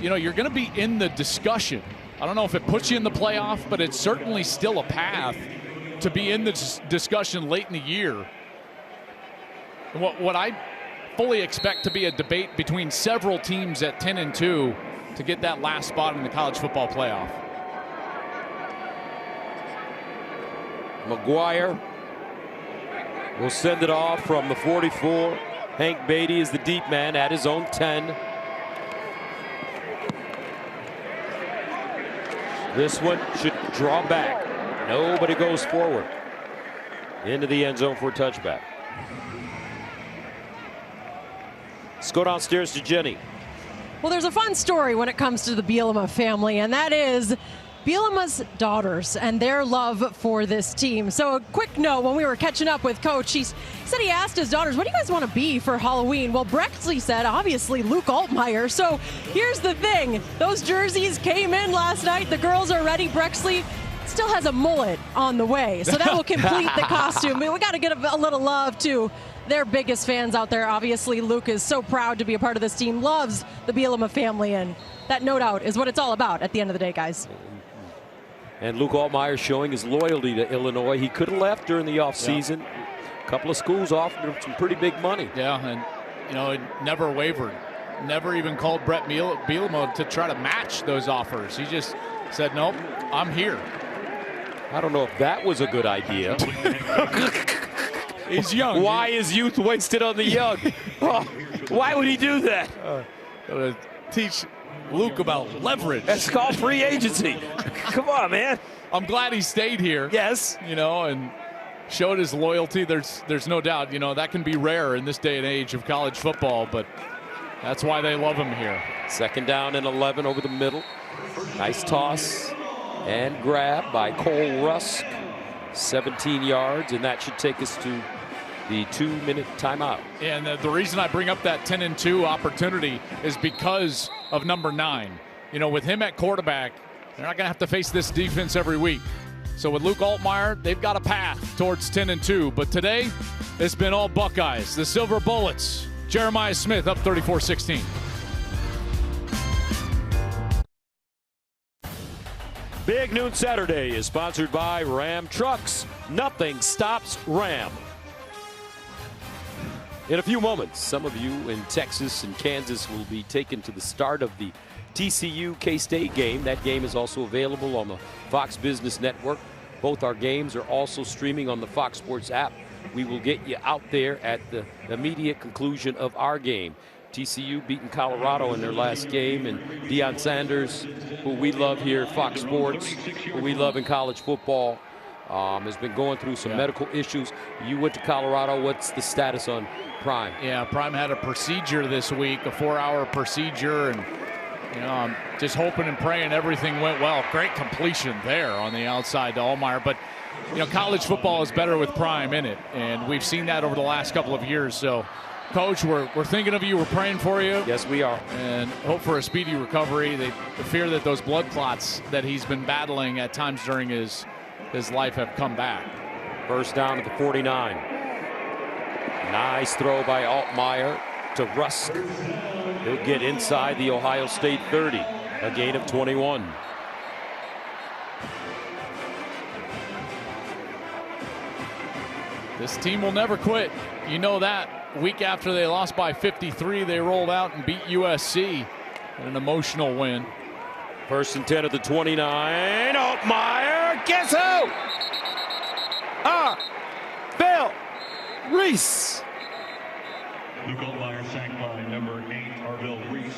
you know, you're going to be in the discussion. I don't know if it puts you in the playoff, but it's certainly still a path to be in the discussion late in the year. What I fully expect to be a debate between several teams at 10-2 to get that last spot in the college football playoff. McGuire will send it off from the 44. Hank Beatty is the deep man at his own 10. This one should draw back. Nobody goes forward. Into the end zone for a touchback. Let's go downstairs to Jenny. Well, there's a fun story when it comes to the Bielema family, and that is Bielema's daughters and their love for this team. So a quick note, when we were catching up with Coach, he said he asked his daughters, what do you guys want to be for Halloween? Well, Brexley said, obviously, Luke Altmaier. So here's the thing. Those jerseys came in last night. The girls are ready. Brexley still has a mullet on the way, so that will complete the costume. We got to give a little love to their biggest fans out there. Obviously, Luke is so proud to be a part of this team, loves the Bielema family, and that, no doubt, is what it's all about at the end of the day, guys. And Luke Altmaier showing his loyalty to Illinois. He could have left during the offseason. A couple of schools offered him some pretty big money. Yeah, and, you know, it never wavered. Never even called Brett Bielema to try to match those offers. He just said, nope, I'm here. I don't know if that was a good idea. He's young. Why is youth wasted on the young? Oh, why would he do that? Teach Luke about leverage. That's called free agency. Come on, man. I'm glad he stayed here. Yes. You know, and showed his loyalty. There's no doubt, you know, that can be rare in this day and age of college football, but that's why they love him here. 2nd down and 11 over the middle. Nice toss and grab by Cole Rusk. 17 yards, and that should take us to the 2-minute timeout. And the reason I bring up that 10-2 opportunity is because of number 9. You know, with him at quarterback, they're not going to have to face this defense every week. So with Luke Altmaier, they've got a path towards 10-2. But today, it's been all Buckeyes. The Silver Bullets. Jeremiah Smith up 34-16. Big Noon Saturday is sponsored by Ram Trucks. Nothing stops Ram. In a few moments, some of you in Texas and Kansas will be taken to the start of the TCU K-State game. That game is also available on the Fox Business Network. Both our games are also streaming on the Fox Sports app. We will get you out there at the immediate conclusion of our game. TCU beating Colorado in their last game, and Deion Sanders, who we love here at Fox Sports, who we love in college football, has been going through some medical issues. You went to Colorado. What's the status on Prime? Yeah, Prime had a procedure this week, a 4-hour procedure, and you know, I'm just hoping and praying everything went well. Great completion there on the outside to Altmaier, but you know, college football is better with Prime in it, and we've seen that over the last couple of years. So, Coach, we're thinking of you. We're praying for you. Yes, we are. And hope for a speedy recovery. The fear that those blood clots that he's been battling at times during his life have come back. First down at the 49. Nice throw by Altmaier to Rusk. He'll get inside the Ohio State 30. A gain of 21. This team will never quit. You know that. Week after they lost by 53, they rolled out and beat USC in an emotional win. 1st and 10 at the 29. Altmaier, guess who? Bill Reese. Luke Altmaier sacked by number 8, Arvell Reese.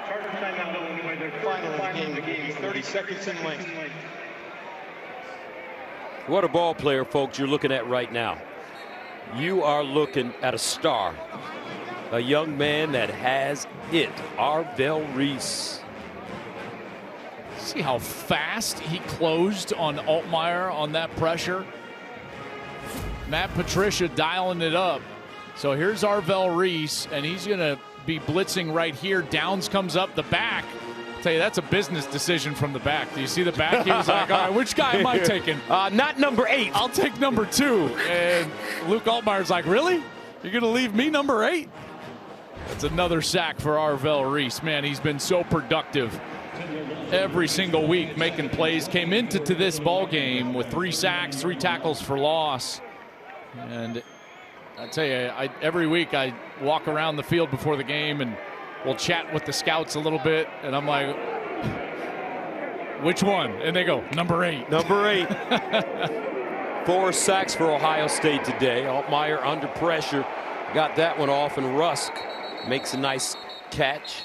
Charger timeout, Illinois. Their final game, 30 seconds in length. What a ball player, folks, you're looking at right now. You are looking at a star, a young man that has it, Arvell Reese. See how fast he closed on Altmaier on that pressure? Matt Patricia dialing it up. So here's Arvell Reese, and he's going to be blitzing right here. Downs comes up the back. Tell you, that's a business decision from the back. Do you see the back? He was like, all right, which guy am I taking? Not number 8. I'll take number 2. And Luke Altmaier's like, really? You're going to leave me number 8? That's another sack for Arvell Reese. Man, he's been so productive every single week, making plays. Came into this ball game with 3 sacks, 3 tackles for loss. And I tell you, every week I walk around the field before the game and we'll chat with the scouts a little bit, and I'm like, which one? And they go, number 8. Number 8. 4 sacks for Ohio State today. Altmaier under pressure. Got that one off, and Rusk makes a nice catch.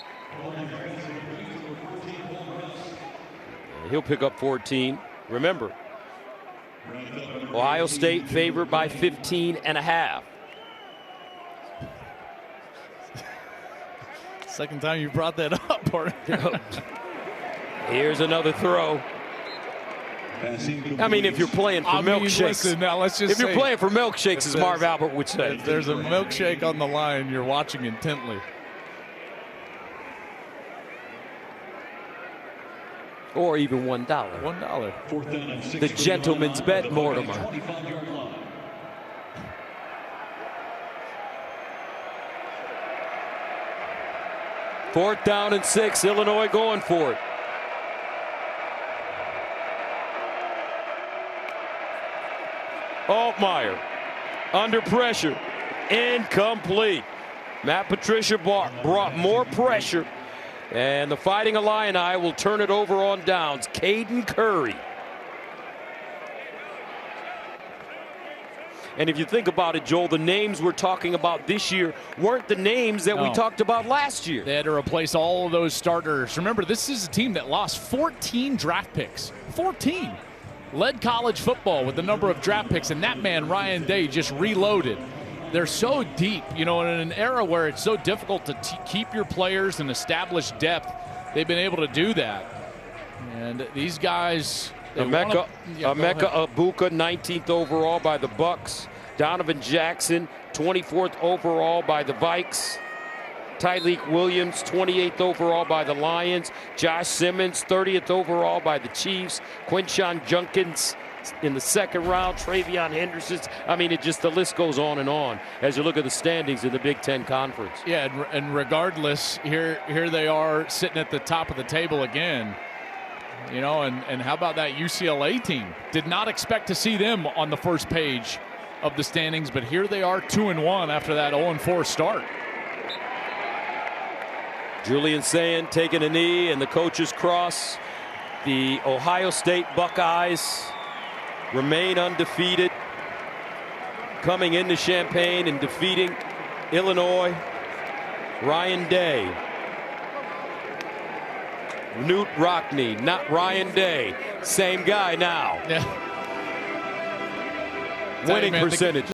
He'll pick up 14. Remember, Ohio State favored by 15.5. Second time you brought that up. part. Here's another throw. I mean, if you're playing for milkshakes. Listen, now let's just if you're playing for milkshakes, as Marv Albert would say. If there's a milkshake on the line, you're watching intently. Or even $1. $1. The gentleman's bet, Mortimer. Fourth down and 6. Illinois going for it. Altmaier under pressure. Incomplete. Matt Patricia brought more pressure. And the Fighting Illini will turn it over on downs. Caden Curry. And if you think about it, Joel, the names we're talking about this year weren't the names that we talked about last year. They had to replace all of those starters. Remember, this is a team that lost 14 draft picks. 14. Led college football with the number of draft picks, and that man, Ryan Day, just reloaded. They're so deep, you know, in an era where it's so difficult to keep your players and establish depth. They've been able to do that. And these guys... Emeka Abuka, 19th overall by the Bucks. Donovan Jackson, 24th overall by the Vikes. Tyleek Williams, 28th overall by the Lions. Josh Simmons, 30th overall by the Chiefs. Quinshon Junkins in the second round. Travion Henderson. I mean, the list goes on and on as you look at the standings in the Big Ten Conference. Yeah, and regardless, here they are sitting at the top of the table again. You know, and how about that UCLA team? Did not expect to see them on the first page of the standings, but here they are 2-1 after that 0-4 start. Julian Sayin taking a knee, and the coaches cross. The Ohio State Buckeyes remain undefeated, coming into Champaign and defeating Illinois. Ryan Day. Newt Rockney, not Ryan Day. Same guy now. Yeah. Winning percentage.